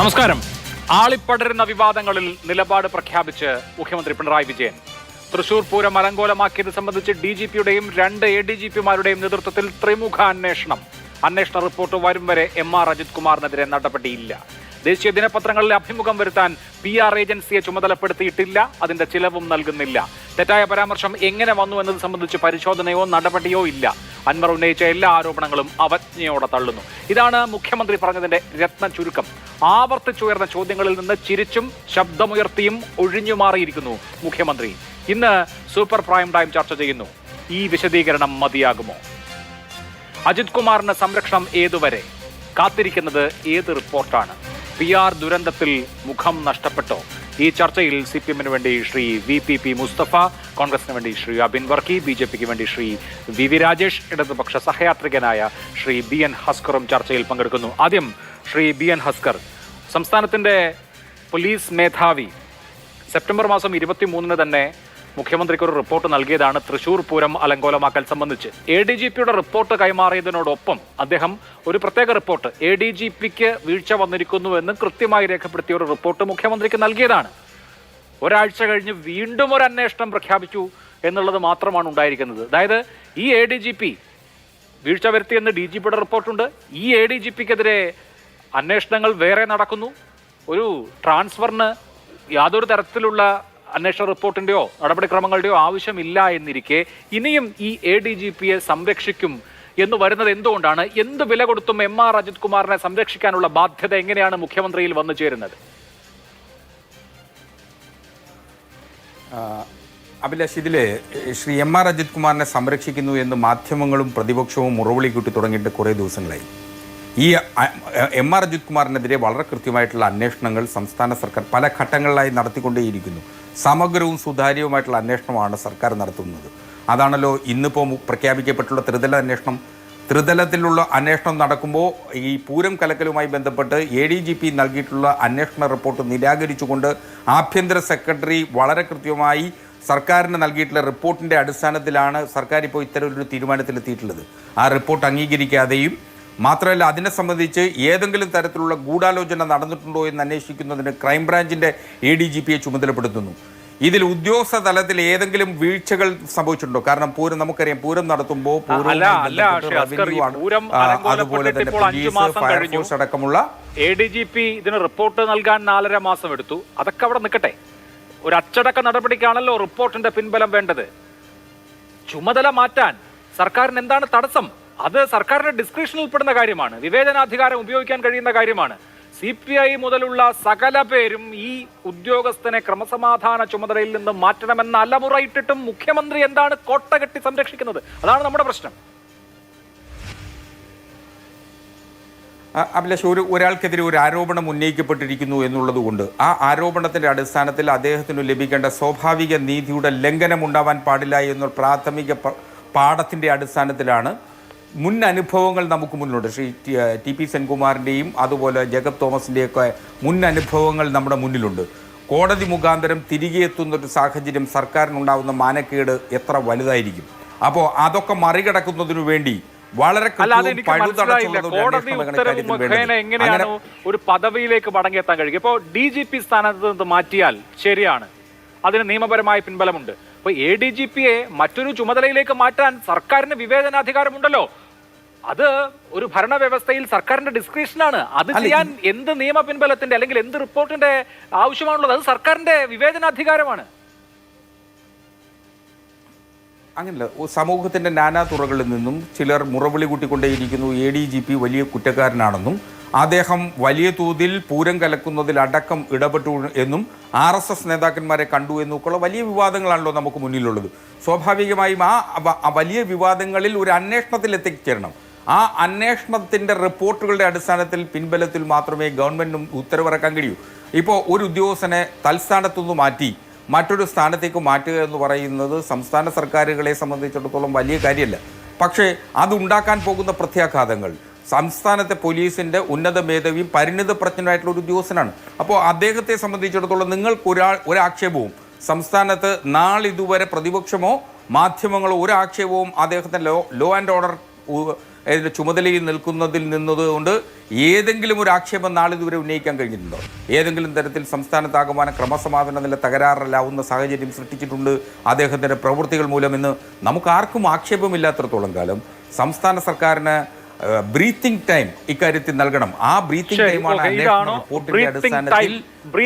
നമസ്കാരം. ആളിപ്പടരുന്ന വിവാദങ്ങളിൽ നിലപാട് പ്രഖ്യാപിച്ച് മുഖ്യമന്ത്രി പിണറായി വിജയൻ. തൃശൂർ പൂരം അലങ്കോലമാക്കിയത് സംബന്ധിച്ച് DGPയുടെയും 2 ADGPമാരുടെയും നേതൃത്വത്തിൽ ത്രിമുഖ അന്വേഷണം. അന്വേഷണ റിപ്പോർട്ട് വരും വരെ MR അജിത് കുമാറിനെതിരെ നടപടിയില്ല. ദേശീയ ദിനപത്രങ്ങളിലെ അഭിമുഖം വരുത്താൻ PR ഏജൻസിയെ ചുമതലപ്പെടുത്തിയിട്ടില്ല. അതിന്റെ ചിലവും നൽകുന്നില്ല. തെറ്റായ പരാമർശം എങ്ങനെ വന്നു എന്നത് സംബന്ധിച്ച് പരിശോധനയോ നടപടിയോ ഇല്ല. അൻവർ ഉന്നയിച്ച എല്ലാ ആരോപണങ്ങളും അവജ്ഞയോടെ തള്ളുന്നു. ഇതാണ് മുഖ്യമന്ത്രി പറഞ്ഞതിന്റെ രത്ന ചുരുക്കം. ആവർത്തിച്ചുയർന്ന ചോദ്യങ്ങളിൽ നിന്ന് ചിരിച്ചും ശബ്ദമുയർത്തിയും ഒഴിഞ്ഞുമാറിയിരിക്കുന്നു മുഖ്യമന്ത്രി. ഇന്ന് സൂപ്പർ പ്രൈം ടൈം ചർച്ച ചെയ്യുന്നു. ഈ വിശദീകരണം മതിയാകുമോ? അജിത് കുമാറിന് സംരക്ഷണം ഏതുവരെ? കാത്തിരിക്കുന്നത് ഏത് റിപ്പോർട്ടാണ്? PR ദുരന്തത്തിൽ മുഖം നഷ്ടപ്പെട്ടോ? ഈ ചർച്ചയിൽ CPM-ന് വേണ്ടി ശ്രീ VPP മുസ്തഫ, കോൺഗ്രസിന് വേണ്ടി ശ്രീ അബിൻ വർക്കി, BJPക്ക് വേണ്ടി ശ്രീ VV രാജേഷ്, ഇടതുപക്ഷ സഹയാത്രികനായ ശ്രീ BN ഹസ്കറും ചർച്ചയിൽ പങ്കെടുക്കുന്നു. ആദ്യം ശ്രീ BN ഹസ്കർ. സംസ്ഥാനത്തിന്റെ പോലീസ് മേധാവി സെപ്റ്റംബർ മാസം 23-ന് തന്നെ മുഖ്യമന്ത്രിക്ക് ഒരു റിപ്പോർട്ട് നൽകിയതാണ് തൃശൂർ പൂരം അലങ്കോലമാക്കൽ സംബന്ധിച്ച്. ADGPയുടെ റിപ്പോർട്ട് കൈമാറിയതിനോടൊപ്പം അദ്ദേഹം ഒരു പ്രത്യേക റിപ്പോർട്ട് ADGPക്ക് വീഴ്ച വന്നിരിക്കുന്നുവെന്ന് കൃത്യമായി രേഖപ്പെടുത്തിയ ഒരു റിപ്പോർട്ട് മുഖ്യമന്ത്രിക്ക് നൽകിയതാണ്. ഒരാഴ്ച കഴിഞ്ഞ് വീണ്ടും ഒരു അന്വേഷണം പ്രഖ്യാപിച്ചു എന്നുള്ളത് മാത്രമാണ് ഉണ്ടായിരിക്കുന്നത്. അതായത് ഈ ADGP വീഴ്ച വരുത്തിയെന്ന് DGPയുടെ റിപ്പോർട്ടുണ്ട്. ഈ ADGPക്കെതിരെ അന്വേഷണങ്ങൾ വേറെ നടക്കുന്നു. ഒരു ട്രാൻസ്ഫറിന് യാതൊരു തരത്തിലുള്ള അന്വേഷണ റിപ്പോർട്ടിന്റെയോ നടപടിക്രമങ്ങളുടെയോ ആവശ്യമില്ല എന്നിരിക്കെ ഇനിയും ഈ ADGPയെ സംരക്ഷിക്കും എന്ന് വരുന്നത് എന്തുകൊണ്ടാണ്? എന്ത് വില കൊടുത്തും MR അജിത് കുമാറിനെ സംരക്ഷിക്കാനുള്ള ബാധ്യത എങ്ങനെയാണ് മുഖ്യമന്ത്രിയിൽ വന്നു ചേരുന്നത്? അഭിലാഷ്, ഇതില് ശ്രീ MR അജിത് കുമാറിനെ സംരക്ഷിക്കുന്നു എന്ന് മാധ്യമങ്ങളും പ്രതിപക്ഷവും മുറവിളി കൂട്ടി തുടങ്ങിയിട്ട് കുറേ ദിവസങ്ങളായി. ഈ MR അജിത് കുമാറിനെതിരെ വളരെ കൃത്യമായിട്ടുള്ള അന്വേഷണങ്ങൾ സംസ്ഥാന സർക്കാർ പല ഘട്ടങ്ങളിലായി നടത്തിക്കൊണ്ടേയിരിക്കുന്നു. സമഗ്രവും സുതാര്യവുമായിട്ടുള്ള അന്വേഷണമാണ് സർക്കാർ നടത്തുന്നത്. അതാണല്ലോ ഇന്നിപ്പോൾ പ്രഖ്യാപിക്കപ്പെട്ടുള്ള ത്രിതല അന്വേഷണം. ത്രിതലത്തിലുള്ള അന്വേഷണം നടക്കുമ്പോൾ ഈ പൂരം കലക്കലുമായി ബന്ധപ്പെട്ട് ADGP നൽകിയിട്ടുള്ള അന്വേഷണ റിപ്പോർട്ട് നിരാകരിച്ചുകൊണ്ട് ആഭ്യന്തര സെക്രട്ടറി വളരെ കൃത്യമായി സർക്കാരിന് നൽകിയിട്ടുള്ള റിപ്പോർട്ടിൻ്റെ അടിസ്ഥാനത്തിലാണ് സർക്കാർ ഇപ്പോൾ ഇത്തരമൊരു തീരുമാനത്തിലെത്തിയിട്ടുള്ളത്. ആ റിപ്പോർട്ട് അംഗീകരിക്കാതെയും മാത്രമല്ല അതിനെ സംബന്ധിച്ച് ഏതെങ്കിലും തരത്തിലുള്ള ഗൂഢാലോചന നടന്നിട്ടുണ്ടോ എന്ന് അന്വേഷിക്കുന്നതിന് ക്രൈംബ്രാഞ്ചിൻ്റെ ADGPയെ ചുമതലപ്പെടുത്തുന്നു. ഇതിൽ ഉദ്യോഗസ്ഥ തലത്തിൽ ഏതെങ്കിലും വീഴ്ചകൾ സംഭവിച്ചിട്ടുണ്ടോ? കാരണം പൂരം നമുക്കറിയാം, പൂരം നടത്തുമ്പോൾ അതുപോലെ തന്നെ പോലീസ്, ഫയർഫോഴ്സ് അടക്കമുള്ള ADGP ഇതിന് റിപ്പോർട്ട് നൽകാൻ 4.5 മാസം എടുത്തു. അതൊക്കെ അവിടെ നിൽക്കട്ടെ. ഒരു അച്ചടക്ക നടപടിക്കാണല്ലോ റിപ്പോർട്ടിന്റെ പിൻബലം വേണ്ടത്. ചുമതല മാറ്റാൻ സർക്കാരിന് എന്താണ് തടസ്സം? അത് സർക്കാരിന്റെ ഡിസ്ക്രിപ്ഷനിൽ പെടുന്ന കാര്യമാണ്. വിവേചനാധികാരം ഉപയോഗിക്കാൻ കഴിയുന്ന കാര്യമാണ്. CPI മുതലുള്ള സകല പേരും ഈ ഉദ്യോഗസ്ഥനെ ക്രമസമാധാന ചുമതലയിൽ നിന്ന് മാറ്റണമെന്ന് അലമുറയിട്ടിട്ടും മുഖ്യമന്ത്രി എന്താണ് കോട്ട കെട്ടി സംരക്ഷിക്കുന്നത്? അതാണ് നമ്മുടെ പ്രശ്നം. അഭിലാഷ്, ഒരാൾക്കെതിരെ ഒരു ആരോപണം ഉന്നയിക്കപ്പെട്ടിരിക്കുന്നു എന്നുള്ളത് കൊണ്ട് ആ ആരോപണത്തിൻ്റെ അടിസ്ഥാനത്തിൽ അദ്ദേഹത്തിന് ലഭിക്കേണ്ട സ്വാഭാവിക നീതിയുടെ ലംഘനം ഉണ്ടാവാൻ പാടില്ല എന്ന പ്രാഥമിക പാഠത്തിൻ്റെ അടിസ്ഥാനത്തിലാണ് മുൻ അനുഭവങ്ങൾ നമുക്ക് മുന്നിലുണ്ട്. ശ്രീ TP സെൻകുമാറിൻ്റെയും അതുപോലെ ജേക്കബ് തോമസിൻ്റെയൊക്കെ മുൻ അനുഭവങ്ങൾ നമ്മുടെ മുന്നിലുണ്ട്. കോടതി മുഖാന്തരം തിരികെ എത്തുന്നൊരു സാഹചര്യം സർക്കാരിനുണ്ടാകുന്ന മാനക്കേട് എത്ര വലുതായിരിക്കും? അപ്പോൾ അതൊക്കെ മറികടക്കുന്നതിനു വേണ്ടി വളരെ എങ്ങനെയാണ് ഒരു പദവിയിലേക്ക് മടങ്ങിയെത്താൻ കഴിയും? ഇപ്പോൾ DGP സ്ഥാനത്ത് നിന്ന് മാറ്റിയാൽ ശരിയാണ്, അതിന് നിയമപരമായ പിൻബലമുണ്ട്. അപ്പൊ ADGPയെ മറ്റൊരു ചുമതലയിലേക്ക് മാറ്റാൻ സർക്കാരിന് വിവേചനാധികാരമുണ്ടല്ലോ. അത് ഒരു ഭരണവ്യവസ്ഥയിൽ സർക്കാരിന്റെ ഡിസ്ക്രിപ്ഷനാണ്. അത് ചെയ്യാൻ എന്ത് നിയമ പിൻബലത്തിന്റെ അല്ലെങ്കിൽ എന്ത് റിപ്പോർട്ടിന്റെ ആവശ്യമാണുള്ളത്? അത് സർക്കാരിന്റെ വിവേചനാധികാരമാണ്. അങ്ങനല്ല, സമൂഹത്തിന്റെ നാനാ തുറകളിൽ നിന്നും ചിലർ മുറവിളി കൂട്ടിക്കൊണ്ടേയിരിക്കുന്നു ADGP വലിയ കുറ്റക്കാരനാണെന്നും അദ്ദേഹം വലിയ തോതിൽ പൂരം കലക്കുന്നതിൽ അടക്കം ഇടപെട്ടു എന്നും RSS നേതാക്കന്മാരെ കണ്ടു എന്നൊക്കെയുള്ള വലിയ വിവാദങ്ങളാണല്ലോ നമുക്ക് മുന്നിലുള്ളത്. സ്വാഭാവികമായും ആ വലിയ വിവാദങ്ങളിൽ ഒരു അന്വേഷണത്തിൽ എത്തിച്ചേരണം. ആ അന്വേഷണത്തിൻ്റെ റിപ്പോർട്ടുകളുടെ അടിസ്ഥാനത്തിൽ പിൻബലത്തിൽ മാത്രമേ ഗവൺമെൻറ്റിനും ഉത്തരവിറക്കാൻ കഴിയൂ. ഇപ്പോൾ ഒരു ഉദ്യോഗസ്ഥനെ തൽസ്ഥാനത്തുനിന്ന് മാറ്റി മറ്റൊരു സ്ഥാനത്തേക്ക് മാറ്റുക എന്ന് പറയുന്നത് സംസ്ഥാന സർക്കാരുകളെ സംബന്ധിച്ചിടത്തോളം വലിയ കാര്യമല്ല. പക്ഷേ അതുണ്ടാക്കാൻ പോകുന്ന പ്രത്യാഘാതങ്ങൾ സംസ്ഥാനത്തെ പോലീസിൻ്റെ ഉന്നത മേധാവിയും പരിണിത പ്രജ്ഞനായിട്ടുള്ള ഒരു ഉദ്യോഗസ്ഥനാണ്. അപ്പോൾ അദ്ദേഹത്തെ സംബന്ധിച്ചിടത്തോളം നിങ്ങൾക്ക് ഒരാക്ഷേപവും സംസ്ഥാനത്ത് നാളിതുവരെ പ്രതിപക്ഷമോ മാധ്യമങ്ങളോ ഒരാക്ഷേപവും അദ്ദേഹത്തിൻ്റെ ലോ ആൻഡ് ഓർഡർ ഇതിൻ്റെ ചുമതലയിൽ നിൽക്കുന്നതിൽ നിന്നതുകൊണ്ട് ഏതെങ്കിലും ഒരു ആക്ഷേപം നാളിതുവരെ ഉന്നയിക്കാൻ കഴിഞ്ഞിട്ടുണ്ടോ? ഏതെങ്കിലും തരത്തിൽ സംസ്ഥാനത്താകമാനം ക്രമസമാധാന നില തകരാറിലാവുന്ന സാഹചര്യം സൃഷ്ടിച്ചിട്ടുണ്ട് അദ്ദേഹത്തിൻ്റെ പ്രവൃത്തികൾ മൂലമെന്ന് നമുക്ക് ആർക്കും ആക്ഷേപമില്ലാത്തിടത്തോളം കാലം സംസ്ഥാന സർക്കാരിന് ബ്രീത്തിങ് ടൈം ഇക്കാര്യത്തിൽ നൽകണം. ആ ബ്രീത്തിങ് ടൈമാണ് അടിസ്ഥാനത്തിൽ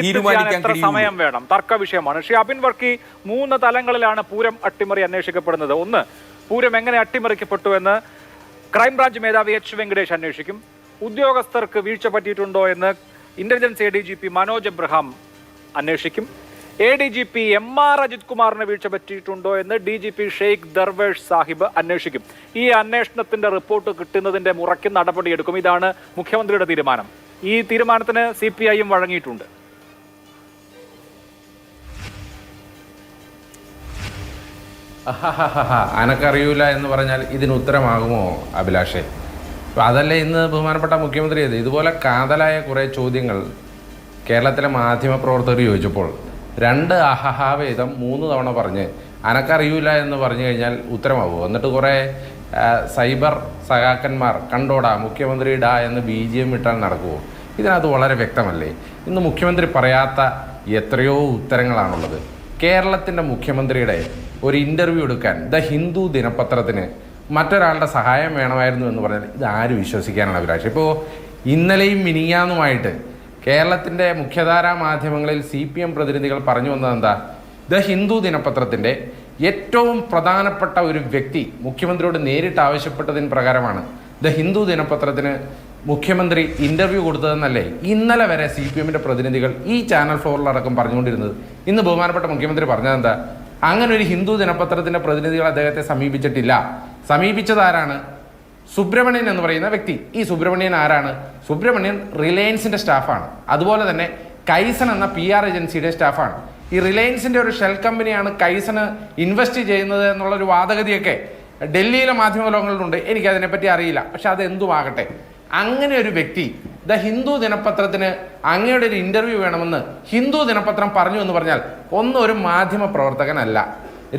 തീരുമാനിക്കാൻ സമയം വേണം. തർക്ക വിഷയമാണ്. ഷിയാബിൻ വർക്കി 3 തലങ്ങളിലാണ് പൂരം അട്ടിമറി അന്വേഷിക്കപ്പെടുന്നത്. ഒന്ന്, പൂരം എങ്ങനെ അട്ടിമറിക്കപ്പെട്ടു എന്ന് ക്രൈംബ്രാഞ്ച് മേധാവി എച്ച് വെങ്കടേഷ് അന്വേഷിക്കും. ഉദ്യോഗസ്ഥർക്ക് വീഴ്ച പറ്റിയിട്ടുണ്ടോ എന്ന് ഇന്റലിജൻസ് ADGP മനോജ് എബ്രഹാം അന്വേഷിക്കും. ADGP MR അജിത് കുമാറിന് വീഴ്ച പറ്റിയിട്ടുണ്ടോ എന്ന് DGP ഷെയ്ഖ് ദർവേഷ് സാഹിബ് അന്വേഷിക്കും. ഈ അന്വേഷണത്തിന്റെ റിപ്പോർട്ട് കിട്ടുന്നതിന്റെ മുറയ്ക്ക് നടപടിയെടുക്കും. ഇതാണ് മുഖ്യമന്ത്രിയുടെ തീരുമാനം. ഈ തീരുമാനത്തിന് CPIയും വഴങ്ങിയിട്ടുണ്ട്. അനക്കറിയൂല എന്ന് പറഞ്ഞാൽ ഇതിന് ഉത്തരമാകുമോ അഭിലാഷേ? അതല്ലേ ഇന്ന് ബഹുമാനപ്പെട്ട മുഖ്യമന്ത്രി ചെയ്ത്. ഇതുപോലെ കാതലായ കുറേ ചോദ്യങ്ങൾ കേരളത്തിലെ മാധ്യമപ്രവർത്തകർ ചോദിച്ചപ്പോൾ 2 വീതം 3 തവണ പറഞ്ഞ് അനക്കറിയൂല എന്ന് പറഞ്ഞു കഴിഞ്ഞാൽ ഉത്തരമാവുമോ? എന്നിട്ട് കുറേ സൈബർ സഖാക്കന്മാർ കണ്ടോടാ മുഖ്യമന്ത്രി ഡാ എന്ന് BGM ഇട്ടാൽ നടക്കുമോ? ഇതിനകത്ത് വളരെ വ്യക്തമല്ലേ? ഇന്ന് മുഖ്യമന്ത്രി പറയാത്ത എത്രയോ ഉത്തരങ്ങളാണുള്ളത്. കേരളത്തിൻ്റെ മുഖ്യമന്ത്രിയുടെ ഒരു ഇൻ്റർവ്യൂ എടുക്കാൻ ദ ഹിന്ദു ദിനപത്രത്തിന് മറ്റൊരാളുടെ സഹായം വേണമായിരുന്നു എന്ന് പറഞ്ഞാൽ ഇത് ആര് വിശ്വസിക്കാനാണ് അഭിലാഷ്? ഇപ്പോൾ ഇന്നലെയും മിനിയാന്നുമായിട്ട് കേരളത്തിൻ്റെ മുഖ്യധാരാ മാധ്യമങ്ങളിൽ CPM പ്രതിനിധികൾ പറഞ്ഞു വന്നത് എന്താ? ദ ഹിന്ദു ദിനപത്രത്തിൻ്റെ ഏറ്റവും പ്രധാനപ്പെട്ട ഒരു വ്യക്തി മുഖ്യമന്ത്രിയോട് നേരിട്ട് ആവശ്യപ്പെട്ടതിന് പ്രകാരമാണ് ദ ഹിന്ദു ദിനപത്രത്തിന് മുഖ്യമന്ത്രി ഇൻ്റർവ്യൂ കൊടുത്തതെന്നല്ലേ ഇന്നലെ വരെ CPMൻ്റെ പ്രതിനിധികൾ ഈ ചാനൽ ഫ്ലോറിലടക്കം പറഞ്ഞുകൊണ്ടിരുന്നത്. ഇന്ന് ബഹുമാനപ്പെട്ട മുഖ്യമന്ത്രി പറഞ്ഞതെന്താ? അങ്ങനെ ഒരു ഹിന്ദു ദിനപത്രത്തിൻ്റെ പ്രതിനിധികൾ അദ്ദേഹത്തെ സമീപിച്ചിട്ടില്ല. സമീപിച്ചതാരാണ്? സുബ്രഹ്മണ്യൻ എന്ന് പറയുന്ന വ്യക്തി. ഈ സുബ്രഹ്മണ്യൻ ആരാണ്? സുബ്രഹ്മണ്യൻ റിലയൻസിൻ്റെ സ്റ്റാഫാണ്. അതുപോലെ തന്നെ കൈസൺ എന്ന PR ഏജൻസിയുടെ സ്റ്റാഫാണ്. ഈ റിലയൻസിൻ്റെ ഒരു ഷെൽ കമ്പനിയാണ് കൈസണ് ഇൻവെസ്റ്റ് ചെയ്യുന്നത് എന്നുള്ളൊരു വാദഗതിയൊക്കെ ഡൽഹിയിലെ മാധ്യമ ലോകങ്ങളിലുണ്ട്. എനിക്കതിനെപ്പറ്റി അറിയില്ല. പക്ഷെ അതെന്തുമാകട്ടെ, അങ്ങനെ ഒരു വ്യക്തി ദ ഹിന്ദു ദിനപത്രത്തിന് അങ്ങയുടെ ഒരു ഇൻ്റർവ്യൂ വേണമെന്ന് ഹിന്ദു ദിനപത്രം പറഞ്ഞു എന്ന് പറഞ്ഞാൽ ഒന്ന്, ഒരു മാധ്യമ പ്രവർത്തകനല്ല.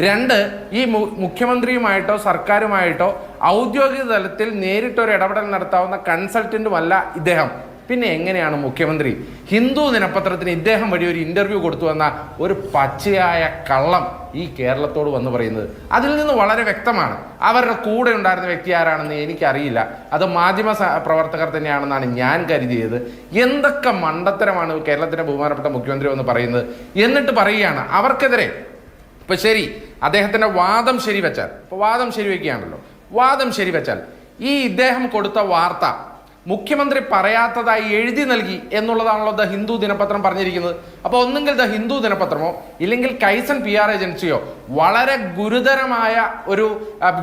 2, ഈ മുഖ്യമന്ത്രിയുമായിട്ടോ സർക്കാരുമായിട്ടോ ഔദ്യോഗിക തലത്തിൽ നേരിട്ടൊരു ഇടപെടൽ നടത്താവുന്ന കൺസൾട്ടൻറ്റുമല്ല ഇദ്ദേഹം. പിന്നെ എങ്ങനെയാണ് മുഖ്യമന്ത്രി ഹിന്ദു ദിനപത്രത്തിന് ഇദ്ദേഹം വഴി ഒരു ഇൻ്റർവ്യൂ കൊടുത്തു എന്ന ഒരു പച്ചയായ കള്ളം ഈ കേരളത്തോട് വന്ന് പറയുന്നത്? അതിൽ നിന്ന് വളരെ വ്യക്തമാണ് അവരുടെ കൂടെ ഉണ്ടായിരുന്ന വ്യക്തി ആരാണെന്ന് എനിക്കറിയില്ല. അത് മാധ്യമ പ്രവർത്തകർ തന്നെയാണെന്നാണ് ഞാൻ കരുതിയത്. എന്തൊക്കെ മണ്ടത്തരമാണ് കേരളത്തിൻ്റെ ബഹുമാനപ്പെട്ട മുഖ്യമന്ത്രി എന്ന് പറയുന്നത്. എന്നിട്ട് പറയുകയാണ് അവർക്കെതിരെ. ഇപ്പം ശരി, അദ്ദേഹത്തിൻ്റെ വാദം ശരിവെച്ചാൽ, ഇപ്പോൾ വാദം ശരിവെക്കുകയാണല്ലോ, വാദം ശരിവെച്ചാൽ ഈ ഇദ്ദേഹം കൊടുത്ത വാർത്ത മുഖ്യമന്ത്രി പറയാത്തതായി എഴുതി നൽകി എന്നുള്ളതാണല്ലോ ദ ഹിന്ദു ദിനപത്രം പറഞ്ഞിരിക്കുന്നത്. അപ്പോൾ ഒന്നുകിൽ ദ ഹിന്ദു ദിനപത്രമോ ഇല്ലെങ്കിൽ കൈസൺ PR ഏജൻസിയോ വളരെ ഗുരുതരമായ ഒരു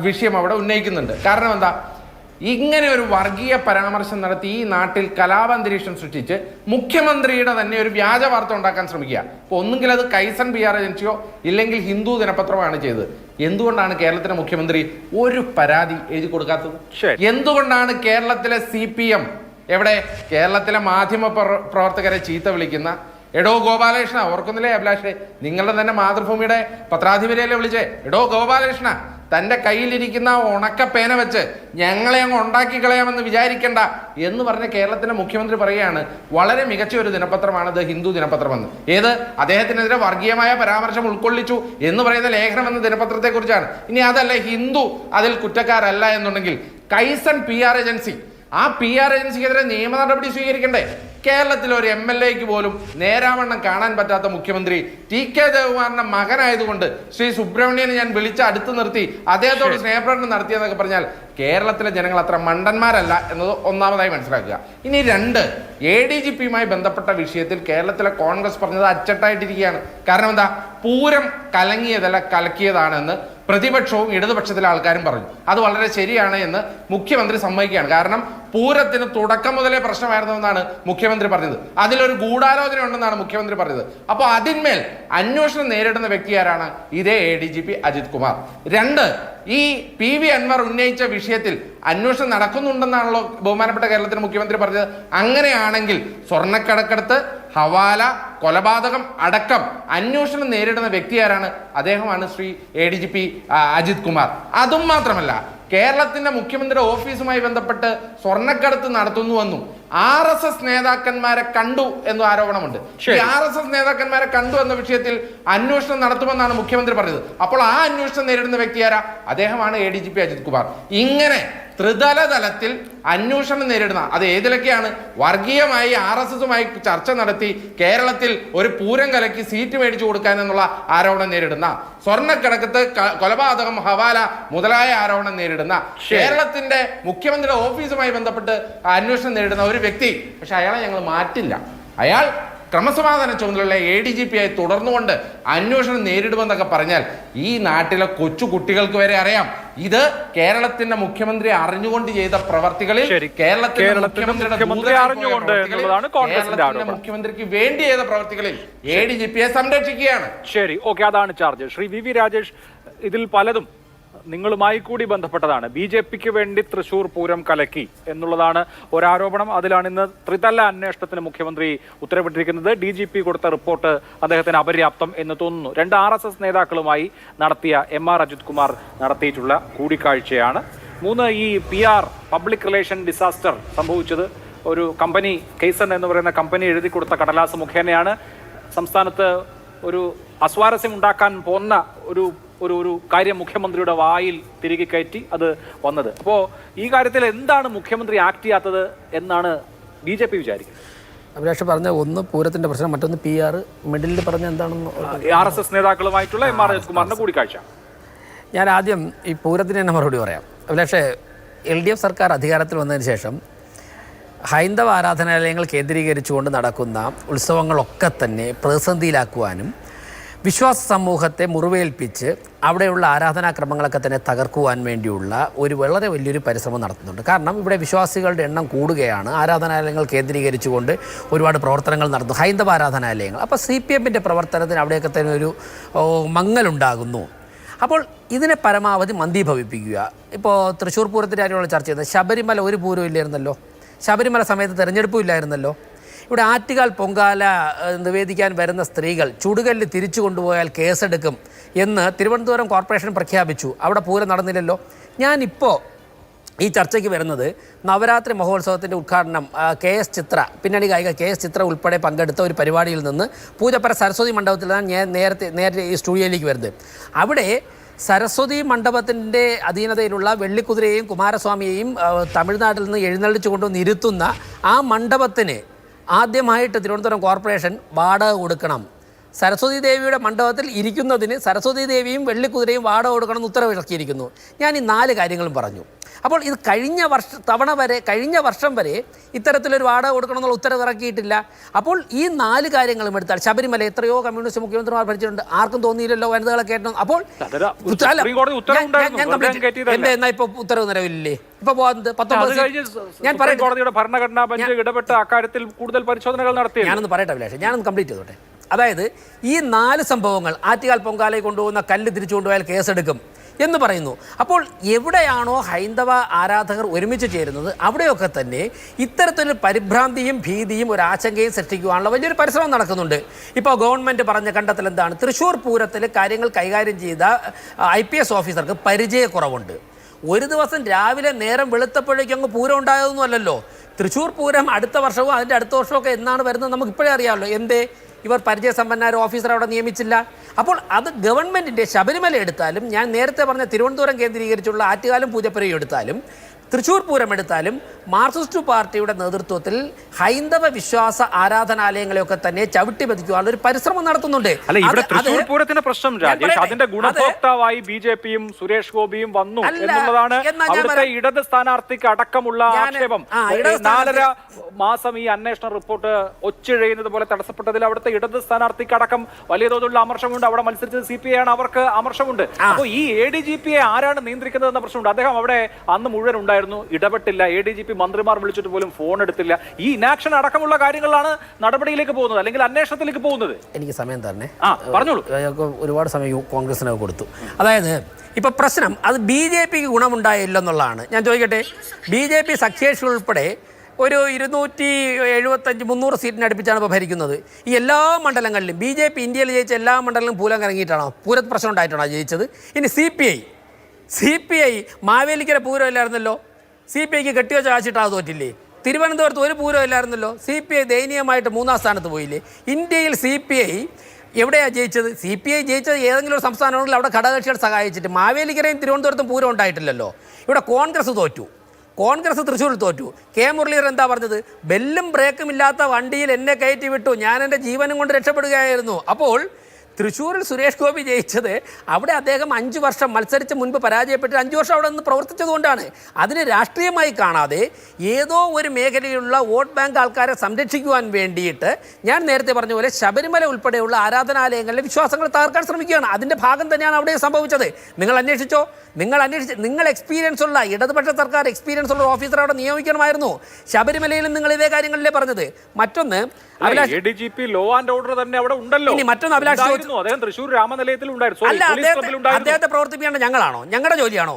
വിഷയം അവിടെ ഉന്നയിക്കുന്നുണ്ട്. കാരണം എന്താ? ഇങ്ങനെ ഒരു വർഗീയ പരാമർശം നടത്തി ഈ നാട്ടിൽ കലാപാന്തരീക്ഷം സൃഷ്ടിച്ച് മുഖ്യമന്ത്രിയുടെ തന്നെ ഒരു വ്യാജ വാർത്ത ഉണ്ടാക്കാൻ ശ്രമിക്കുക. അപ്പോൾ ഒന്നുകിൽ അത് കൈസൺ PR ഏജൻസിയോ ഇല്ലെങ്കിൽ ഹിന്ദു ദിനപത്രമാണ് ചെയ്തത്. എന്തുകൊണ്ടാണ് കേരളത്തിലെ മുഖ്യമന്ത്രി ഒരു പരാതി എഴുതി കൊടുക്കാത്തത്? എന്തുകൊണ്ടാണ് കേരളത്തിലെ CPM എവിടെ കേരളത്തിലെ മാധ്യമ പ്രവർത്തകരെ ചീത്ത വിളിക്കുന്ന എടോ ഗോപാലകൃഷ്ണ, ഓർക്കുന്നില്ലേ അഭിലാഷേ? നിങ്ങളുടെ തന്നെ മാതൃഭൂമിയുടെ പത്രാധിപരെയല്ലേ വിളിച്ചേ? എടോ ഗോപാലകൃഷ്ണ, തൻ്റെ കയ്യിലിരിക്കുന്ന ഉണക്ക പേന വെച്ച് ഞങ്ങളെ അങ്ങ് ഉണ്ടാക്കി കളയാമെന്ന് വിചാരിക്കേണ്ട എന്ന് പറഞ്ഞ കേരളത്തിൻ്റെ മുഖ്യമന്ത്രി പറയുകയാണ് വളരെ മികച്ച ഒരു ദിനപത്രമാണ് ദ ഹിന്ദു ദിനപത്രമെന്ന്. ഏത്? അദ്ദേഹത്തിനെതിരെ വർഗീയമായ പരാമർശം ഉൾക്കൊള്ളിച്ചു എന്ന് പറയുന്ന ലേഖനം എന്ന ദിനപത്രത്തെക്കുറിച്ചാണ്. ഇനി അതല്ല ഹിന്ദു അതിൽ കുറ്റക്കാരല്ല എന്നുണ്ടെങ്കിൽ കൈസൺ PR ഏജൻസി, ആ PR ഏജൻസിക്കെതിരെ നിയമ നടപടി സ്വീകരിക്കണ്ടേ? കേരളത്തിലെ ഒരു MLAക്ക് പോലും നേരാവണ്ണം കാണാൻ പറ്റാത്ത മുഖ്യമന്ത്രി TK ദേവകുമാറിന്റെ മകനായതുകൊണ്ട് ശ്രീ സുബ്രഹ്മണ്യനെ ഞാൻ വിളിച്ച് അടുത്ത് നിർത്തി അദ്ദേഹത്തോട് സ്നേഹപ്രകടനം നടത്തിയെന്നൊക്കെ പറഞ്ഞാൽ കേരളത്തിലെ ജനങ്ങൾ അത്ര മണ്ടന്മാരല്ല എന്നത് ഒന്നാമതായി മനസ്സിലാക്കുക. ഇനി 2, ADGPയുമായി ബന്ധപ്പെട്ട വിഷയത്തിൽ കേരളത്തിലെ കോൺഗ്രസ് പറഞ്ഞത് അച്ചട്ടായിട്ടിരിക്കുകയാണ്. കാരണം എന്താ? പൂരം കലങ്ങിയതല്ല കലക്കിയതാണെന്ന് പ്രതിപക്ഷവും ഇടതുപക്ഷത്തിലെ ആൾക്കാരും പറഞ്ഞു. അത് വളരെ ശരിയാണ് എന്ന് മുഖ്യമന്ത്രി സമ്മതിക്കുകയാണ്. കാരണം പൂരത്തിന് തുടക്കം മുതലേ പ്രശ്നമായിരുന്നുവെന്നാണ് മുഖ്യമന്ത്രി പറഞ്ഞത്. അതിലൊരു ഗൂഢാലോചന ഉണ്ടെന്നാണ് മുഖ്യമന്ത്രി പറഞ്ഞത്. അപ്പോൾ അതിന്മേൽ അന്വേഷണം നേരിടുന്ന വ്യക്തി ആരാണ്? ഇതേ ADGP അജിത് കുമാർ. 2, ഈ PV അൻവർ ഉന്നയിച്ച വിഷയത്തിൽ അന്വേഷണം നടക്കുന്നുണ്ടെന്നാണല്ലോ ബഹുമാനപ്പെട്ട കേരളത്തിലെ മുഖ്യമന്ത്രി പറഞ്ഞത്. അങ്ങനെയാണെങ്കിൽ സ്വർണ്ണക്കടക്കെടുത്ത്, ഹവാല, കൊലപാതകം അടക്കം അന്വേഷണം നേരിടുന്ന വ്യക്തി ആരാണ്? അദ്ദേഹമാണ് ശ്രീ ADGP അജിത് കുമാർ. അതും മാത്രമല്ല കേരളത്തിന്റെ മുഖ്യമന്ത്രിയുടെ ഓഫീസുമായി ബന്ധപ്പെട്ട് സ്വർണ്ണക്കടത്ത് നടത്തുന്നുവെന്നും RSS നേതാക്കന്മാരെ കണ്ടു എന്നും ആരോപണമുണ്ട്. ഈ RSS നേതാക്കന്മാരെ കണ്ടു എന്ന വിഷയത്തിൽ അന്വേഷണം നടത്തുമെന്നാണ് മുഖ്യമന്ത്രി പറഞ്ഞത്. അപ്പോൾ ആ അന്വേഷണം നേരിടുന്ന വ്യക്തി ആരാ? അദ്ദേഹമാണ് ADGP അജിത് കുമാർ. ഇങ്ങനെ ത്രിതല തലത്തിൽ അന്വേഷണം നേരിടുന്ന, അത് ഏതിലൊക്കെയാണ്? വർഗീയമായി RSSുമായി ചർച്ച നടത്തി കേരളത്തിൽ ഒരു പൂരം കലക്കി സീറ്റ് മേടിച്ചു കൊടുക്കാൻ എന്നുള്ള ആരോപണം നേരിടുന്ന, സ്വർണ്ണക്കടക്കത്ത്, കൊലപാതകം, ഹവാല മുതലായ ആരോപണം നേരിടുന്ന, കേരളത്തിന്റെ മുഖ്യമന്ത്രിയുടെ ഓഫീസുമായി ബന്ധപ്പെട്ട് അന്വേഷണം നേരിടുന്ന ഒരു വ്യക്തി. പക്ഷെ അയാളെ ഞങ്ങൾ മാറ്റില്ല. അയാൾ ക്രമസമാധാന ചുമതലയുള്ള ADGP ആയി തുടർന്നുകൊണ്ട് അന്വേഷണം നേരിടുമെന്നൊക്കെ പറഞ്ഞാൽ ഈ നാട്ടിലെ കൊച്ചു കുട്ടികൾക്ക് വരെ അറിയാം ഇത് കേരളത്തിന്റെ മുഖ്യമന്ത്രി അറിഞ്ഞുകൊണ്ട് ചെയ്ത പ്രവർത്തികളിൽ, കേരളത്തിന്റെ മുഖ്യമന്ത്രിക്ക് വേണ്ടി ചെയ്ത പ്രവർത്തികളിൽ ADGPയെ സംരക്ഷിക്കുകയാണ്. ശരി, ഓക്കെ, അതാണ് ചാർജ്. ശ്രീ VV രാജേഷ്, ഇതിൽ പലതും നിങ്ങളുമായി കൂടി ബന്ധപ്പെട്ടതാണ്. BJPക്ക് വേണ്ടി തൃശൂർ പൂരം കലക്കി എന്നുള്ളതാണ് ഒരാരോപണം. അതിലാണ് ഇന്ന് ത്രിതല അന്വേഷണത്തിന് മുഖ്യമന്ത്രി ഉത്തരവിട്ടിരിക്കുന്നത്. DGP കൊടുത്ത റിപ്പോർട്ട് അദ്ദേഹത്തിന് അപര്യാപ്തം എന്ന് തോന്നുന്നു. 2 RSS നേതാക്കളുമായി നടത്തിയ MR അജിത് കുമാർ നടത്തിയിട്ടുള്ള കൂടിക്കാഴ്ചയാണ്. 3, ഈ PR പബ്ലിക് റിലേഷൻ ഡിസാസ്റ്റർ സംഭവിച്ചത് ഒരു കമ്പനി, കേസൺ എന്ന് പറയുന്ന കമ്പനി എഴുതി കൊടുത്ത കടലാസ് മുഖേനയാണ്. സംസ്ഥാനത്ത് ഒരു അസ്വാരസ്യം ഉണ്ടാക്കാൻ പോന്ന ഒരു കാര്യം മുഖ്യമന്ത്രിയുടെ വായിൽ തിരികെ കയറ്റി അത് വന്നത്. അപ്പോൾ ഈ കാര്യത്തിൽ എന്താണ് മുഖ്യമന്ത്രി ആക്ട് ചെയ്യാത്തത് എന്നാണ് BJP വിചാരിക്കുന്നത്? അഭിലാഷ് പറഞ്ഞ ഒന്ന് പൂരത്തിന്റെ പ്രശ്നം, മറ്റൊന്ന് PR, മിഡിലിൽ പറഞ്ഞ എന്താണെന്ന് RSS നേതാക്കളുമായിട്ടുള്ള MR അജിത് കുമാറിന്റെ കൂടിക്കാഴ്ച. ഞാൻ ആദ്യം ഈ പൂരത്തിന് തന്നെ മറുപടി പറയാം. അഭിലാഷ്, LDF സർക്കാർ അധികാരത്തിൽ വന്നതിന് ശേഷം ഹൈന്ദവ ആരാധനാലയങ്ങൾ കേന്ദ്രീകരിച്ചുകൊണ്ട് നടക്കുന്ന ഉത്സവങ്ങളൊക്കെ തന്നെ പ്രതിസന്ധിയിലാക്കുവാനും വിശ്വാസ സമൂഹത്തെ മുറിവേൽപ്പിച്ച് അവിടെയുള്ള ആരാധനാക്രമങ്ങളൊക്കെ തന്നെ തകർക്കുവാൻ വേണ്ടിയുള്ള ഒരു വളരെ വലിയൊരു പരിശ്രമം നടത്തുന്നുണ്ട്. കാരണം ഇവിടെ വിശ്വാസികളുടെ എണ്ണം കൂടുകയാണ്. ആരാധനാലയങ്ങൾ കേന്ദ്രീകരിച്ചുകൊണ്ട് ഒരുപാട് പ്രവർത്തനങ്ങൾ നടന്നു, ഹൈന്ദവ ആരാധനാലയങ്ങൾ. അപ്പോൾ CPMന്റെ പ്രവർത്തനത്തിന് അവിടെയൊക്കെ തന്നെ ഒരു മങ്ങലുണ്ടാകുന്നു. അപ്പോൾ ഇതിനെ പരമാവധി മന്ദീഭവിപ്പിക്കുക. ഇപ്പോൾ തൃശ്ശൂർ പൂരത്തിൻ്റെ കാര്യമുള്ള ചർച്ച ചെയ്യുന്നത്, ശബരിമല ഒരു പൂരവും ഇല്ലായിരുന്നല്ലോ, ശബരിമല സമയത്ത് തെരഞ്ഞെടുപ്പും ഇല്ലായിരുന്നല്ലോ. ഇവിടെ ആറ്റുകാൽ പൊങ്കാല നിവേദിക്കാൻ വരുന്ന സ്ത്രീകൾ ചുടുകല്ല് തിരിച്ചു കൊണ്ടുപോയാൽ കേസെടുക്കും എന്ന് തിരുവനന്തപുരം കോർപ്പറേഷൻ പ്രഖ്യാപിച്ചു. അവിടെ പൂരം നടന്നില്ലല്ലോ. ഞാനിപ്പോൾ ഈ ചർച്ചയ്ക്ക് വരുന്നത് നവരാത്രി മഹോത്സവത്തിൻ്റെ ഉദ്ഘാടനം KS ചിത്ര, പിന്നണി ഗായിക KS ചിത്ര ഉൾപ്പെടെ പങ്കെടുത്ത ഒരു പരിപാടിയിൽ നിന്ന് പൂജപ്പുര സരസ്വതി മണ്ഡപത്തിലാണ് ഞാൻ നേരത്തെ ഈ സ്റ്റുഡിയോയിലേക്ക് വരുന്നത്. അവിടെ സരസ്വതി മണ്ഡപത്തിൻ്റെ അധീനതയിലുള്ള വെള്ളിക്കുതിരയെയും കുമാരസ്വാമിയെയും തമിഴ്നാട്ടിൽ നിന്ന് എഴുന്നള്ളിച്ചു കൊണ്ടുവന്ന് ഇരുത്തുന്ന ആ മണ്ഡപത്തിന് ആദ്യമായിട്ട് തിരുവനന്തപുരം കോർപ്പറേഷൻ വാടക കൊടുക്കണം. സരസ്വതി ദേവിയുടെ മണ്ഡപത്തിൽ ഇരിക്കുന്നതിന് സരസ്വതി ദേവിയും വെള്ളിക്കുതിരയും വാടക കൊടുക്കണമെന്ന് ഉത്തരവിറക്കിയിരിക്കുന്നു. ഞാൻ ഈ 4 കാര്യങ്ങളും പറഞ്ഞു. അപ്പോൾ ഇത് കഴിഞ്ഞ വർഷം വരെ ഇത്തരത്തിലൊരു വാടക കൊടുക്കണമെന്നുള്ള ഉത്തരവ് ഇറക്കിയിട്ടില്ല. അപ്പോൾ ഈ 4 കാര്യങ്ങളും എടുത്താൽ, ശബരിമല എത്രയോ കമ്മ്യൂണിസ്റ്റ് മുഖ്യമന്ത്രിമാർ ഭരിച്ചിട്ടുണ്ട്, ആർക്കും തോന്നിയില്ലല്ലോ വനിതകളെ കേട്ടണം. അപ്പോൾ എന്നാ ഇപ്പൊ ഉത്തരവ് നിലവിലില്ലേ? ഇപ്പൊ 19 ഞാൻ ഭരണഘടനാ ബെഞ്ച് ഇടപെട്ട അക്കാര്യത്തിൽ കൂടുതൽ പരിശോധനകൾ നടത്തി. ഞാനൊന്ന് പറയട്ടെ അഭിലാഷ്, ഞാനൊന്ന് കംപ്ലീറ്റ് ചെയ്തോട്ടെ. അതായത് ഈ 4 സംഭവങ്ങൾ, ആറ്റുകാൽ പൊങ്കാലയിൽ കൊണ്ടുപോകുന്ന കല്ല് തിരിച്ചു കൊണ്ടുപോയാൽ കേസെടുക്കും എന്ന് പറയുന്നു. അപ്പോൾ എവിടെയാണോ ഹൈന്ദവ ആരാധകർ ഒരുമിച്ച് ചേരുന്നത് അവിടെയൊക്കെ തന്നെ ഇത്തരത്തിലൊരു പരിഭ്രാന്തിയും ഭീതിയും ഒരു ആശങ്കയും സൃഷ്ടിക്കുവാനുള്ള വലിയൊരു പരിശ്രമം നടക്കുന്നുണ്ട്. ഇപ്പോൾ ഗവൺമെൻറ് പറഞ്ഞ കണ്ടെത്തൽ എന്താണ്? തൃശ്ശൂർ പൂരത്തിൽ കാര്യങ്ങൾ കൈകാര്യം ചെയ്ത IPS ഓഫീസർക്ക് പരിചയക്കുറവുണ്ട്. ഒരു ദിവസം രാവിലെ നേരം വെളുത്തപ്പോഴേക്കും അങ്ങ് പൂരം ഉണ്ടായതൊന്നും അല്ലല്ലോ. തൃശ്ശൂർ പൂരം അടുത്ത വർഷവും അതിൻ്റെ അടുത്ത വർഷമൊക്കെ എന്നാണ് വരുന്നത് നമുക്ക് ഇപ്പോഴേ അറിയാമല്ലോ. എന്തേ ഇവർ പരിചയസമ്പന്നരായ ഓഫീസർ അവിടെ നിയമിച്ചില്ല? അപ്പോൾ അത് ഗവൺമെൻറ്റിൻ്റെ ശബരിമല എടുത്താലും, ഞാൻ നേരത്തെ പറഞ്ഞ തിരുവനന്തപുരം കേന്ദ്രീകരിച്ചുള്ള ആറ്റുകാലും പൂജപ്പുരയും എടുത്താലും, തൃശ്ശൂർ പൂരം എടുത്താലും, മാർക്സിസ്റ്റ് പാർട്ടിയുടെ നേതൃത്വത്തിൽ ഹൈന്ദവ വിശ്വാസ ആരാധനാലയങ്ങളെയൊക്കെ തന്നെ ചവിട്ടി പതിക്കുവാനുള്ള ഒരു പരിശ്രമം നടത്തുന്നുണ്ട്. തൃശ്ശൂർ പൂരത്തിന്റെ പ്രശ്നം രാജേഷ്, അതിന്റെ ഗുണഭോക്താവായി BJPയും സുരേഷ് ഗോപിയും വന്നു എന്നുള്ളതാണ് അവിടുത്തെ ഇടത് സ്ഥാനാർത്ഥിക്ക് അടക്കമുള്ള ആക്ഷേപം. 4.5 മാസം ഈ അന്വേഷണ റിപ്പോർട്ട് ഒച്ചിഴയുന്നത് പോലെ തടസ്സപ്പെട്ടതിൽ അവിടുത്തെ ഇടത് സ്ഥാനാർത്ഥിക്ക് അടക്കം വലിയ തോതിലുള്ള അമർഷമുണ്ട്. അവിടെ മത്സരിച്ചത് CPI ആണ്, അവർക്ക് അമർഷമുണ്ട്. അപ്പോൾ ഈ ADGPയെ ആരാണ് നിയന്ത്രിക്കുന്നത് എന്ന പ്രശ്നമുണ്ട്. അദ്ദേഹം അവിടെ അന്ന് മുഴുവൻ ഉണ്ടായിരുന്നു, ഇടപെട്ടില്ല. ADGP മന്ത്രിമാർ വിളിച്ചിട്ട് പോലും ഫോൺ എടുത്തില്ല. ഈ ഇനാക്ഷൻ അടക്കമുള്ള കാര്യങ്ങളാണ് നടപടിയില്ലെക്ക് പോകുന്നത്, അല്ലെങ്കിൽ അന്വേഷണത്തിലേക്ക് പോകുന്നത്. എനിക്ക് സമയം തന്നെ പറഞ്ഞോളൂ. ഒരുപാട് സമയം കോൺഗ്രസിനൊക്കെ കൊടുത്തു. അതായത് ഇപ്പൊ പ്രശ്നം അത് BJPക്ക് ഗുണമുണ്ടായില്ലെന്നുള്ളതാണ്. ഞാൻ ചോദിക്കട്ടെ, BJP സഖ്യേഷ് ഉൾപ്പെടെ ഒരു 275-300 സീറ്റിന് അടുപ്പിച്ചാണ് ഇപ്പോൾ ഭരിക്കുന്നത്. ഈ എല്ലാ മണ്ഡലങ്ങളിലും BJP ഇന്ത്യയിൽ ജയിച്ച എല്ലാ മണ്ഡലങ്ങളിലും പൂരം കറങ്ങിയിട്ടാണോ? പൂരത്ത് പ്രശ്നം ഉണ്ടായിട്ടാണോ ജയിച്ചത്? ഇനി CPI CPI മാവേലിക്കര പൂരം ഇല്ലായിരുന്നല്ലോ, CPIക്ക് കെട്ടിവെച്ച കാശിട്ടാ തോറ്റില്ലേ? തിരുവനന്തപുരത്ത് ഒരു പൂരം ഇല്ലായിരുന്നല്ലോ, CPI ദയനീയമായിട്ട് 3-ാം സ്ഥാനത്ത് പോയില്ലേ? ഇന്ത്യയിൽ CPI എവിടെയാണ് ജയിച്ചത്? CPI ജയിച്ചത് ഏതെങ്കിലും ഒരു സംസ്ഥാനമാണെങ്കിൽ അവിടെ ഘടകകക്ഷികൾ സഹായിച്ചിട്ട്. മാവേലിക്കരയും തിരുവനന്തപുരത്തും പൂരം ഉണ്ടായിട്ടില്ലല്ലോ. ഇവിടെ കോൺഗ്രസ് തോറ്റു, കോൺഗ്രസ് തൃശ്ശൂരിൽ തോറ്റു. കെ മുരളീധരൻ എന്താ പറഞ്ഞത്? ബെല്ലും ബ്രേക്കും ഇല്ലാത്ത വണ്ടിയിൽ എന്നെ കയറ്റി വിട്ടു, ഞാൻ എൻ്റെ ജീവനും കൊണ്ട് രക്ഷപ്പെടുകയായിരുന്നു. അപ്പോൾ തൃശ്ശൂരിൽ സുരേഷ് ഗോപി ജയിച്ചത് അവിടെ അദ്ദേഹം 5 വർഷം മത്സരിച്ച് മുൻപ് പരാജയപ്പെട്ട് 5 വർഷം അവിടെ നിന്ന് പ്രവർത്തിച്ചതുകൊണ്ടാണ്. അതിന് രാഷ്ട്രീയമായി കാണാതെ ഏതോ ഒരു മേഖലയിലുള്ള വോട്ട് ബാങ്ക് ആൾക്കാരെ സംരക്ഷിക്കുവാൻ വേണ്ടിയിട്ട് ഞാൻ നേരത്തെ പറഞ്ഞ പോലെ ശബരിമല ഉൾപ്പെടെയുള്ള ആരാധനാലയങ്ങളിലെ വിശ്വാസങ്ങൾ തകർക്കാൻ ശ്രമിക്കുകയാണ്. അതിൻ്റെ ഭാഗം തന്നെയാണ് അവിടെ സംഭവിച്ചത്. നിങ്ങൾ അന്വേഷിച്ചോ? നിങ്ങൾ എക്സ്പീരിയൻസ് ഉള്ള ഇടതുപക്ഷ സർക്കാർ എക്സ്പീരിയൻസ് ഉള്ള ഓഫീസർ അവിടെ നിയമിക്കണമായിരുന്നു. ശബരിമലയിലും നിങ്ങൾ ഇതേ കാര്യങ്ങളിലേ പറഞ്ഞത്. മറ്റൊന്ന് ADGP ലോ ആൻഡ് ഓർഡർ തന്നെ അവിടെ ഉണ്ടല്ലോ. മറ്റൊന്ന് അഭിലാഷ് അദ്ദേഹം തൃശ്ശൂർ രാമനിലയത്തിൽ അല്ല, അദ്ദേഹത്തെ പ്രവർത്തിപ്പിക്കേണ്ട ഞങ്ങളാണോ? ഞങ്ങളുടെ ജോലിയാണോ?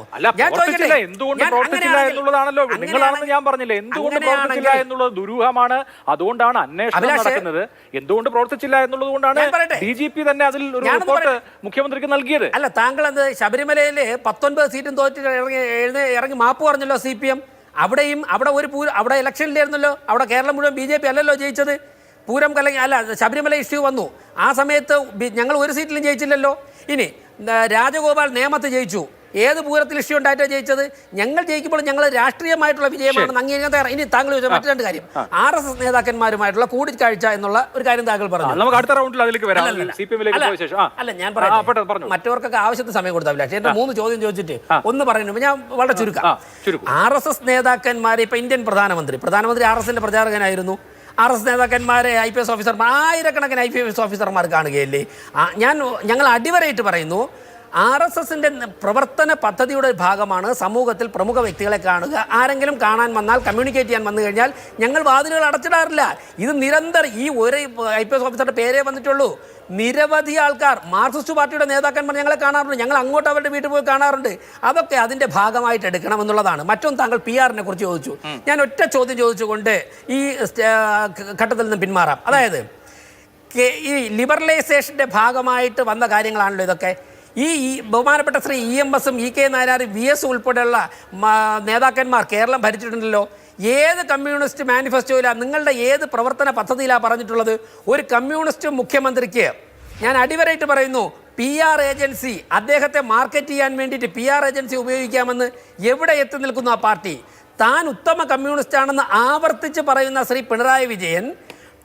എന്തുകൊണ്ട് പ്രവർത്തിച്ചില്ല എന്നുള്ളതാണല്ലോ നിങ്ങളാണെന്ന് ഞാൻ പറഞ്ഞില്ലേ. എന്തുകൊണ്ട് പ്രവർത്തിച്ചില്ല എന്നുള്ളത് ദുരൂഹമാണ്. അതുകൊണ്ടാണ് അന്വേഷണം നടക്കുന്നത്. എന്തുകൊണ്ട് പ്രവർത്തിച്ചില്ല എന്നുള്ളത് കൊണ്ടാണ് DGP തന്നെ അതിൽ ഒരു റിപ്പോർട്ട് മുഖ്യമന്ത്രിക്ക് നൽകിയത്. അല്ല, താങ്കൾ എന്ത് ശബരിമലയിൽ 19 സീറ്റും തോറ്റിട്ട് ഇറങ്ങി മാപ്പ് പറഞ്ഞല്ലോ CPM. അവിടെ ഒരു അവിടെ ഇലക്ഷനിലായിരുന്നല്ലോ. അവിടെ കേരളം മുഴുവൻ BJP അല്ലല്ലോ ജയിച്ചത്. പൂരം കലങ്ങി അല്ല, ശബരിമല ഇഷ്യൂ വന്നു. ആ സമയത്ത് ഞങ്ങൾ ഒരു സീറ്റിലും ജയിച്ചില്ലല്ലോ. ഇനി രാജഗോപാൽ നേമത്ത് ജയിച്ചു. ഏത് പൂരത്തിൽ ഇഷ്യൂ ഉണ്ടായിട്ടാണ് ജയിച്ചത്? ഞങ്ങൾ ജയിക്കുമ്പോൾ ഞങ്ങൾ രാഷ്ട്രീയമായിട്ടുള്ള വിജയമാണെന്ന് അംഗീകരിക്കാൻ. ഇനി താങ്കൾ ചോദിച്ച മറ്റു 2 കാര്യം, RSS നേതാക്കന്മാരുമായിട്ടുള്ള കൂടിക്കാഴ്ച എന്നുള്ള ഒരു കാര്യം താങ്കൾ പറഞ്ഞു. നമുക്ക് അടുത്ത റൗണ്ടിൽ അതിലേക്ക് വരാം. അല്ല, ഞാൻ പറയാം, മറ്റവർക്കൊക്കെ ആവശ്യത്തിന് സമയം കൊടുത്താൽ. പക്ഷേ എന്റെ 3 ചോദ്യം ചോദിച്ചിട്ട് ഒന്ന് പറയുന്നു, ഞാൻ വളരെ ചുരുക്കാം. RSS നേതാക്കന്മാർ, ഇപ്പൊ ഇന്ത്യൻ പ്രധാനമന്ത്രി RSSന്റെ പ്രചാരകനായിരുന്നു. RSS നേതാക്കന്മാരെ IPS ഓഫീസർമാർ, ആയിരക്കണക്കിന് IPS ഓഫീസർമാർ കാണുകയല്ലേ? ഞങ്ങൾ അടിവരയിട്ട് പറയുന്നു, RSSന്റെ പ്രവർത്തന പദ്ധതിയുടെ ഭാഗമാണ് സമൂഹത്തിൽ പ്രമുഖ വ്യക്തികളെ കാണുക. ആരെങ്കിലും കാണാൻ വന്നാൽ, കമ്മ്യൂണിക്കേറ്റ് ചെയ്യാൻ വന്നു കഴിഞ്ഞാൽ ഞങ്ങൾ വാതിലുകൾ അടച്ചിടാറില്ല. ഇത് നിരന്തരം ഈ ഒരു IPS ഓഫീസറുടെ പേരേ വന്നിട്ടുള്ളൂ. നിരവധി ആൾക്കാർ, മാർക്സിസ്റ്റ് പാർട്ടിയുടെ നേതാക്കന്മാർ ഞങ്ങളെ കാണാറുണ്ട്. ഞങ്ങൾ അങ്ങോട്ട് അവരുടെ വീട്ടിൽ പോയി കാണാറുണ്ട്. അതൊക്കെ അതിൻ്റെ ഭാഗമായിട്ട് എടുക്കണം എന്നുള്ളതാണ്. മറ്റൊന്ന്, താങ്കൾ PR-നെ കുറിച്ച് ചോദിച്ചു. ഞാൻ ഒറ്റ ചോദ്യം ചോദിച്ചുകൊണ്ട് ഈ ഘട്ടത്തിൽ നിന്ന് പിന്മാറാം. അതായത് ഈ ലിബറലൈസേഷൻ്റെ ഭാഗമായിട്ട് വന്ന കാര്യങ്ങളാണല്ലോ ഇതൊക്കെ. ഈ ബഹുമാനപ്പെട്ട ശ്രീ EMS-ഉം EK നായനാർ, VS ഉൾപ്പെടെയുള്ള നേതാക്കന്മാർ കേരളം ഭരിച്ചിട്ടുണ്ടല്ലോ. ഏത് കമ്മ്യൂണിസ്റ്റ് മാനിഫെസ്റ്റോയിലാണ്, നിങ്ങളുടെ ഏത് പ്രവർത്തന പദ്ധതിയിലാണ് പറഞ്ഞിട്ടുള്ളത്? ഒരു കമ്മ്യൂണിസ്റ്റ് മുഖ്യമന്ത്രിക്ക്, ഞാൻ അടിവരയിട്ട് പറയുന്നു, PR ഏജൻസി, അദ്ദേഹത്തെ മാർക്കറ്റ് ചെയ്യാൻ വേണ്ടിയിട്ട് PR ഏജൻസി ഉപയോഗിക്കാമെന്ന് എവിടെ എത്തി നിൽക്കുന്നു ആ പാർട്ടി? താൻ ഉത്തമ കമ്മ്യൂണിസ്റ്റ് ആണെന്ന് ആവർത്തിച്ച് പറയുന്ന ശ്രീ പിണറായി വിജയൻ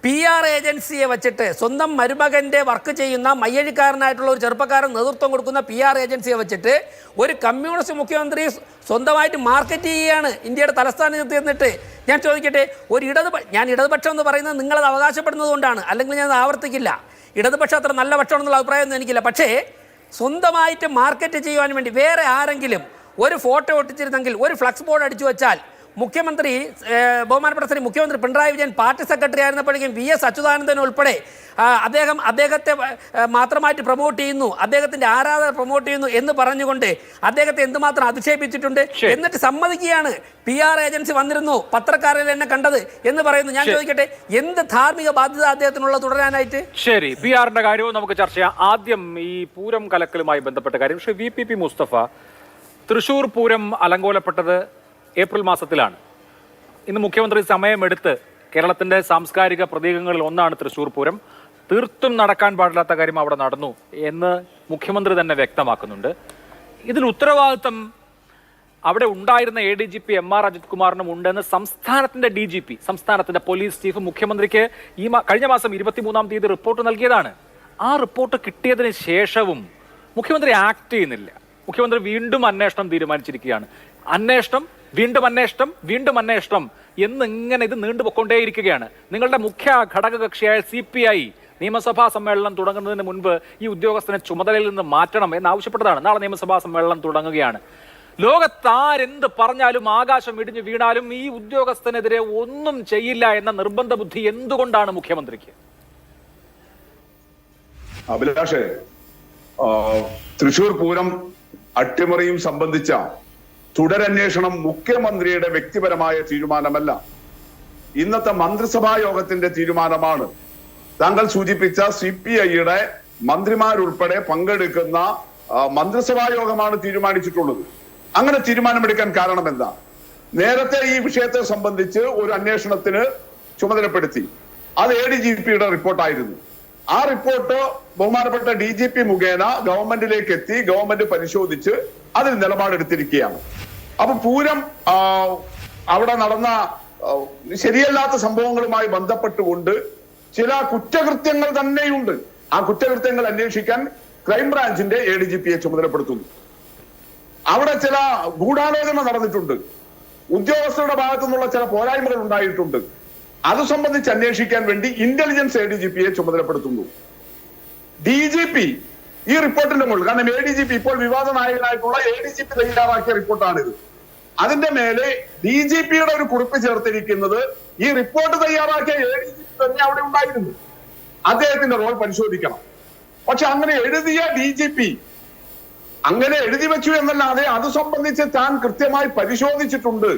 PR ഏജൻസിയെ വെച്ചിട്ട്, സ്വന്തം മരുമകൻ്റെ വർക്ക് ചെയ്യുന്ന മയ്യഴിക്കാരനായിട്ടുള്ള ഒരു ചെറുപ്പക്കാരൻ നേതൃത്വം കൊടുക്കുന്ന PR ഏജൻസിയെ വെച്ചിട്ട് ഒരു കമ്മ്യൂണിസ്റ്റ് മുഖ്യമന്ത്രി സ്വന്തമായിട്ട് മാർക്കറ്റ് ചെയ്യുകയാണ് ഇന്ത്യയുടെ തലസ്ഥാനത്ത് നിന്നിട്ട്. ഞാൻ ചോദിക്കട്ടെ, ഞാൻ ഇടതുപക്ഷം എന്ന് പറയുന്നത് നിങ്ങളത് അവകാശപ്പെടുന്നത് കൊണ്ടാണ്, അല്ലെങ്കിൽ ഞാൻ അത് ആവർത്തിക്കില്ല. ഇടതുപക്ഷം അത്ര നല്ല പക്ഷമാണെന്നുള്ള അഭിപ്രായമൊന്നും എനിക്കില്ല. പക്ഷേ സ്വന്തമായിട്ട് മാർക്കറ്റ് ചെയ്യുവാൻ വേണ്ടി വേറെ ആരെങ്കിലും ഒരു ഫോട്ടോ ഒട്ടിച്ചിരുന്നെങ്കിൽ, ഒരു ഫ്ലക്സ് ബോർഡ് അടിച്ചു വെച്ചാൽ, ബഹുമാനപ്പെട്ട ശ്രീ മുഖ്യമന്ത്രി പിണറായി വിജയൻ പാർട്ടി സെക്രട്ടറി ആയിരുന്നപ്പോഴേക്കും VS അച്യുതാനന്ദൻ ഉൾപ്പെടെ അദ്ദേഹത്തെ മാത്രമായിട്ട് പ്രൊമോട്ട് ചെയ്യുന്നു, അദ്ദേഹത്തിന്റെ ആരാധകർ പ്രൊമോട്ട് ചെയ്യുന്നു എന്ന് പറഞ്ഞുകൊണ്ട് അദ്ദേഹത്തെ എന്തുമാത്രം അധിക്ഷേപിച്ചിട്ടുണ്ട്. എന്നിട്ട് സമ്മതിക്കുകയാണ് PR ഏജൻസി വന്നിരുന്നു, പത്രക്കാരിൽ എന്നെ കണ്ടത് എന്ന് പറയുന്നു. ഞാൻ ചോദിക്കട്ടെ, എന്ത് ധാർമ്മിക ബാധ്യത അദ്ദേഹത്തിനുള്ള തുടരാനായിട്ട്? ശരി, PR-ന്റെ കാര്യവും നമുക്ക് ചർച്ച ചെയ്യാം. ആദ്യം ഈ പൂരം കലക്കലുമായി ബന്ധപ്പെട്ട കാര്യം. ശ്രീ VPP മുസ്തഫ, തൃശൂർ പൂരം അലങ്കോലപ്പെട്ടത് ഏപ്രിൽ മാസത്തിലാണ്. ഇന്ന് മുഖ്യമന്ത്രി സമയമെടുത്ത്, കേരളത്തിന്റെ സാംസ്കാരിക പ്രതീകങ്ങളിൽ ഒന്നാണ് തൃശൂർ പൂരം, തീർത്തും നടക്കാൻ പാടില്ലാത്ത കാര്യം അവിടെ നടന്നു എന്ന് മുഖ്യമന്ത്രി തന്നെ വ്യക്തമാക്കുന്നുണ്ട്. ഇതിൽ ഉത്തരവാദിത്തം അവിടെ ഉണ്ടായിരുന്ന ADGP MR അജിത് കുമാറിനും ഉണ്ടെന്ന് സംസ്ഥാനത്തിന്റെ DGP, സംസ്ഥാനത്തിന്റെ പോലീസ് ചീഫ് മുഖ്യമന്ത്രിക്ക് കഴിഞ്ഞ മാസം 23-ാം തീയതി റിപ്പോർട്ട് നൽകിയതാണ്. ആ റിപ്പോർട്ട് കിട്ടിയതിന് ശേഷവും മുഖ്യമന്ത്രി ആക്ട് ചെയ്യുന്നില്ല. മുഖ്യമന്ത്രി വീണ്ടും അന്വേഷണം തീരുമാനിച്ചിരിക്കുകയാണ്. അന്വേഷണം, വീണ്ടും അന്വേഷണം, വീണ്ടും അന്വേഷണം എന്നിങ്ങനെ ഇത് നീണ്ടുപോയിക്കൊണ്ടേയിരിക്കുകയാണ്. നിങ്ങളുടെ മുഖ്യ ഘടകകക്ഷിയായ CPI നിയമസഭാ സമ്മേളനം തുടങ്ങുന്നതിന് മുൻപ് ഈ ഉദ്യോഗസ്ഥനെ ചുമതലയിൽ നിന്ന് മാറ്റണം എന്നാവശ്യപ്പെട്ടതാണ്. നാളെ നിയമസഭാ സമ്മേളനം തുടങ്ങുകയാണ്. ലോകത്താരെന്ത് പറഞ്ഞാലും, ആകാശം ഇടിഞ്ഞു വീണാലും ഈ ഉദ്യോഗസ്ഥനെതിരെ ഒന്നും ചെയ്യില്ല എന്ന നിർബന്ധ ബുദ്ധി എന്തുകൊണ്ടാണ് മുഖ്യമന്ത്രിക്ക്? അഭിലാഷേ, തൃശൂർ പൂരം അട്ടിമറിയും സംബന്ധിച്ച തുടരന്വേഷണം മുഖ്യമന്ത്രിയുടെ വ്യക്തിപരമായ തീരുമാനമല്ല, ഇന്നത്തെ മന്ത്രിസഭാ യോഗത്തിന്റെ തീരുമാനമാണ്. താങ്കൾ സൂചിപ്പിച്ച CPI-യുടെ മന്ത്രിമാരുൾപ്പെടെ പങ്കെടുക്കുന്ന മന്ത്രിസഭാ യോഗമാണ് തീരുമാനിച്ചിട്ടുള്ളത്. അങ്ങനെ തീരുമാനമെടുക്കാൻ കാരണം എന്താ? നേരത്തെ ഈ വിഷയത്തെ സംബന്ധിച്ച് ഒരു അന്വേഷണത്തിന് ചുമതലപ്പെടുത്തി. അത് ADGPയുടെ റിപ്പോർട്ടായിരുന്നു. ആ റിപ്പോർട്ട് ബഹുമാനപ്പെട്ട DGP മുഖേന ഗവൺമെന്റിലേക്ക് എത്തി. ഗവൺമെന്റ് പരിശോധിച്ച് അതിൽ നിലപാടെടുത്തിരിക്കുകയാണ്. അപ്പൊ പൂരം അവിടെ നടന്ന ശരിയല്ലാത്ത സംഭവങ്ങളുമായി ബന്ധപ്പെട്ടുകൊണ്ട് ചില കുറ്റകൃത്യങ്ങൾ തന്നെയുണ്ട്. ആ കുറ്റകൃത്യങ്ങൾ അന്വേഷിക്കാൻ ക്രൈംബ്രാഞ്ചിന്റെ ADGPയെ ചുമതലപ്പെടുത്തുന്നു. അവിടെ ചില ഗൂഢാലോചന നടന്നിട്ടുണ്ട്. ഉദ്യോഗസ്ഥരുടെ ഭാഗത്തു നിന്നുള്ള ചില പോരായ്മകൾ ഉണ്ടായിട്ടുണ്ട്. അത് സംബന്ധിച്ച് അന്വേഷിക്കാൻ വേണ്ടി ഇന്റലിജൻസ് ADGPയെ ചുമതലപ്പെടുത്തുന്നു. DGP ഈ റിപ്പോർട്ടിന്റെ മുകളിൽ, കാരണം ADGP ഇപ്പോൾ വിവാദ നായകനായിട്ടുള്ള ADGP തയ്യാറാക്കിയ റിപ്പോർട്ടാണിത്. അതിന്റെ മേലെ DGPയുടെ ഒരു കുറിപ്പ് ചേർത്തിരിക്കുന്നത് ഈ റിപ്പോർട്ട് തയ്യാറാക്കിയ ADGP തന്നെ അവിടെ ഉണ്ടായിരുന്നു. അദ്ദേഹത്തിന്റെ റോൾ പരിശോധിക്കണം. പക്ഷെ അങ്ങനെ എഴുതിയ DGP അങ്ങനെ എഴുതി വെച്ചു എന്നല്ലാതെ അത് സംബന്ധിച്ച് താൻ കൃത്യമായി പരിശോധിച്ചിട്ടുണ്ട്,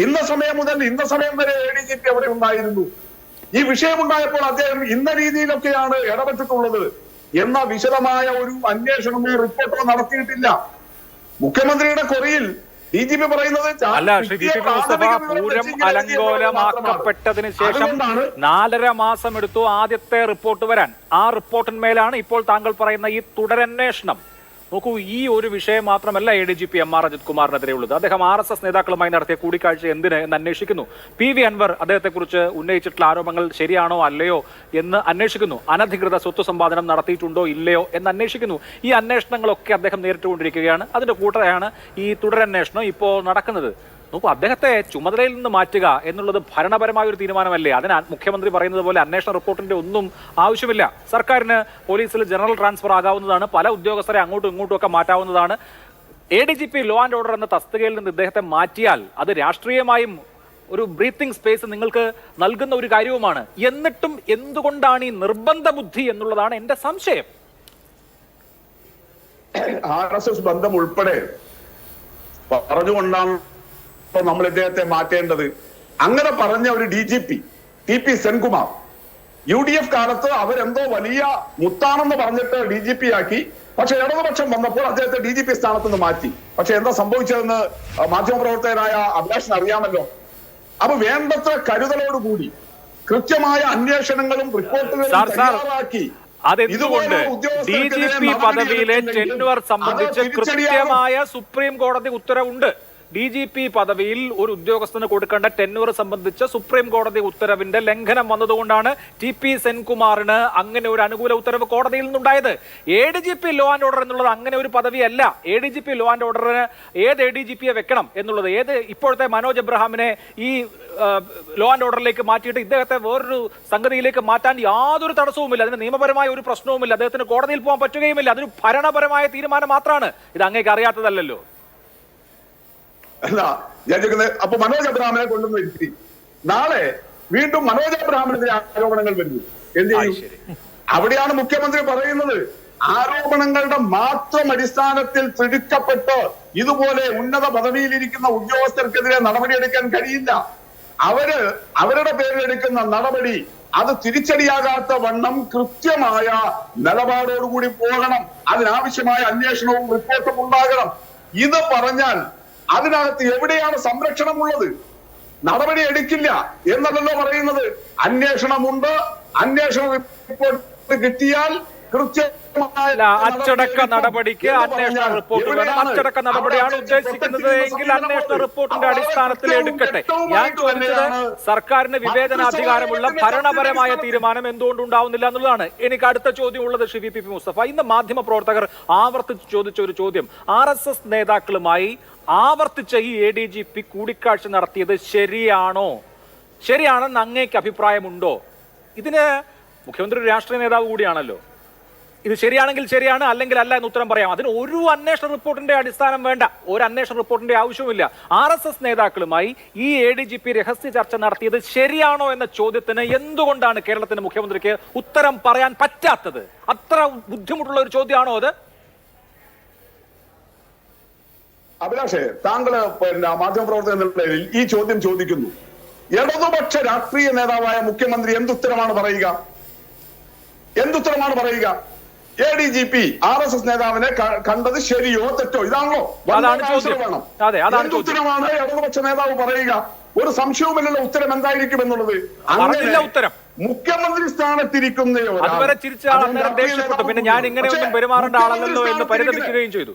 ഇന്ന സമയം മുതൽ ഇന്ന സമയം വരെ ADGP അവിടെ ഉണ്ടായിരുന്നു, ഈ വിഷയമുണ്ടായപ്പോൾ അദ്ദേഹം ഇന്ന രീതിയിലൊക്കെയാണ് ഇടപെട്ടിട്ടുള്ളത് എന്ന വിശദമായ ഒരു അന്വേഷണം ഈ റിപ്പോർട്ടർ നടത്തിയിട്ടില്ല. മുഖ്യമന്ത്രിയുടെ കൊറിയിൽ DGP പറയുന്നത് അല്ല, ശ്രീ DGP മുസ്തഫ, പൂരം അലങ്കോലമാക്കപ്പെട്ടതിന് ശേഷം 4.5 മാസം എടുത്തു ആദ്യത്തെ റിപ്പോർട്ട് വരാൻ. ആ റിപ്പോർട്ടിന്മേലാണ് ഇപ്പോൾ താങ്കൾ പറയുന്ന ഈ തുടരന്വേഷണം. നോക്കൂ, ഈ ഒരു വിഷയം മാത്രമല്ല ADGP MR അജിത് കുമാറിനെതിരെ ഉള്ളത്. അദ്ദേഹം RSS നേതാക്കളുമായി നടത്തിയ കൂടിക്കാഴ്ച എന്തിന് എന്ന് അന്വേഷിക്കുന്നു. PV അൻവർ അദ്ദേഹത്തെക്കുറിച്ച് ഉന്നയിച്ചിട്ടുള്ള ആരോപണങ്ങൾ ശരിയാണോ അല്ലയോ എന്ന് അന്വേഷിക്കുന്നു. അനധികൃത സ്വത്ത് സമ്പാദനം നടത്തിയിട്ടുണ്ടോ ഇല്ലയോ എന്ന് അന്വേഷിക്കുന്നു. ഈ അന്വേഷണങ്ങളൊക്കെ അദ്ദേഹം നേരിട്ടുകൊണ്ടിരിക്കുകയാണ്. അതിന്റെ കൂട്ടരെയാണ് ഈ തുടരന്വേഷണം ഇപ്പോൾ നടക്കുന്നത്. നോക്കൂ, അദ്ദേഹത്തെ ചുമതലയിൽ നിന്ന് മാറ്റുക എന്നുള്ളത് ഭരണപരമായ ഒരു തീരുമാനമല്ലേ? അതിന് മുഖ്യമന്ത്രി പറയുന്നത് പോലെ അന്വേഷണ റിപ്പോർട്ടിന്റെ ഒന്നും ആവശ്യമില്ല. സർക്കാരിന് പോലീസിൽ ജനറൽ ട്രാൻസ്ഫർ ആകാവുന്നതാണ്, പല ഉദ്യോഗസ്ഥരെ അങ്ങോട്ടും ഇങ്ങോട്ടും ഒക്കെ മാറ്റാവുന്നതാണ്. ADGP ലോ ആൻഡ് ഓർഡർ എന്ന തസ്തികയിൽ നിന്ന് ഇദ്ദേഹത്തെ മാറ്റിയാൽ അത് രാഷ്ട്രീയമായും ഒരു ബ്രീത്തിങ് സ്പേസ് നിങ്ങൾക്ക് നൽകുന്ന ഒരു കാര്യവുമാണ്. എന്നിട്ടും എന്തുകൊണ്ടാണ് ഈ നിർബന്ധ ബുദ്ധി എന്നുള്ളതാണ് എന്റെ സംശയം. RSS ബന്ധം ഉൾപ്പെടെ പറഞ്ഞുകൊണ്ടാണ് നമ്മൾ ഇദ്ദേഹത്തെ മാറ്റേണ്ടത്. അങ്ങനെ പറഞ്ഞ ഒരു DGP TP സെൻകുമാർ UDF കാലത്ത് അവരെന്തോ വലിയ മുത്താണെന്ന് പറഞ്ഞിട്ട് DGP ആക്കി. പക്ഷെ ഇടതുപക്ഷം വന്നപ്പോൾ അദ്ദേഹത്തെ DGP സ്ഥാനത്ത് നിന്ന് മാറ്റി. പക്ഷെ എന്താ സംഭവിച്ചതെന്ന് മാധ്യമപ്രവർത്തകനായ അഭിലാഷിന് അറിയാമല്ലോ. അപ്പൊ വേണ്ടത്ര കരുതലോടുകൂടി കൃത്യമായ അന്വേഷണങ്ങളും റിപ്പോർട്ടുകളും തയ്യാറാക്കി അതെന്തുകൊണ്ട് DGP പദവിയിലെ ടെന്വർ സംബന്ധിച്ച് കൃത്യമായ സുപ്രീം കോടതി ഉത്തരവുണ്ട്. DGP പദവിയിൽ ഒരു ഉദ്യോഗസ്ഥന് കൊടുക്കേണ്ട ടെന്വർ സംബന്ധിച്ച സുപ്രീം കോടതി ഉത്തരവിന്റെ ലംഘനം വന്നതുകൊണ്ടാണ് TP സെൻകുമാറിന് അങ്ങനെ ഒരു അനുകൂല ഉത്തരവ് കോടതിയിൽ നിന്നുണ്ടായത്. ADGP ലോ ആൻഡ് ഓർഡർ എന്നുള്ളത് അങ്ങനെ ഒരു പദവിയല്ല. ADGP ലോ ആൻഡ് ഓർഡറിന് ഏത് ADGPയെ വെക്കണം എന്നുള്ളത്, ഇപ്പോഴത്തെ മനോജ് എബ്രഹാമിനെ ഈ ലോ ആൻഡ് ഓർഡറിലേക്ക് മാറ്റിയിട്ട് ഇദ്ദേഹത്തെ വേറൊരു സംഗതിയിലേക്ക് മാറ്റാൻ യാതൊരു തടസ്സവുമില്ല. അതിന് നിയമപരമായ ഒരു പ്രശ്നവുമില്ല. അദ്ദേഹത്തിന് കോടതിയിൽ പോകാൻ പറ്റുകയുമില്ല. അതൊരു ഭരണപരമായ തീരുമാനം മാത്രമാണ്. ഇത് അങ്ങേക്ക് അറിയാത്തതല്ലോ. അല്ല, ഞാൻ ചോദിക്കുന്നത്, അപ്പൊ മനോജ് അബ്രഹാമിനെ കൊണ്ടുവന്ന് വരുത്തി നാളെ വീണ്ടും മനോജ് അബ്രഹാമിനെതിരെ ആരോപണങ്ങൾ വരുന്നു, എന്ത് ചെയ്യും? അവിടെയാണ് മുഖ്യമന്ത്രി പറയുന്നത് ആരോപണങ്ങളുടെ മാത്രം അടിസ്ഥാനത്തിൽ തിടുക്കപ്പെട്ട് ഇതുപോലെ ഉന്നത പദവിയിലിരിക്കുന്ന ഉദ്യോഗസ്ഥർക്കെതിരെ നടപടിയെടുക്കാൻ കഴിയില്ല. അവരുടെ പേരിലെടുക്കുന്ന നടപടി അത് തിരിച്ചടിയാകാത്ത വണ്ണം കൃത്യമായ നിലപാടോടുകൂടി പോകണം. അതിനാവശ്യമായ അന്വേഷണവും റിപ്പോർട്ടും ഉണ്ടാകണം. ഇത് പറഞ്ഞാൽ അതിനകത്ത് എവിടെയാണ് സംരക്ഷണമുള്ളത്? നടപടി എടുക്കില്ല എന്നല്ലല്ലോ പറയുന്നത്. അന്വേഷണമുണ്ട്, അന്വേഷണ റിപ്പോർട്ട് കിട്ടിയാൽ അച്ചടക്ക നടപടിക്ക് അന്വേഷണ റിപ്പോർട്ട് വേണം. അച്ചടക്ക നടപടിയാണ് ഉദ്ദേശിക്കുന്നത് എങ്കിൽ അന്വേഷണ റിപ്പോർട്ടിന്റെ അടിസ്ഥാനത്തിൽ എടുക്കട്ടെ. ഞാൻ ചോദിച്ചത് സർക്കാരിന് വിവേചനാധികാരമുള്ള ഭരണപരമായ തീരുമാനം എന്തുകൊണ്ട് ഉണ്ടാവുന്നില്ല എന്നുള്ളതാണ്. എനിക്ക് അടുത്ത ചോദ്യം ഉള്ളത് ശ്രീ VP മുസ്തഫ. ഇന്ന് മാധ്യമ പ്രവർത്തകർ ആവർത്തിച്ച് ചോദിച്ച ഒരു ചോദ്യം, RSS നേതാക്കളുമായി ആവർത്തിച്ച ഈ ADGP കൂടിക്കാഴ്ച നടത്തിയത് ശരിയാണെന്ന് അങ്ങേക്ക് അഭിപ്രായമുണ്ടോ? ഇതിന് മുഖ്യമന്ത്രി ഒരു രാഷ്ട്രീയ നേതാവ് കൂടിയാണല്ലോ. ഇത് ശരിയാണെങ്കിൽ ശരിയാണ്, അല്ലെങ്കിൽ അല്ല എന്ന് ഉത്തരം പറയാം. അതിന് ഒരു അന്വേഷണ റിപ്പോർട്ടിന്റെ അടിസ്ഥാനം വേണ്ട, ഒരു അന്വേഷണ റിപ്പോർട്ടിന്റെ ആവശ്യവുമില്ല. RSS നേതാക്കളുമായി ഈ ADGP രഹസ്യ ചർച്ച നടത്തിയത് ശരിയാണോ എന്ന ചോദ്യത്തിന് എന്തുകൊണ്ടാണ് കേരളത്തിന്റെ മുഖ്യമന്ത്രിക്ക് ഉത്തരം പറയാൻ പറ്റാത്തത്? അത്ര ബുദ്ധിമുട്ടുള്ള ഒരു ചോദ്യമാണോ അത്? അഭിലാഷേ, താങ്കള് മാധ്യമപ്രവർത്തകൻ എന്ന നിലയിൽ ഈ ചോദ്യം ചോദിക്കുന്നു. ഇടതുപക്ഷ രാഷ്ട്രീയ നേതാവായ മുഖ്യമന്ത്രി എന്തുത്തരമാണ് പറയുക? ADGP RSS നേതാവിനെ കണ്ടത് ശരിയോ തെറ്റോ? ഇതാണല്ലോ അതാണ് ചോദ്യം. വേണം. അതെ, അതാണ് ഉത്തരമാണ് ഇടതുപക്ഷ നേതാവ് പറയുക. ഒരു സംശയവുമില്ലല്ലോ ഉത്തരം എന്തായിരിക്കും എന്നുള്ളത്. പറഞ്ഞില്ല ഉത്തരം. മുഖ്യമന്ത്രി സ്ഥാനത്തിരിക്കുന്ന അതുവരെ ചിരിച്ച ആൾ അന്നേരം ദേഷ്യപ്പെട്ടു. പിന്നെ ഞാൻ ഇങ്ങനെയൊന്നും പെരുമാറേണ്ട ആളല്ലല്ലോ എന്ന് പരിതപിക്കുകയും ചെയ്തു.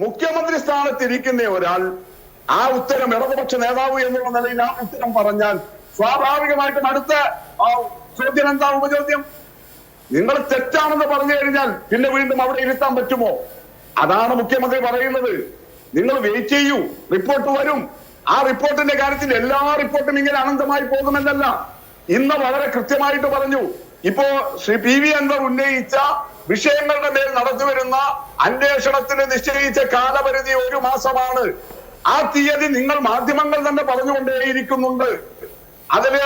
മുഖ്യമന്ത്രി സ്ഥാനത്തിരിക്കുന്ന ഒരാൾ ആ ഉത്തരം ഇടതുപക്ഷ നേതാവ് എന്നുള്ള നിലയിൽ ആ ഉത്തരം പറഞ്ഞാൽ സ്വാഭാവികമായിട്ടും അടുത്ത ചോദ്യം എന്താ? ഉപചോദ്യം. നിങ്ങൾ തെറ്റാണെന്ന് പറഞ്ഞു കഴിഞ്ഞാൽ പിന്നെ വീണ്ടും അവിടെ ഇരുത്താൻ പറ്റുമോ? അതാണ് മുഖ്യമന്ത്രി പറയുന്നത്. നിങ്ങൾ വെയിറ്റ് ചെയ്യൂ, റിപ്പോർട്ട് വരും. ആ റിപ്പോർട്ടിന്റെ കാര്യത്തിൽ എല്ലാ റിപ്പോർട്ടും ഇങ്ങനെ അനന്തമായി പോകുമെന്നല്ല. ഇന്ന് വളരെ കൃത്യമായിട്ട് പറഞ്ഞു. ഇപ്പോ ശ്രീ PV അൻവർ ഉന്നയിച്ച വിഷയങ്ങളുടെ മേൽ നടത്തിവരുന്ന അന്വേഷണത്തിന് നിശ്ചയിച്ച കാലപരിധി 1 മാസമാണ്. ആ തീയതി നിങ്ങൾ മാധ്യമങ്ങൾ തന്നെ പറഞ്ഞുകൊണ്ടേയിരിക്കുന്നുണ്ട്. അതില്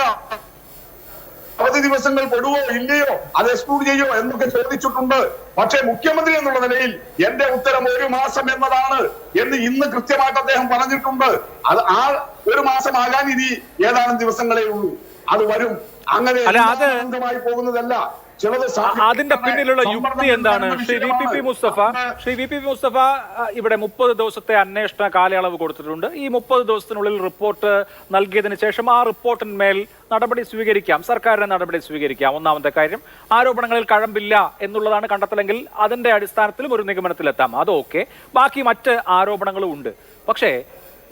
അവധി ദിവസങ്ങൾ പെടുവോ ഇല്ലയോ, അത് എക്സ്ക്ലൂഡ് ചെയ്യോ എന്നൊക്കെ ചോദിച്ചിട്ടുണ്ട്. പക്ഷേ മുഖ്യമന്ത്രി എന്നുള്ള നിലയിൽ എന്റെ ഉത്തരം 1 മാസം എന്നതാണ് എന്ന് ഇന്ന് കൃത്യമായിട്ട് അദ്ദേഹം പറഞ്ഞിട്ടുണ്ട്. അത് ആ 1 മാസം ആകാൻ ഇനി ഏതാനും ദിവസങ്ങളേ ഉള്ളൂ. അത് വരും. അങ്ങനെ അനന്തമായി പോകുന്നതല്ല. അതിന്റെ പിന്നിലുള്ള യുക്തി എന്താണ്? ശ്രീ വി പി മുസ്തഫ ഇവിടെ 30 ദിവസത്തെ അന്വേഷണ കാലയളവ് കൊടുത്തിട്ടുണ്ട്. ഈ 30 ദിവസത്തിനുള്ളിൽ റിപ്പോർട്ട് നൽകിയതിനു ശേഷം ആ റിപ്പോർട്ടിന്മേൽ നടപടി സ്വീകരിക്കാം, സർക്കാരിന്റെ നടപടി സ്വീകരിക്കാം. ഒന്നാമത്തെ കാര്യം, ആരോപണങ്ങളിൽ കഴമ്പില്ല എന്നുള്ളതാണ് കണ്ടെത്തലെങ്കിൽ അതിന്റെ അടിസ്ഥാനത്തിലും ഒരു നിഗമനത്തിലെത്താം. അതൊക്കെ. ബാക്കി മറ്റ് ആരോപണങ്ങളും ഉണ്ട്. പക്ഷേ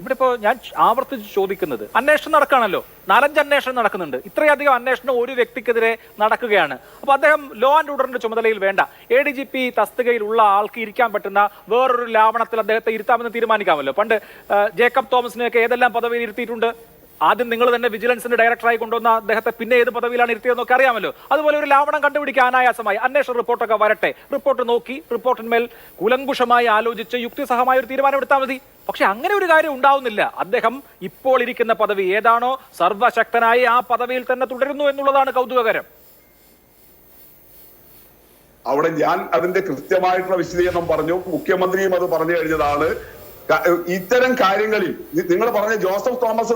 ഇവിടെ ഇപ്പോൾ ഞാൻ ആവർത്തിച്ച് ചോദിക്കുന്നത്, അന്വേഷണം നടക്കുകയാണല്ലോ, 4-5 അന്വേഷണം നടക്കുന്നുണ്ട്. ഇത്രയധികം അന്വേഷണം ഒരു വ്യക്തിക്കെതിരെ നടക്കുകയാണ്. അപ്പൊ അദ്ദേഹം ലോ ആൻഡ് ഓർഡറിന്റെ ചുമതലയിൽ വേണ്ട, ADGP തസ്തികയിലുള്ള ആൾക്ക് ഇരിക്കാൻ പറ്റുന്ന വേറൊരു ലാവണത്തിൽ അദ്ദേഹത്തെ ഇരുത്താമെന്ന് തീരുമാനിക്കാമല്ലോ. പണ്ട് ജേക്കബ് തോമസിനെയൊക്കെ ഏതെല്ലാം പദവിയിൽ ഇരുത്തിയിട്ടുണ്ട്. ആദ്യം നിങ്ങൾ തന്നെ വിജിലൻസിന്റെ ഡയറക്ടറായി കൊണ്ടുവന്ന അദ്ദേഹത്തെ പിന്നെ ഏത് പദവിയിലാണ് ഇരുത്തിയതെന്നൊക്കെ അറിയാമല്ലോ. അതുപോലെ ഒരു ലാവണം കണ്ടുപിടിക്കാൻ അനായാസമായി അന്വേഷണ റിപ്പോർട്ടൊക്കെ വരട്ടെ, റിപ്പോർട്ട് നോക്കി റിപ്പോർട്ടിന്മേൽ കൂലങ്കുഷമായി ആലോചിച്ച് യുക്തിസഹമായ ഒരു തീരുമാനം എടുത്താൽ മതി. പക്ഷെ അങ്ങനെ ഒരു കാര്യം ഉണ്ടാവുന്നില്ല. അദ്ദേഹം ഇപ്പോൾ ഇരിക്കുന്ന പദവി ഏതാണോ സർവശക്തനായി ആ പദവിയിൽ തന്നെ തുടരുന്നു എന്നുള്ളതാണ് കൗതുകകരം. അവിടെ ഞാൻ അതിന്റെ കൃത്യമായിട്ടുള്ള വിശദീകരണം പറഞ്ഞു. മുഖ്യമന്ത്രിയും അത് പറഞ്ഞു കഴിഞ്ഞതാണ്. ഇത്തരം കാര്യങ്ങളിൽ നിങ്ങൾ പറഞ്ഞ തോമസ്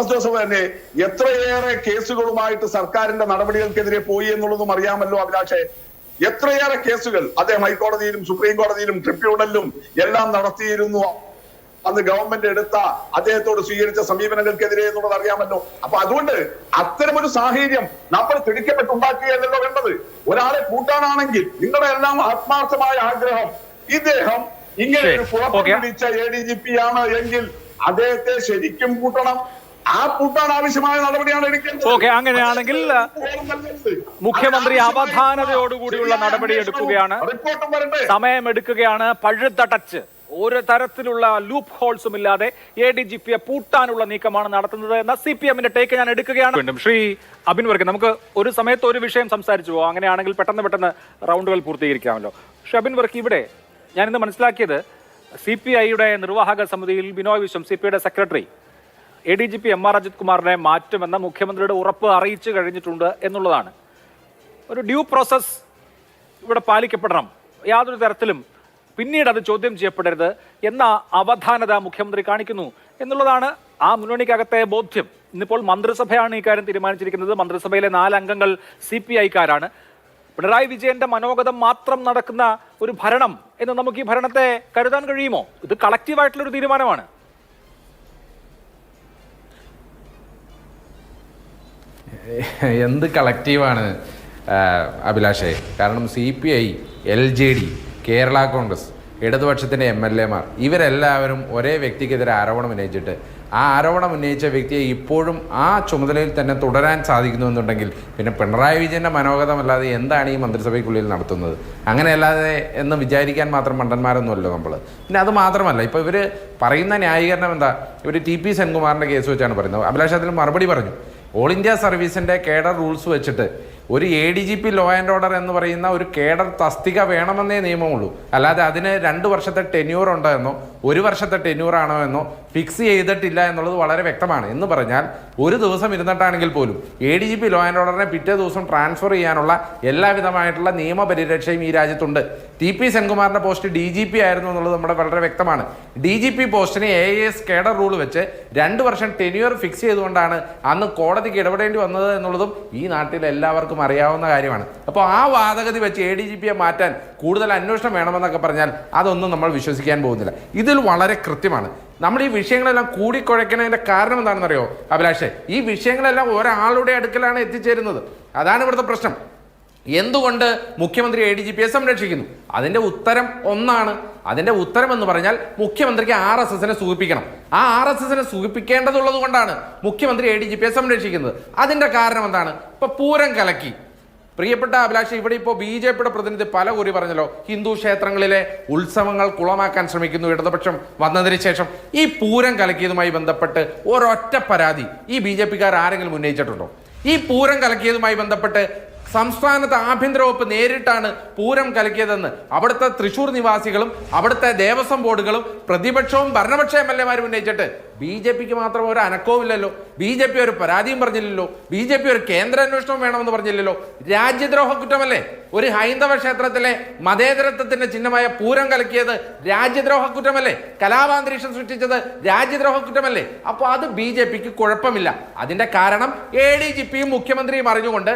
ജോസഫ് തന്നെ എത്രയേറെ കേസുകളുമായിട്ട് സർക്കാരിന്റെ നടപടികൾക്കെതിരെ പോയി എന്നുള്ളതും അറിയാമല്ലോ അഭിലാഷേ. എത്രയേറെ കേസുകൾ അദ്ദേഹം ഹൈക്കോടതിയിലും സുപ്രീം കോടതിയിലും ട്രിബ്യൂണലിലും എല്ലാം നടത്തിയിരുന്നു. അന്ന് ഗവൺമെന്റ് എടുത്ത അദ്ദേഹത്തോട് സ്വീകരിച്ച സമീപനങ്ങൾക്കെതിരെ എന്നുള്ളത് അറിയാമല്ലോ. അപ്പൊ അതുകൊണ്ട് അത്തരമൊരു സാഹചര്യം നമ്മൾ തിടുക്കപ്പെട്ടുണ്ടാക്കുകയല്ലോ വേണ്ടത്. ഒരാളെ കൂട്ടാനാണെങ്കിൽ നിങ്ങളുടെ എല്ലാം ആത്മാർത്ഥമായ ആഗ്രഹം ഇദ്ദേഹം ഇങ്ങനെ ഒരു പുറപ്പെടുവിച്ച ADGP ആണ് എങ്കിൽ അദ്ദേഹത്തെ ശരിക്കും കൂട്ടണം. ആ കൂട്ടാൻ ആവശ്യമായ നടപടിയാണ് എടുക്കേണ്ടത്. അങ്ങനെയാണെങ്കിൽ മുഖ്യമന്ത്രി അവധാനതയോടുകൂടിയുള്ള നടപടി എടുക്കുകയാണ്, സമയമെടുക്കുകയാണ്. പഴുതടച്ച് ഒരു തരത്തിലുള്ള ലൂപ്പ് ഹോൾസും ഇല്ലാതെ ADGPയെ പൂട്ടാനുള്ള നീക്കമാണ് നടത്തുന്നത് എന്ന CPM-ന്റെ ടേക്ക് ഞാൻ എടുക്കുകയാണ്. ശ്രീ അബിൻ വർക്കി, നമുക്ക് ഒരു സമയത്ത് ഒരു വിഷയം സംസാരിച്ചു പോകാം. അങ്ങനെയാണെങ്കിൽ പെട്ടെന്ന് റൗണ്ടുകൾ പൂർത്തീകരിക്കാമല്ലോ. ശ്രീ അബിൻ വർക്കി, ഇവിടെ ഞാനിന്ന് മനസ്സിലാക്കിയത് CPI-യുടെ നിർവാഹക സമിതിയിൽ Binoy Viswam, CPI-യുടെ secretary, ADGP MR Ajith കുമാറിനെ മാറ്റുമെന്ന മുഖ്യമന്ത്രിയുടെ ഉറപ്പ് അറിയിച്ചു കഴിഞ്ഞിട്ടുണ്ട് എന്നുള്ളതാണ്. ഒരു ഡ്യൂ പ്രോസസ് ഇവിടെ പാലിക്കപ്പെടണം, യാതൊരു തരത്തിലും പിന്നീട് അത് ചോദ്യം ചെയ്യപ്പെടരുത് എന്ന അവധാനത മുഖ്യമന്ത്രി കാണിക്കുന്നു എന്നുള്ളതാണ് ആ മുന്നണിക്കകത്തെ ബോധ്യം. ഇന്നിപ്പോൾ മന്ത്രിസഭയാണ് ഈ കാര്യം തീരുമാനിച്ചിരിക്കുന്നത്. മന്ത്രിസഭയിലെ 4 അംഗങ്ങൾ CPI-ക്കാരാണ്. പിണറായി വിജയന്റെ മനോഗതം മാത്രം നടക്കുന്ന ഒരു ഭരണം എന്ന് നമുക്ക് ഈ ഭരണത്തെ കരുതാൻ കഴിയുമോ? ഇത് കളക്റ്റീവായിട്ടുള്ളൊരു തീരുമാനമാണ്. എന്ത് കളക്റ്റീവാണ് അഭിലാഷേ? കാരണം CPI, LJD, കേരള കോൺഗ്രസ്, ഇടതുപക്ഷത്തിൻ്റെ MLA-മാർ ഇവരെല്ലാവരും ഒരേ വ്യക്തിക്കെതിരെ ആരോപണം ഉന്നയിച്ചിട്ട് ആ ആരോപണം ഉന്നയിച്ച വ്യക്തിയെ ഇപ്പോഴും ആ ചുമതലയിൽ തന്നെ തുടരാൻ സാധിക്കുന്നുവെന്നുണ്ടെങ്കിൽ പിന്നെ പിണറായി വിജയൻ്റെ മനോഗതമല്ലാതെ എന്താണ് ഈ മന്ത്രിസഭയ്ക്കുള്ളിൽ നടത്തുന്നത്? അങ്ങനെയല്ലാതെ എന്ന് വിചാരിക്കാൻ മാത്രം മണ്ടന്മാരൊന്നുമല്ലോ നമ്മൾ. പിന്നെ അത് മാത്രമല്ല, ഇപ്പോൾ ഇവർ പറയുന്ന ന്യായീകരണം എന്താ? ഇവർ TP സെൻകുമാറിൻ്റെ കേസ് വെച്ചാണ് പറയുന്നത്. അഭിലാഷ് അതിൽ മറുപടി പറഞ്ഞു. ഓൾ ഇന്ത്യ സർവീസിൻ്റെ കേഡർ റൂൾസ് വെച്ചിട്ട് ഒരു ADGP ലോ ആൻഡ് ഓർഡർ എന്ന് പറയുന്ന ഒരു കേഡർ തസ്തിക വേണമെന്നേ നിയമമുള്ളൂ. അല്ലാതെ അതിന് 2 വർഷത്തെ ടെന്യൂർ ഉണ്ടോ എന്നോ 1 വർഷത്തെ ടെന്യൂർ ആണോ എന്നോ ഫിക്സ് ചെയ്തിട്ടില്ല എന്നുള്ളത് വളരെ വ്യക്തമാണ്. എന്ന് പറഞ്ഞാൽ ഒരു ദിവസം ഇരുന്നിട്ടാണെങ്കിൽ പോലും ADGP ലോ ആൻഡ് ഓർഡറിനെ പിറ്റേ ദിവസം ട്രാൻസ്ഫർ ചെയ്യാനുള്ള എല്ലാവിധമായിട്ടുള്ള നിയമപരിരക്ഷയും ഈ രാജ്യത്തുണ്ട്. TP സെൻകുമാറിന്റെ പോസ്റ്റ് DGP ആയിരുന്നു എന്നുള്ളത് നമ്മുടെ വളരെ വ്യക്തമാണ്. DGP പോസ്റ്റിന് AAS കേഡർ റൂൾ വെച്ച് 2 വർഷം ടെന്യൂർ ഫിക്സ് ചെയ്തുകൊണ്ടാണ് അന്ന് കോടതിക്ക് ഇടപെടേണ്ടി വന്നത് എന്നുള്ളതും ഈ നാട്ടിൽ എല്ലാവർക്കും അറിയാവുന്ന കാര്യമാണ്. അപ്പോൾ ആ വാദഗതി വെച്ച് ADGPയെ മാറ്റാൻ കൂടുതൽ അന്വേഷണം വേണമെന്നൊക്കെ പറഞ്ഞാൽ അതൊന്നും നമ്മൾ വിശ്വസിക്കാൻ പോകുന്നില്ല. ഇതിൽ വളരെ കൃത്യമാണ്. നമ്മൾ ഈ വിഷയങ്ങളെല്ലാം കൂടിക്കുഴയ്ക്കുന്നതിൻ്റെ കാരണം എന്താണെന്നറിയോ അഭിലാഷേ? ഈ വിഷയങ്ങളെല്ലാം ഒരാളുടെ അടുക്കലാണ് എത്തിച്ചേരുന്നത്. അതാണ് ഇവിടുത്തെ പ്രശ്നം. എന്തുകൊണ്ട് മുഖ്യമന്ത്രി ADGPയെ സംരക്ഷിക്കുന്നു? അതിൻ്റെ ഉത്തരം ഒന്നാണ്. അതിൻ്റെ ഉത്തരം എന്ന് പറഞ്ഞാൽ മുഖ്യമന്ത്രിക്ക് RSSനെ സൂചിപ്പിക്കണം. ആ RSSനെ സൂചിപ്പിക്കേണ്ടതുള്ളത് കൊണ്ടാണ് മുഖ്യമന്ത്രി ADGPയെ സംരക്ഷിക്കുന്നത്. അതിൻ്റെ കാരണം എന്താണ്? ഇപ്പൊ പൂരം കലക്കി. പ്രിയപ്പെട്ട അഭിലാഷ്, ഇവിടെ ഇപ്പോൾ BJPയുടെ പ്രതിനിധി പല കുറി പറഞ്ഞല്ലോ, ഹിന്ദു ക്ഷേത്രങ്ങളിലെ ഉത്സവങ്ങൾ കുളമാക്കാൻ ശ്രമിക്കുന്നു ഇടതുപക്ഷം വന്നതിന് ശേഷം. ഈ പൂരം കലക്കിയതുമായി ബന്ധപ്പെട്ട് ഒരൊറ്റ പരാതി ഈ BJPക്കാർ ആരെങ്കിലും ഉന്നയിച്ചിട്ടുണ്ടോ? ഈ പൂരം കലക്കിയതുമായി ബന്ധപ്പെട്ട് സംസ്ഥാനത്ത് ആഭ്യന്തര വകുപ്പ് നേരിട്ടാണ് പൂരം കലക്കിയതെന്ന് അവിടുത്തെ തൃശ്ശൂർ നിവാസികളും അവിടുത്തെ ദേവസ്വം ബോർഡുകളും പ്രതിപക്ഷവും ഭരണപക്ഷ MLAമാരും ഉന്നയിച്ചിട്ട് BJPക്ക് മാത്രം ഒരു അനക്കവുമില്ലല്ലോ. BJP ഒരു പരാതിയും പറഞ്ഞില്ലല്ലോ. BJP ഒരു കേന്ദ്ര അന്വേഷണം വേണമെന്ന് പറഞ്ഞില്ലല്ലോ. രാജ്യദ്രോഹ കുറ്റമല്ലേ? ഒരു ഹൈന്ദവ ക്ഷേത്രത്തിലെ മതേതരത്വത്തിന്റെ ചിഹ്നമായ പൂരം കലക്കിയത് രാജ്യദ്രോഹ കുറ്റമല്ലേ? കലാപാന്തരീക്ഷം സൃഷ്ടിച്ചത് രാജ്യദ്രോഹ കുറ്റമല്ലേ? അപ്പോൾ അത് BJPക്ക് കുഴപ്പമില്ല. അതിന്റെ കാരണം ADGPയും മുഖ്യമന്ത്രിയും അറിഞ്ഞുകൊണ്ട്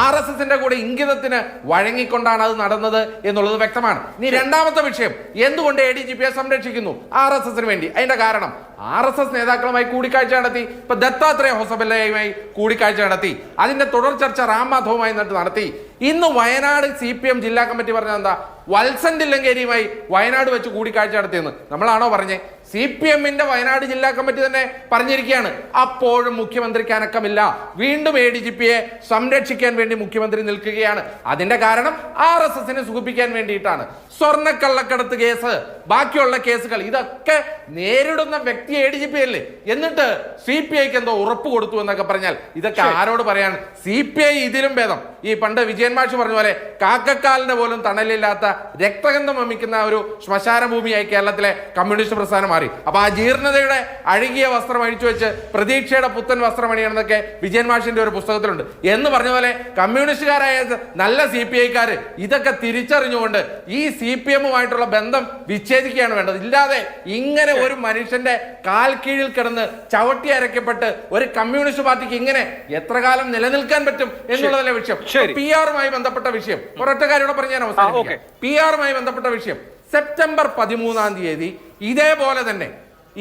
RSSന്റെ കൂടെ ഇംഗിതത്തിന് വഴങ്ങിക്കൊണ്ടാണ് അത് നടന്നത് എന്നുള്ളത് വ്യക്തമാണ്. ഇനി രണ്ടാമത്തെ വിഷയം, എന്തുകൊണ്ട് ADGPയെ സംരക്ഷിക്കുന്നു? RSSന് വേണ്ടി. അതിന്റെ കാരണം RSS നേതാക്കളുമായി കൂടിക്കാഴ്ച നടത്തി. ഇപ്പൊ ദത്താത്രേയ ഹൊസബല്ലയുമായി കൂടിക്കാഴ്ച നടത്തി. അതിന്റെ തുടർ ചർച്ച റാം മാധവുമായി നടത്തി. ഇന്ന് വയനാട് CPM ജില്ലാ കമ്മിറ്റി പറഞ്ഞത് എന്താ? വത്സൻ തില്ലങ്കേരിയുമായി വയനാട് വെച്ച് കൂടിക്കാഴ്ച നടത്തിയെന്ന് നമ്മളാണോ പറഞ്ഞേ? CPMന്റെ വയനാട് ജില്ലാ കമ്മിറ്റി തന്നെ പറഞ്ഞിരിക്കുകയാണ്. അപ്പോഴും മുഖ്യമന്ത്രിക്ക് അനക്കമില്ല. വീണ്ടും ADGPയെ സംരക്ഷിക്കാൻ വേണ്ടി മുഖ്യമന്ത്രി നിൽക്കുകയാണ്. അതിന്റെ കാരണം RSSനെ സുഖിപ്പിക്കാൻ വേണ്ടിയിട്ടാണ്. സ്വർണ്ണക്കള്ളക്കടത്ത് കേസ്, ബാക്കിയുള്ള കേസുകൾ, ഇതൊക്കെ നേരിടുന്ന വ്യക്തി ADGP അല്ലേ? എന്നിട്ട് CPIക്ക് എന്തോ ഉറപ്പ് കൊടുത്തു എന്നൊക്കെ പറഞ്ഞാൽ ഇതൊക്കെ ആരോട് പറയാൻ? CPI ഇതിലും ഭേദം. ഈ പണ്ട് വിജയൻ മാഷ് പറഞ്ഞ പോലെ കാക്കക്കാലിന്റെ പോലും തണലില്ലാത്ത രക്തഗന്ധം വമിക്കുന്ന ഒരു ശ്മശാന ഭൂമിയായി കേരളത്തിലെ കമ്മ്യൂണിസ്റ്റ് പ്രസ്ഥാനം മാറി. അപ്പൊ ആ ജീർണതയുടെ അഴുകിയ വസ്ത്രം അഴിച്ചു വെച്ച് പ്രതീക്ഷയുടെ പുത്തൻ വസ്ത്രം അണിയണമെന്നൊക്കെ വിജയൻ മാഷിന്റെ ഒരു പുസ്തകത്തിലുണ്ട്. എന്ന് പറഞ്ഞ പോലെ കമ്മ്യൂണിസ്റ്റുകാരായ നല്ല CPIക്കാര് ഇതൊക്കെ തിരിച്ചറിഞ്ഞുകൊണ്ട് ഈ CPMുമായിട്ടുള്ള ബന്ധം വിച്ഛേദിക്കുകയാണ് വേണ്ടത്. ഇല്ലാതെ ഇങ്ങനെ ഒരു മനുഷ്യന്റെ കാൽ കീഴിൽ കിടന്ന് ചവിട്ടി അരയ്ക്കപ്പെട്ട് ഒരു കമ്മ്യൂണിസ്റ്റ് പാർട്ടിക്ക് ഇങ്ങനെ എത്ര കാലം നിലനിൽക്കാൻ പറ്റും എന്നുള്ളതല്ലേ വിഷയം. PR-മായി ബന്ധപ്പെട്ട വിഷയം ഒരൊറ്റ കാര്യം പറഞ്ഞ് ഞാൻ അവസാനിപ്പിക്കാം. PR-മായി ബന്ധപ്പെട്ട വിഷയം സെപ്റ്റംബർ 13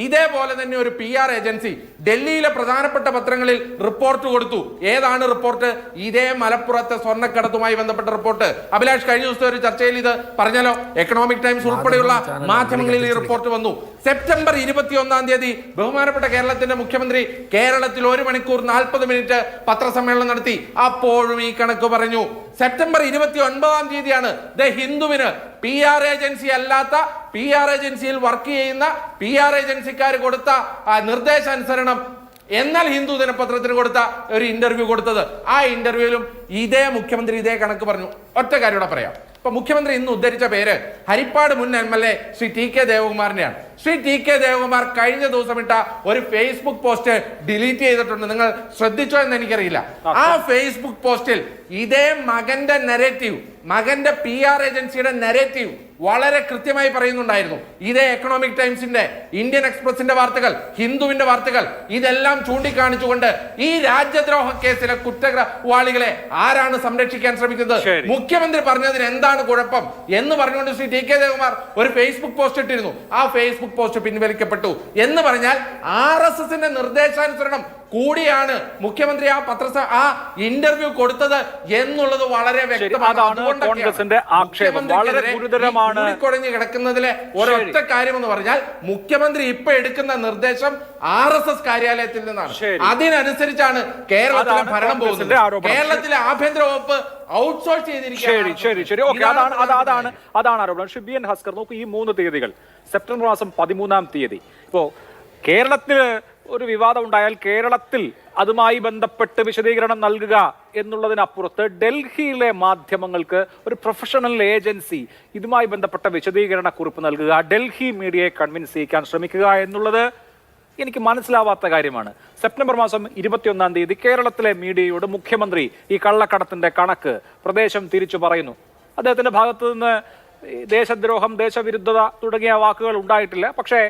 ഇതേപോലെ തന്നെ ഒരു PR ഏജൻസി ഡൽഹിയിലെ പ്രധാനപ്പെട്ട പത്രങ്ങളിൽ റിപ്പോർട്ട് കൊടുത്തു. ഏതാണ് റിപ്പോർട്ട്? ഇതേ മലപ്പുറത്തെ സ്വർണ്ണക്കടത്തുമായി ബന്ധപ്പെട്ട റിപ്പോർട്ട്. അഭിലാഷ്, കഴിഞ്ഞ ദിവസത്തെ ഒരു ചർച്ചയിൽ ഇത് പറഞ്ഞല്ലോ. എക്കണോമിക് ടൈംസ് ഉൾപ്പെടെയുള്ള മാധ്യമങ്ങളിൽ ഈ റിപ്പോർട്ട് വന്നു. സെപ്റ്റംബർ 21 ബഹുമാനപ്പെട്ട കേരളത്തിന്റെ മുഖ്യമന്ത്രി കേരളത്തിൽ 1 മണിക്കൂർ 40 മിനിറ്റ് പത്രസമ്മേളനം നടത്തി. അപ്പോഴും ഈ കണക്ക് പറഞ്ഞു. സെപ്റ്റംബർ 29 ദ ഹിന്ദുവിന് PR ഏജൻസി അല്ലാത്ത PR ഏജൻസിയിൽ വർക്ക് ചെയ്യുന്ന PR ഏജൻസിക്കാർ കൊടുത്ത നിർദ്ദേശാനുസരണം എന്നാൽ ഹിന്ദു ദിനപത്രത്തിന് കൊടുത്ത ഒരു ഇന്റർവ്യൂ കൊടുത്തത്. ആ ഇന്റർവ്യൂവിലും ഇതേ മുഖ്യമന്ത്രി ഇതേ കണക്ക് പറഞ്ഞു. ഒറ്റ കാര്യം കൂടെ പറയാം. ഇപ്പൊ മുഖ്യമന്ത്രി ഇന്ന് ഉദ്ധരിച്ച പേര് ഹരിപ്പാട് മുൻ MLA Shri TK ദേവകുമാറിനെയാണ്. Shri TK Devakumar കഴിഞ്ഞ ദിവസം ഇട്ട ഒരു ഫേസ്ബുക്ക് പോസ്റ്റ് ഡിലീറ്റ് ചെയ്തിട്ടുണ്ട്. നിങ്ങൾ ശ്രദ്ധിച്ചോ എന്ന് എനിക്കറിയില്ല. ആ ഫേസ്ബുക്ക് പോസ്റ്റിൽ ഇതേ മകന്റെ നെറേറ്റീവ്, മകന്റെ PR ഏജൻസിയുടെ നെറേറ്റീവ് വളരെ കൃത്യമായി പറയുന്നുണ്ടായിരുന്നു. ഇതേ എക്കണോമിക് ടൈംസിന്റെ, ഇന്ത്യൻ എക്സ്പ്രസിന്റെ വാർത്തകൾ, ഹിന്ദുവിന്റെ വാർത്തകൾ, ഇതെല്ലാം ചൂണ്ടിക്കാണിച്ചുകൊണ്ട് ഈ രാജ്യദ്രോഹ കേസിലെ കുറ്റവാളികളെ ആരാണ് സംരക്ഷിക്കാൻ ശ്രമിക്കുന്നത്? മുഖ്യമന്ത്രി പറഞ്ഞതിന് എന്താണ് കുഴപ്പം എന്ന് പറഞ്ഞുകൊണ്ട് ശ്രീ TK ദേവകുമാർ ഒരു ഫേസ്ബുക്ക് പോസ്റ്റ് ഇട്ടിരുന്നു. ആ ഫേസ്ബുക്ക് പോസ്റ്റ് പിൻവലിക്കപ്പെട്ടു. എന്ന് പറഞ്ഞാൽ RSSന്റെ നിർദ്ദേശാനുസരണം കൂടിയാണ് മുഖ്യമന്ത്രി ആ ഇന്റർവ്യൂ കൊടുത്തത് എന്നുള്ളത് വളരെ വ്യക്തമാണ്. കോൺഗ്രസിന്റെ ആക്ഷേപം വളരെ ഗുരുതരമാണ്. കുഴഞ്ഞു കിടക്കുന്നതിലെ ഒരൊറ്റ കാര്യം എന്ന് പറഞ്ഞാൽ മുഖ്യമന്ത്രി ഇപ്പൊ എടുക്കുന്ന നിർദ്ദേശം RSS കാര്യാലയത്തിൽ നിന്നാണ്. അതിനനുസരിച്ചാണ് കേരളത്തിലെ ഭരണം പോകുന്നത്. കേരളത്തിലെ ആഭ്യന്തര വകുപ്പ് ഔട്ട്സോഴ്സ് ചെയ്തിരിക്കുകയാണ്. അതാണ് ആരോപണം. ഷിബിയൻ ഹസ്കർ, നോക്കൂ, ഈ 3 തീയതികൾ, സെപ്റ്റംബർ മാസം 13 ഇപ്പോ കേരളത്തില് ഒരു വിവാദം ഉണ്ടായാൽ കേരളത്തിൽ അതുമായി ബന്ധപ്പെട്ട് വിശദീകരണം നൽകുക എന്നുള്ളതിനപ്പുറത്ത് ഡൽഹിയിലെ മാധ്യമങ്ങൾക്ക് ഒരു പ്രൊഫഷണൽ ഏജൻസി ഇതുമായി ബന്ധപ്പെട്ട വിശദീകരണ കുറിപ്പ് നൽകുക, ഡൽഹി മീഡിയയെ കൺവിൻസ് ചെയ്യിക്കാൻ ശ്രമിക്കുക എന്നുള്ളത് എനിക്ക് മനസ്സിലാവാത്ത കാര്യമാണ്. സെപ്റ്റംബർ മാസം 21 കേരളത്തിലെ മീഡിയയോട് മുഖ്യമന്ത്രി ഈ കള്ളക്കടത്തിന്റെ കണക്ക് പ്രദേശം തിരിച്ചു പറയുന്നു. അദ്ദേഹത്തിന്റെ ഭാഗത്തു നിന്ന് ദേശദ്രോഹം, ദേശവിരുദ്ധത തുടങ്ങിയ വാക്കുകൾ ഉണ്ടായിട്ടില്ല. പക്ഷേ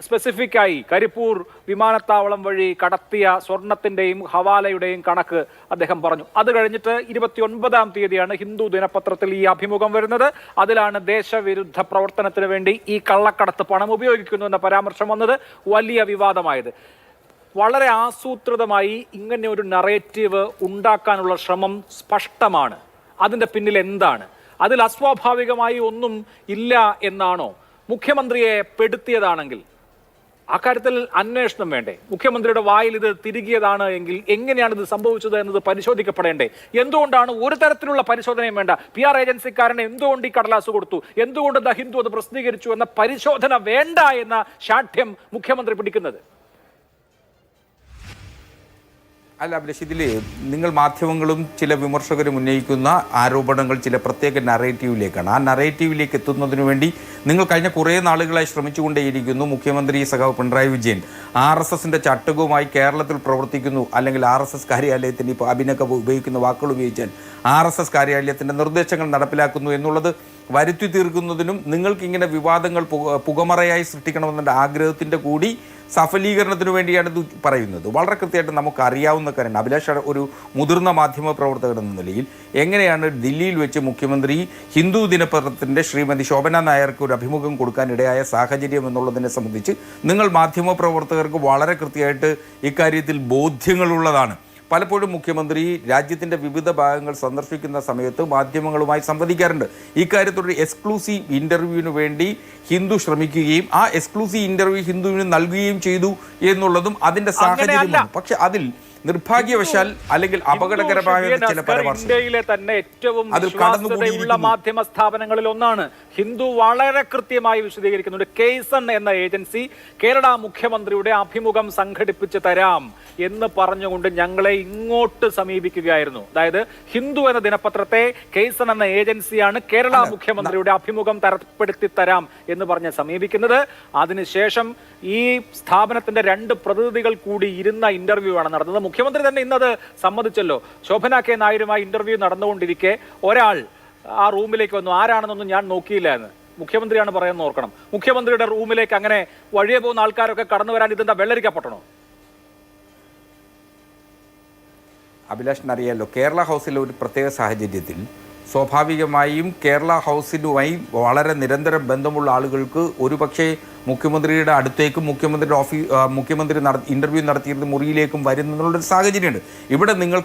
സ്പെസിഫിക്കായി കരിപ്പൂർ വിമാനത്താവളം വഴി കടത്തിയ സ്വർണത്തിന്റെയും ഹവാലയുടെയും കണക്ക് അദ്ദേഹം പറഞ്ഞു. അത് കഴിഞ്ഞിട്ട് 29-ാം തീയതിയാണ് ഹിന്ദു ദിനപത്രത്തിൽ ഈ അഭിമുഖം വരുന്നത്. അതിലാണ് ദേശവിരുദ്ധ പ്രവർത്തനത്തിന് വേണ്ടി ഈ കള്ളക്കടത്ത് പണം ഉപയോഗിക്കുന്നു എന്ന പരാമർശം വന്നത്, വലിയ വിവാദമായത്. വളരെ ആസൂത്രിതമായി ഇങ്ങനെ ഒരു നറേറ്റീവ് ഉണ്ടാക്കാനുള്ള ശ്രമം സ്പഷ്ടമാണ്. അതിന്റെ പിന്നിൽ എന്താണ്? അതിൽ അസ്വാഭാവികമായി ഒന്നും ഇല്ല എന്നാണോ? മുഖ്യമന്ത്രിയെ പെടുത്തിയതാണെങ്കിൽ അക്കാര്യത്തിൽ അന്വേഷണം വേണ്ടേ? മുഖ്യമന്ത്രിയുടെ വായിൽ ഇത് തിരികിയതാണ് എങ്കിൽ എങ്ങനെയാണ് ഇത് സംഭവിച്ചത് എന്നത് പരിശോധിക്കപ്പെടേണ്ടേ? എന്തുകൊണ്ടാണ് ഒരു തരത്തിലുള്ള പരിശോധനയും വേണ്ട? PR ഏജൻസിക്കാരന് എന്തുകൊണ്ട് ഈ കടലാസ് കൊടുത്തു, എന്തുകൊണ്ട് ദ ഹിന്ദു അത് പ്രസിദ്ധീകരിച്ചു എന്ന പരിശോധന വേണ്ട എന്ന ശാഠ്യം മുഖ്യമന്ത്രി പിടിക്കുന്നത്? അല്ല അഭിലാഷ്, ഇതിൽ നിങ്ങൾ മാധ്യമങ്ങളും ചില വിമർശകരും ഉന്നയിക്കുന്ന ആരോപണങ്ങൾ ചില പ്രത്യേക നറേറ്റീവിലേക്കാണ്. ആ നറേറ്റീവിലേക്ക് എത്തുന്നതിനു വേണ്ടി നിങ്ങൾ കഴിഞ്ഞ കുറേ നാളുകളായി ശ്രമിച്ചുകൊണ്ടേയിരിക്കുന്നു. മുഖ്യമന്ത്രി സഖാവ് പിണറായി വിജയൻ RSSന്റെ ചട്ടകവുമായി കേരളത്തിൽ പ്രവർത്തിക്കുന്നു, അല്ലെങ്കിൽ RSS കാര്യാലയത്തിൻ്റെ ഇപ്പോൾ അഭിനൊക്കെ ഉപയോഗിക്കുന്ന വാക്കുകൾ ഉപയോഗിച്ചാൽ RSS കാര്യാലയത്തിൻ്റെ നിർദ്ദേശങ്ങൾ നടപ്പിലാക്കുന്നു എന്നുള്ളത് വരുത്തി തീർക്കുന്നതിനും നിങ്ങൾക്കിങ്ങനെ വിവാദങ്ങൾ പുകമറയായി സൃഷ്ടിക്കണമെന്ന ആഗ്രഹത്തിൻ്റെ കൂടി സഫലീകരണത്തിനു വേണ്ടിയാണ് ഇത് പറയുന്നത്. വളരെ കൃത്യമായിട്ട് നമുക്കറിയാവുന്ന കാര്യമാണ്. അഭിലാഷ് ഒരു മുതിർന്ന മാധ്യമ പ്രവർത്തകൻ എന്ന നിലയിൽ എങ്ങനെയാണ് ദില്ലിയിൽ വെച്ച് മുഖ്യമന്ത്രി ഹിന്ദു ദിനപത്രത്തിൻ്റെ ശ്രീമതി ശോഭന നായർക്ക് ഒരു അഭിമുഖം കൊടുക്കാനിടയായ സാഹചര്യം എന്നുള്ളതിനെ സംബന്ധിച്ച് നിങ്ങൾ മാധ്യമ പ്രവർത്തകർക്ക് വളരെ കൃത്യമായിട്ട് ഇക്കാര്യത്തിൽ ബോധ്യങ്ങളുള്ളതാണ്. പലപ്പോഴും മുഖ്യമന്ത്രി രാജ്യത്തിൻ്റെ വിവിധ ഭാഗങ്ങൾ സന്ദർശിക്കുന്ന സമയത്ത് മാധ്യമങ്ങളുമായി സംവദിക്കാറുണ്ട്. ഇക്കാര്യത്തിലൊരു എക്സ്ക്ലൂസീവ് ഇൻ്റർവ്യൂവിന് വേണ്ടി ഹിന്ദു ശ്രമിക്കുകയും ആ എക്സ്ക്ലൂസീവ് ഇൻ്റർവ്യൂ ഹിന്ദുവിന് നൽകുകയും ചെയ്തു എന്നുള്ളതും അതിൻ്റെ സാഹചര്യമാണ്. പക്ഷെ അതിൽ നിർഭാഗ്യവശാൽ അല്ലെങ്കിൽ അപകടകരമായ ചില പരാമർശം ഇന്ത്യയിലെ തന്നെ ഏറ്റവും വിശ്വാസ്യതയുള്ള മാധ്യമ സ്ഥാപനങ്ങളിൽ ഒന്നാണ്. ഹിന്ദു വളരെ കൃത്യമായി വിശദീകരിക്കുന്നുണ്ട്. കേസൺ എന്ന ഏജൻസി കേരള മുഖ്യമന്ത്രിയുടെ അഭിമുഖം സംഘടിപ്പിച്ച് തരാം എന്ന് പറഞ്ഞുകൊണ്ട് ഞങ്ങളെ ഇങ്ങോട്ട് സമീപിക്കുകയായിരുന്നു. അതായത് ഹിന്ദു എന്ന ദിനപത്രത്തെ കേസൺ എന്ന ഏജൻസിയാണ് കേരള മുഖ്യമന്ത്രിയുടെ അഭിമുഖം തരപ്പെടുത്തി തരാം എന്ന് പറഞ്ഞ് സമീപിക്കുന്നത്. അതിനുശേഷം ഈ സ്ഥാപനത്തിന്റെ 2 പ്രതിനിധികൾ കൂടി ഇരുന്ന ഇന്റർവ്യൂ ആണ് നടന്നത്. മുഖ്യമന്ത്രി തന്നെ ഇന്നത് സമ്മതിച്ചല്ലോ. ശോഭന കെ നായരുമായി ഇന്റർവ്യൂ നടന്നുകൊണ്ടിരിക്കെ ഒരാൾ ആ റൂമിലേക്ക് വന്നു. ആരാണെന്നൊന്നും ഞാൻ നോക്കിയില്ല എന്ന് മുഖ്യമന്ത്രിയാണ് പറയുന്നത്, ഓർക്കണം. മുഖ്യമന്ത്രിയുടെ റൂമിലേക്ക് അങ്ങനെ വഴിയെ പോകുന്ന ആൾക്കാരൊക്കെ കടന്നു വരാൻ ഇതെന്താ വെള്ളരിക്കപ്പെട്ടണോ? അഭിലാഷിനറിയാലോ, കേരള ഹൗസിലെ ഒരു പ്രത്യേക സാഹചര്യത്തിൽ സ്വാഭാവികമായും കേരള ഹൗസിനുമായി വളരെ നിരന്തരം ബന്ധമുള്ള ആളുകൾക്ക് ഒരുപക്ഷെ മുഖ്യമന്ത്രിയുടെ അടുത്തേക്കും മുഖ്യമന്ത്രി ഇന്റർവ്യൂ നടത്തിയിരുന്ന മുറിയിലേക്കും വരുന്നതിനുള്ളൊരു സാഹചര്യമുണ്ട്. ഇവിടെ നിങ്ങൾ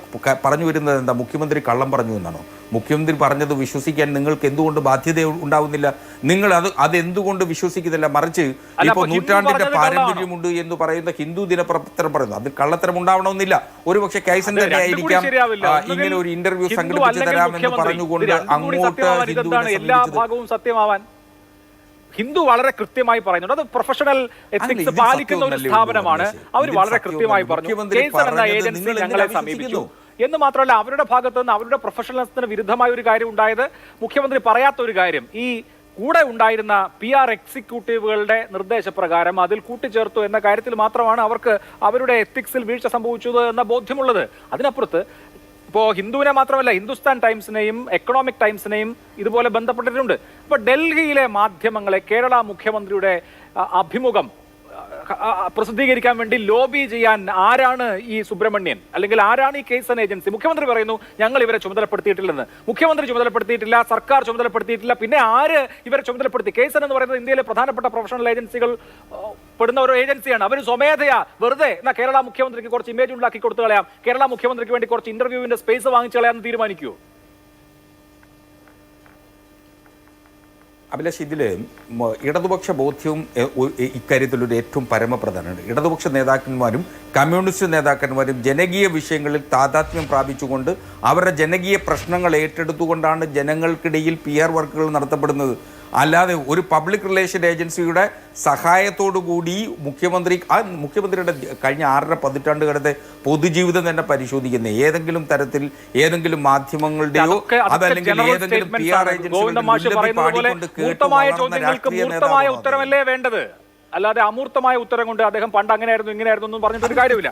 പറഞ്ഞു വരുന്നത് എന്താ? മുഖ്യമന്ത്രി കള്ളം പറഞ്ഞു എന്നാണോ? മുഖ്യമന്ത്രി പറഞ്ഞത് വിശ്വസിക്കാൻ നിങ്ങൾക്ക് എന്തുകൊണ്ട് ബാധ്യത ഉണ്ടാവുന്നില്ല? നിങ്ങൾ അതെന്തുകൊണ്ട് വിശ്വസിക്കുന്നില്ല? മറിച്ച് ഇപ്പോൾ നൂറ്റാണ്ടിന്റെ പാരമ്പര്യമുണ്ട് എന്ന് പറയുന്ന ഹിന്ദു ദിനപത്രം പറയുന്നു, അതിൽ കള്ളത്തരം ഉണ്ടാവണമെന്നില്ല. ഒരുപക്ഷെ കൈസൻ തന്നെ ആയിരിക്കാം ഇങ്ങനെ ഒരു ഇന്റർവ്യൂ സംഘടിപ്പിച്ചു തരാമെന്ന് പറഞ്ഞുകൊണ്ട് അങ്ങോട്ട് എല്ലാ ഭാഗവും സത്യമാവാൻ ഹിന്ദു വളരെ കൃത്യമായി പറയുന്നുണ്ട്. അത് പ്രൊഫഷണൽ എത്തിക്സ് പാലിക്കുന്ന ഒരു സ്ഥാപനമാണ്. അവർ വളരെ കൃത്യമായി പറഞ്ഞു കേസൺ എന്ന ഏജൻസി ഞങ്ങളെ സമീപിച്ചു എന്ന് മാത്രമല്ല, അവരുടെ ഭാഗത്ത് നിന്ന് അവരുടെ പ്രൊഫഷണലിസത്തിന് വിരുദ്ധമായ ഒരു കാര്യം ഉണ്ടായത്. മുഖ്യമന്ത്രി പറയാത്ത ഒരു കാര്യം, ഈ കൂടെ ഉണ്ടായിരുന്ന PR എക്സിക്യൂട്ടീവുകളുടെ നിർദ്ദേശപ്രകാരം അതിൽ കൂട്ടിച്ചേർത്തു എന്ന കാര്യത്തിൽ മാത്രമാണ് അവർക്ക് അവരുടെ എത്തിക്സിൽ വീഴ്ച സംഭവിച്ചത് എന്ന ബോധ്യമുള്ളത്. അതിനപ്പുറത്ത് ഇപ്പോൾ ഹിന്ദുവിനെ മാത്രമല്ല, ഹിന്ദുസ്ഥാൻ ടൈംസിനെയും എക്കണോമിക് ടൈംസിനെയും ഇതുപോലെ ബന്ധപ്പെട്ടിട്ടുണ്ട്. ഇപ്പോൾ ഡൽഹിയിലെ മാധ്യമങ്ങളെ കേരള മുഖ്യമന്ത്രിയുടെ അഭിമുഖം പ്രസിദ്ധീകരിക്കാൻ വേണ്ടി ലോബി ചെയ്യാൻ ആരാണ് ഈ സുബ്രഹ്മണ്യൻ, അല്ലെങ്കിൽ ആരാണ് ഈ കേസൺ ഏജൻസി? മുഖ്യമന്ത്രി പറയുന്നു ഞങ്ങൾ ഇവരെ ചുമതലപ്പെടുത്തിയിട്ടില്ലെന്ന്. മുഖ്യമന്ത്രി ചുമതലപ്പെടുത്തിയിട്ടില്ല, സർക്കാർ ചുമതലപ്പെടുത്തിയിട്ടില്ല, പിന്നെ ആര് ഇവരെ ചുമതലപ്പെടുത്തി? കേസൺ എന്ന് പറയുന്നത് ഇന്ത്യയിലെ പ്രധാനപ്പെട്ട പ്രൊഫഷണൽ ഏജൻസികൾ പെടുന്ന ഒരു ഏജൻസിയാണ്. അവർ സ്വമേധയാ വെറുതെ എന്നാ കേരള മുഖ്യമന്ത്രിക്ക് കുറച്ച് ഇമേജ് ഉണ്ടാക്കി കൊടുത്തു കളയാം, കേരള മുഖ്യമന്ത്രിക്ക് വേണ്ടി കുറച്ച് ഇന്റർവ്യൂവിന്റെ സ്പേസ് വാങ്ങിച്ചു കളയാമെന്ന് തീരുമാനിക്കുമോ? അഭിലാഷ്, ഇതിൽ ഇടതുപക്ഷ ബോധ്യവും ഇക്കാര്യത്തിലൊരു ഏറ്റവും പരമപ്രധാനമാണ്. ഇടതുപക്ഷ നേതാക്കന്മാരും കമ്മ്യൂണിസ്റ്റ് നേതാക്കന്മാരും ജനകീയ വിഷയങ്ങളിൽ താതാത്മ്യം പ്രാപിച്ചുകൊണ്ട് അവരുടെ ജനകീയ പ്രശ്നങ്ങൾ ഏറ്റെടുത്തുകൊണ്ടാണ് ജനങ്ങൾക്കിടയിൽ PR വർക്കുകൾ നടത്തപ്പെടുന്നത്. അല്ലാതെ ഒരു പബ്ലിക് റിലേഷൻ ഏജൻസിയുടെ സഹായത്തോടു കൂടി മുഖ്യമന്ത്രിയുടെ കഴിഞ്ഞ 6.5 പതിറ്റാണ്ടുകളുടെ പൊതുജീവിതം തന്നെ പരിശോധിക്കുന്ന ഏതെങ്കിലും തരത്തിൽ ഏതെങ്കിലും മാധ്യമങ്ങളുടെയോ അതല്ലെങ്കിൽ ഏതെങ്കിലും PR ഏജൻസികളുടെ ഉത്തരമല്ലേ വേണ്ടത്? അല്ലാതെ അമൂർത്തമായ ഉത്തരം കൊണ്ട് അദ്ദേഹം പണ്ട് അങ്ങനെയായിരുന്നു ഇങ്ങനെയായിരുന്നു ഒന്നും പറഞ്ഞിട്ടൊരു കാര്യമില്ല.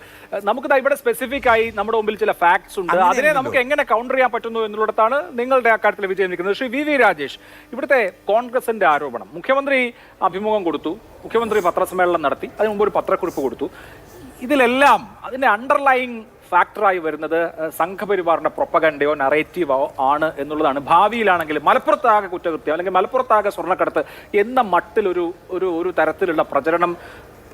നമുക്കിതാ ഇവിടെ സ്പെസിഫിക് ആയി നമ്മുടെ മുമ്പിൽ ചില ഫാക്ട്സ് ഉണ്ട്. അതിനെ നമുക്ക് എങ്ങനെ കൗണ്ടർ ചെയ്യാൻ പറ്റുന്നു എന്നുള്ളിടത്താണ് നിങ്ങളുടെ അക്കാര്യത്തിൽ വിജയം നിൽക്കുന്നത്. ശ്രീ വി രാജേഷ്, ഇവിടുത്തെ കോൺഗ്രസിന്റെ ആരോപണം, മുഖ്യമന്ത്രി അഭിമുഖം കൊടുത്തു, മുഖ്യമന്ത്രി പത്രസമ്മേളനം നടത്തി, അതിന് മുമ്പ് ഒരു പത്രക്കുറിപ്പ് കൊടുത്തു. ഇതിലെല്ലാം അതിന്റെ അണ്ടർലൈങ് ഫാക്ടറായി വരുന്നത് സംഘപരിവാറിന്റെ പ്രൊപ്പഗൻഡയോ നറേറ്റീവോ ആണ് എന്നുള്ളതാണ്. ഭാവിയിലാണെങ്കിൽ മലപ്പുറത്താകെ കുറ്റകൃത്യം അല്ലെങ്കിൽ മലപ്പുറത്താകെ സ്വർണ്ണക്കടത്ത് എന്ന മട്ടിൽ ഒരു തരത്തിലുള്ള പ്രചരണം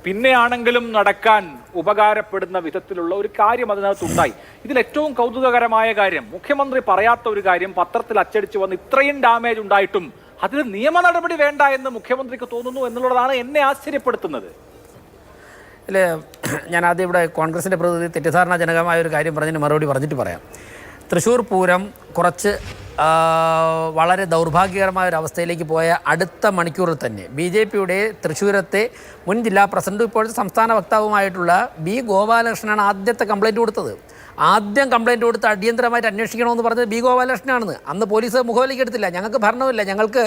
പിന്നെയാണെങ്കിലും നടക്കാൻ ഉപകാരപ്പെടുന്ന വിധത്തിലുള്ള ഒരു കാര്യം അതിനകത്തുണ്ടായി. ഇതിൽ ഏറ്റവും കൗതുകകരമായ കാര്യം, മുഖ്യമന്ത്രി പറയാത്ത ഒരു കാര്യം പത്രത്തിൽ അച്ചടിച്ചു വന്ന് ഇത്രയും ഡാമേജ് ഉണ്ടായിട്ടും അതിന് നിയമ നടപടി വേണ്ട എന്ന് മുഖ്യമന്ത്രിക്ക് തോന്നുന്നു എന്നുള്ളതാണ് എന്നെ ആശ്ചര്യപ്പെടുത്തുന്നത്. അല്ലേ, ഞാൻ ആദ്യം ഇവിടെ കോൺഗ്രസിൻ്റെ പ്രതിനിധി തെറ്റിദ്ധാരണാജനകമായ ഒരു കാര്യം പറഞ്ഞതിന് മറുപടി പറഞ്ഞിട്ട് പറയാം. തൃശ്ശൂർ പൂരം കുറച്ച് വളരെ ദൗർഭാഗ്യകരമായ ഒരു അവസ്ഥയിലേക്ക് പോയ അടുത്ത മണിക്കൂറിൽ തന്നെ BJPയുടെ തൃശ്ശൂരത്തെ മുൻ ജില്ലാ പ്രസിഡന്റും ഇപ്പോഴത്തെ സംസ്ഥാന വക്താവുമായിട്ടുള്ള B. ഗോപാലകൃഷ്ണനാണ് ആദ്യത്തെ കംപ്ലയിൻറ്റ് കൊടുത്തത്. ആദ്യം കംപ്ലയിൻറ്റ് കൊടുത്ത് അടിയന്തരമായിട്ട് അന്വേഷിക്കണമെന്ന് പറഞ്ഞത് B. ഗോപാലകൃഷ്ണനാണെന്ന്. അന്ന് പോലീസ് മുഖവിലേക്ക് എടുത്തില്ല. ഞങ്ങൾക്ക് ഭരണമില്ല, ഞങ്ങൾക്ക്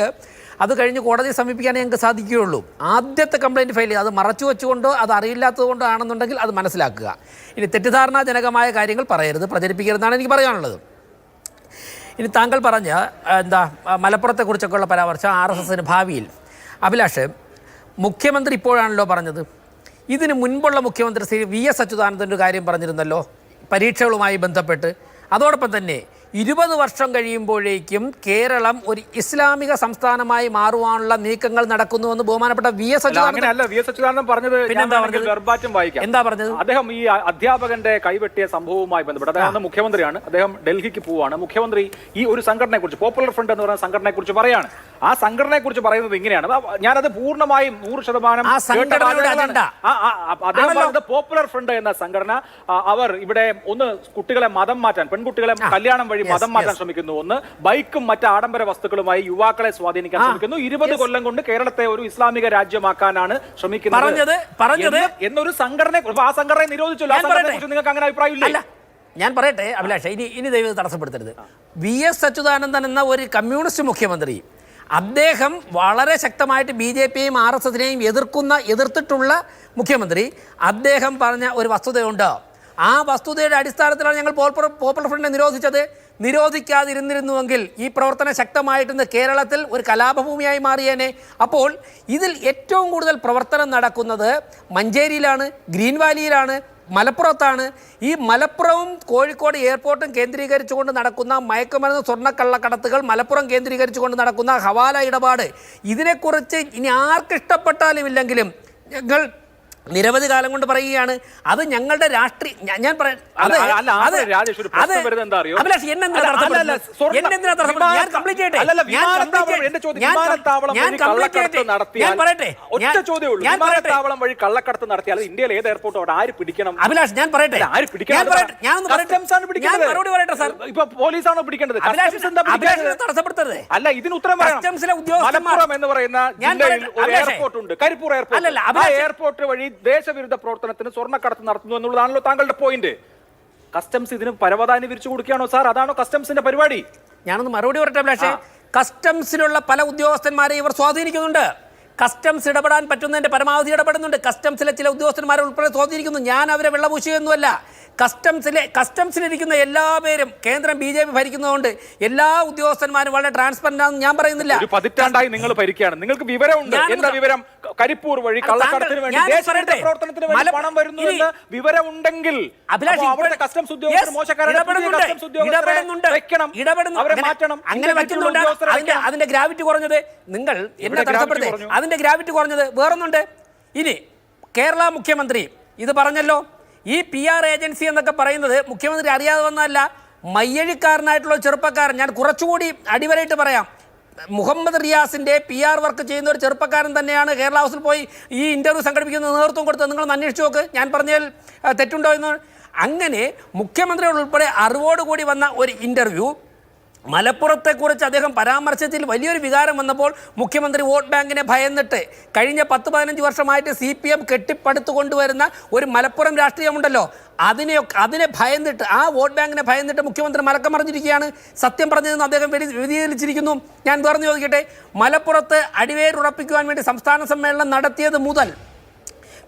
അത് കഴിഞ്ഞ് കോടതിയെ സമീപിക്കാനേ ഞങ്ങൾക്ക് സാധിക്കുകയുള്ളൂ. ആദ്യത്തെ കംപ്ലയിൻറ്റ് ഫയൽ ചെയ്ത് അത് മറച്ചു വെച്ചുകൊണ്ടോ അത് അറിയില്ലാത്തത് കൊണ്ടോ ആണെന്നുണ്ടെങ്കിൽ അത് മനസ്സിലാക്കുക. ഇനി തെറ്റിദ്ധാരണാജനകമായ കാര്യങ്ങൾ പറയരുത്, പ്രചരിപ്പിക്കരുതെന്നാണ് എനിക്ക് പറയാനുള്ളത്. ഇനി താങ്കൾ പറഞ്ഞ മലപ്പുറത്തെക്കുറിച്ചൊക്കെയുള്ള പരാമർശം RSSന് ഭാവിയിൽ, അഭിലാഷ്, മുഖ്യമന്ത്രി ഇപ്പോഴാണല്ലോ പറഞ്ഞത്. ഇതിന് മുൻപുള്ള മുഖ്യമന്ത്രി ശ്രീ VS അച്യുതാനന്ദൻ്റെ ഒരു കാര്യം പറഞ്ഞിരുന്നല്ലോ പരീക്ഷകളുമായി ബന്ധപ്പെട്ട്. അതോടൊപ്പം തന്നെ 20 വർഷം കഴിയുമ്പോഴേക്കും കേരളം ഒരു ഇസ്ലാമിക സംസ്ഥാനമായി മാറുവാനുള്ള നീക്കങ്ങൾ നടക്കുന്നുവെന്ന് ബഹുമാനപ്പെട്ട VS അച്യുതാനന്ദൻ പറഞ്ഞത്. എന്താ പറഞ്ഞത്? അദ്ദേഹം ഈ അധ്യാപകന്റെ കൈവെട്ടിയ സംഭവവുമായി ബന്ധപ്പെട്ട്, അദ്ദേഹം മുഖ്യമന്ത്രിയാണ്, അദ്ദേഹം ഡൽഹിക്ക് പോവാണ്. മുഖ്യമന്ത്രി ഈ ഒരു സംഘടനയെ കുറിച്ച്, പോപ്പുലർ ഫ്രണ്ട് എന്ന് പറയുന്ന സംഘടനയെ കുറിച്ച് പറയാണ്. ആ സംഘടനയെ കുറിച്ച് പറയുന്നത് ഇങ്ങനെയാണ്, ഞാനത് പൂർണ്ണമായും 100% അദ്ദേഹം പറഞ്ഞത് പോപ്പുലർ ഫ്രണ്ട് എന്ന സംഘടന അവർ ഇവിടെ ഒന്ന് കുട്ടികളെ മതം മാറ്റാൻ, പെൺകുട്ടികളെ കല്യാണം വഴി മതം മാറ്റാൻ ശ്രമിക്കുന്നു, ഒന്ന് ബൈക്കും മറ്റ് ആഡംബര വസ്തുക്കളുമായി യുവാക്കളെ സ്വാധീനിക്കാൻ ശ്രമിക്കുന്നു, 20 കൊല്ലം കൊണ്ട് കേരളത്തെ ഒരു ഇസ്ലാമിക രാജ്യമാക്കാനാണ് ശ്രമിക്കുന്നത് എന്നൊരു സംഘടന. ആ സംഘടനയെ നിരോധിച്ചല്ലോ, നിങ്ങൾക്ക് അങ്ങനെ അഭിപ്രായം ഇല്ല? ഞാൻ പറയട്ടെ അഭിലാഷ്, ഇനി ദൈവം തടസ്സപ്പെടുത്തരുത്. VS അച്യുതാനന്ദൻ എന്ന ഒരു കമ്മ്യൂണിസ്റ്റ് മുഖ്യമന്ത്രി, അദ്ദേഹം വളരെ ശക്തമായിട്ട് BJPയെയും RSSനെയും എതിർത്തിട്ടുള്ള മുഖ്യമന്ത്രി, അദ്ദേഹം പറഞ്ഞ ഒരു വസ്തുതയുണ്ട്. ആ വസ്തുതയുടെ അടിസ്ഥാനത്തിലാണ് ഞങ്ങൾ പോപ്പുലർ ഫ്രണ്ടിനെ നിരോധിച്ചത്. നിരോധിക്കാതിരുന്നിരുന്നുവെങ്കിൽ ഈ പ്രവർത്തനം ശക്തമായിട്ടിന്ന് കേരളത്തിൽ ഒരു കലാപഭൂമിയായി മാറിയേനെ. അപ്പോൾ ഇതിൽ ഏറ്റവും കൂടുതൽ പ്രവർത്തനം നടക്കുന്നത് മഞ്ചേരിയിലാണ്, ഗ്രീൻ വാലിയിലാണ്, മലപ്പുറത്താണ്. ഈ മലപ്പുറവും കോഴിക്കോട് എയർപോർട്ടും കേന്ദ്രീകരിച്ചുകൊണ്ട് നടക്കുന്ന മയക്കുമരുന്ന് സ്വർണ്ണക്കള്ളക്കടത്തുകൾ, മലപ്പുറം കേന്ദ്രീകരിച്ചുകൊണ്ട് നടക്കുന്ന ഹവാല ഇടപാട്, ഇതിനെക്കുറിച്ച് ഇനി ആർക്കിഷ്ടപ്പെട്ടാലും ഇല്ലെങ്കിലും ഞങ്ങൾ നിരവധി കാലം കൊണ്ട് പറയുകയാണ്. അത് ഞങ്ങളുടെ രാഷ്ട്രീയ, ഞാൻ കള്ളക്കടത്ത് നടത്തിയാൽ ഇന്ത്യയിൽ ഏത് എയർപോർട്ട് ആര് പിടിക്കണം? അഭിലാഷ്, ഞാൻ പറയട്ടെ, ഇപ്പൊ പോലീസാണോ പിടിക്കേണ്ടത്? തടസ്സപ്പെടുത്തരുത്. അല്ല, ഇതിന് ഉത്തരം മലപ്പുറം എന്ന് പറയുന്ന ജില്ലയിൽ ഒരു എയർപോർട്ട് ഉണ്ട്, കരിപ്പൂർ എയർപോർട്ട്. ആ എയർപോർട്ട് വഴി ദേശവിരുദ്ധ പ്രവർത്തനത്തിന് സ്വർണ്ണക്കടത്ത് നടത്തുന്നു എന്നുള്ളതാണല്ലോ താങ്കളുടെ പോയിന്റ്. കസ്റ്റംസ് ഇതിന് പരവതാനി വിരിച്ചു കൊടുക്കുകയാണോ സാർ? അതാണോ കസ്റ്റംസിന്റെ പരിപാടി? ഞാനൊന്ന് മറുപടി പറയട്ടെ അഭിലാഷേ. കസ്റ്റംസിലുള്ള പല ഉദ്യോഗസ്ഥന്മാരെ ഇവർ സ്വാധീനിക്കുന്നുണ്ട്. കസ്റ്റംസ് ഇടപെടാൻ പറ്റുന്നതിന്റെ പരമാവധി ഇടപെടുന്നുണ്ട്. കസ്റ്റംസിലെ ചില ഉദ്യോഗസ്ഥന്മാരെ ഉൾപ്പെടെ സ്വാധീനിക്കുന്നു. ഞാൻ അവരെ വെള്ളപൂശുകയൊന്നുമല്ല. കസ്റ്റംസിലിരിക്കുന്ന എല്ലാ പേരും കേന്ദ്രം BJP ഭരിക്കുന്നതുകൊണ്ട് എല്ലാ ഉദ്യോഗസ്ഥന്മാരും വളരെ ട്രാൻസ്പെറന്റ് ആണെന്ന് ഞാൻ പറയുന്നില്ല. ഒരു പതിറ്റാണ്ടായി നിങ്ങൾ ഭരിക്കുകയാണ്, നിങ്ങൾക്ക് വിവരമുണ്ട്. എന്താ വിവരം? കരിപ്പൂർ വഴി കള്ളക്കടത്തിന് വേണ്ടി പ്രവർത്തനത്തിന് വേണ്ടി പണം വരുന്നു എന്ന് വിവരമുണ്ടെങ്കിൽ കസ്റ്റംസ് ഉദ്യോഗസ്ഥർ മോശക്കാരാണ്. അതിന്റെ ഗ്രാവിറ്റി കുറഞ്ഞത് നിങ്ങൾ എന്നെ തടസ്സപ്പെടുത്തേ. അതിന്റെ ഗ്രാവിറ്റി കുറഞ്ഞത് വേറൊന്നുണ്ട്. ഇനി കേരള മുഖ്യമന്ത്രി ഇത് പറഞ്ഞല്ലോ, ഈ PR ഏജൻസി എന്നൊക്കെ പറയുന്നത് മുഖ്യമന്ത്രി അറിയാതെ വന്നതല്ല. മയ്യഴിക്കാരനായിട്ടുള്ള ചെറുപ്പക്കാരൻ, ഞാൻ കുറച്ചുകൂടി അടിവരയിട്ട് പറയാം, മുഹമ്മദ് റിയാസിൻ്റെ PR വർക്ക് ചെയ്യുന്ന ഒരു ചെറുപ്പക്കാരൻ തന്നെയാണ് കേരള ഹൗസിൽ പോയി ഈ ഇൻ്റർവ്യൂ സംഘടിപ്പിക്കുന്ന നേതൃത്വം കൊടുത്തത്. നിങ്ങളൊന്ന് അന്വേഷിച്ച് നോക്ക്, ഞാൻ പറഞ്ഞാൽ തെറ്റുണ്ടോ എന്ന്. അങ്ങനെ മുഖ്യമന്ത്രിയോട് ഉൾപ്പെടെ അറിവോടുകൂടി വന്ന ഒരു ഇൻ്റർവ്യൂ, മലപ്പുറത്തെക്കുറിച്ച് അദ്ദേഹം പരാമർശത്തിൽ വലിയൊരു വികാരം വന്നപ്പോൾ മുഖ്യമന്ത്രി വോട്ട് ബാങ്കിനെ ഭയന്നിട്ട് കഴിഞ്ഞ 10-15 വർഷമായിട്ട് CPM കെട്ടിപ്പടുത്തുകൊണ്ടുവരുന്ന ഒരു മലപ്പുറം രാഷ്ട്രീയമുണ്ടല്ലോ, അതിനെ ഭയന്നിട്ട്, ആ വോട്ട് ബാങ്കിനെ ഭയന്നിട്ട് മുഖ്യമന്ത്രി മലക്കം മറിഞ്ഞിരിക്കുകയാണ്. സത്യം പറഞ്ഞതെന്ന് അദ്ദേഹം വ്യതിചലിച്ചിരിക്കുന്നു. ഞാൻ പറഞ്ഞു ചോദിക്കട്ടെ, മലപ്പുറത്ത് അടിവേരുറപ്പിക്കുവാൻ വേണ്ടി സംസ്ഥാന സമ്മേളനം നടത്തിയത് മുതൽ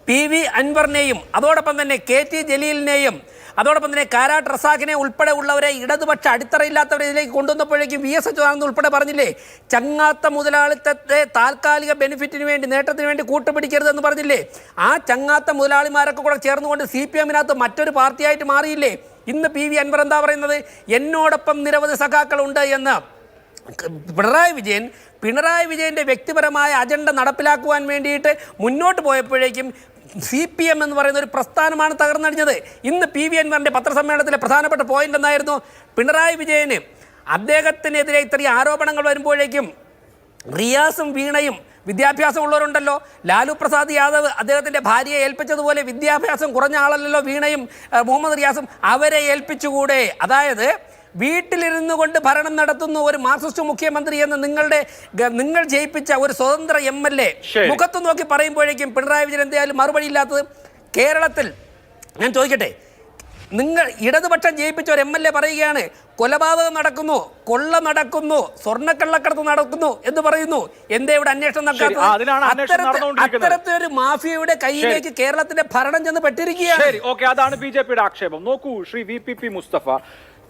PV അൻവറിനെയും അതോടൊപ്പം തന്നെ KT ജലീലിനെയും അതോടൊപ്പം തന്നെ കാരാട്ട് റസാഖിനെ ഉൾപ്പെടെ ഉള്ളവരെ ഇടതുപക്ഷ അടിത്തറയില്ലാത്തവരെ ഇതിലേക്ക് കൊണ്ടുവന്നപ്പോഴേക്കും VS അച്യുതാനന്ദൻ ഉൾപ്പെടെ പറഞ്ഞില്ലേ, ചങ്ങാത്ത മുതലാളിത്തത്തെ താൽക്കാലിക ബെനിഫിറ്റിന് വേണ്ടി, നേട്ടത്തിന് വേണ്ടി കൂട്ടുപിടിക്കരുതെന്ന് പറഞ്ഞില്ലേ. ആ ചങ്ങാത്ത മുതലാളിമാരൊക്കെ കൂടെ ചേർന്നുകൊണ്ട് CPM-നകത്ത് മറ്റൊരു പാർട്ടിയായിട്ട് മാറിയില്ലേ. ഇന്ന് PV അൻവർ എന്താ പറയുന്നത്? എന്നോടൊപ്പം നിരവധി സഖാക്കളുണ്ട് എന്ന്. പിണറായി വിജയൻ്റെ വ്യക്തിപരമായ അജണ്ട നടപ്പിലാക്കുവാൻ വേണ്ടിയിട്ട് മുന്നോട്ട് പോയപ്പോഴേക്കും CPM എന്ന് പറയുന്ന ഒരു പ്രസ്ഥാനമാണ് തകർന്നടിഞ്ഞത്. ഇന്ന് PV അൻവറിൻ്റെ പത്രസമ്മേളനത്തിലെ പ്രധാനപ്പെട്ട പോയിന്റ് എന്തായിരുന്നു? പിണറായി വിജയന് അദ്ദേഹത്തിനെതിരെ ഇത്രയും ആരോപണങ്ങൾ വരുമ്പോഴേക്കും റിയാസും വീണയും വിദ്യാഭ്യാസമുള്ളവരുണ്ടല്ലോ. ലാലു പ്രസാദ് യാദവ് അദ്ദേഹത്തിൻ്റെ ഭാര്യയെ ഏൽപ്പിച്ചതുപോലെ വിദ്യാഭ്യാസം കുറഞ്ഞ ആളല്ലല്ലോ വീണയും മുഹമ്മദ് റിയാസും. അവരെ ഏൽപ്പിച്ചുകൂടെ? അതായത് വീട്ടിലിരുന്നു കൊണ്ട് ഭരണം നടത്തുന്ന ഒരു മാർക്സിസ്റ്റ് മുഖ്യമന്ത്രി എന്ന് നിങ്ങൾ ജയിപ്പിച്ച ഒരു സ്വതന്ത്ര MLA മുഖത്ത് നോക്കി പറയുമ്പോഴേക്കും പിണറായി വിജയൻ എന്തായാലും മറുപടി ഇല്ലാത്തത്. കേരളത്തിൽ ഞാൻ ചോദിക്കട്ടെ, നിങ്ങൾ ഇടതുപക്ഷം ജയിപ്പിച്ച ഒരു MLA പറയുകയാണ് കൊലപാതകം നടക്കുന്നു, കൊള്ള നടക്കുന്നു, സ്വർണ്ണക്കള്ളക്കടത്ത് നടക്കുന്നു എന്ന് പറയുന്നു. എന്താ ഇവിടെ അന്വേഷണം നടക്കാത്തത്? അത്തരത്തിലൊരു മാഫിയയുടെ കയ്യിലേക്ക് കേരളത്തിന്റെ ഭരണം ചെന്ന് പെട്ടിരിക്കുകയാണ്. അതാണ് BJP-യുടെ ആക്ഷേപം. നോക്കൂ ശ്രീ VPP മുസ്തഫ,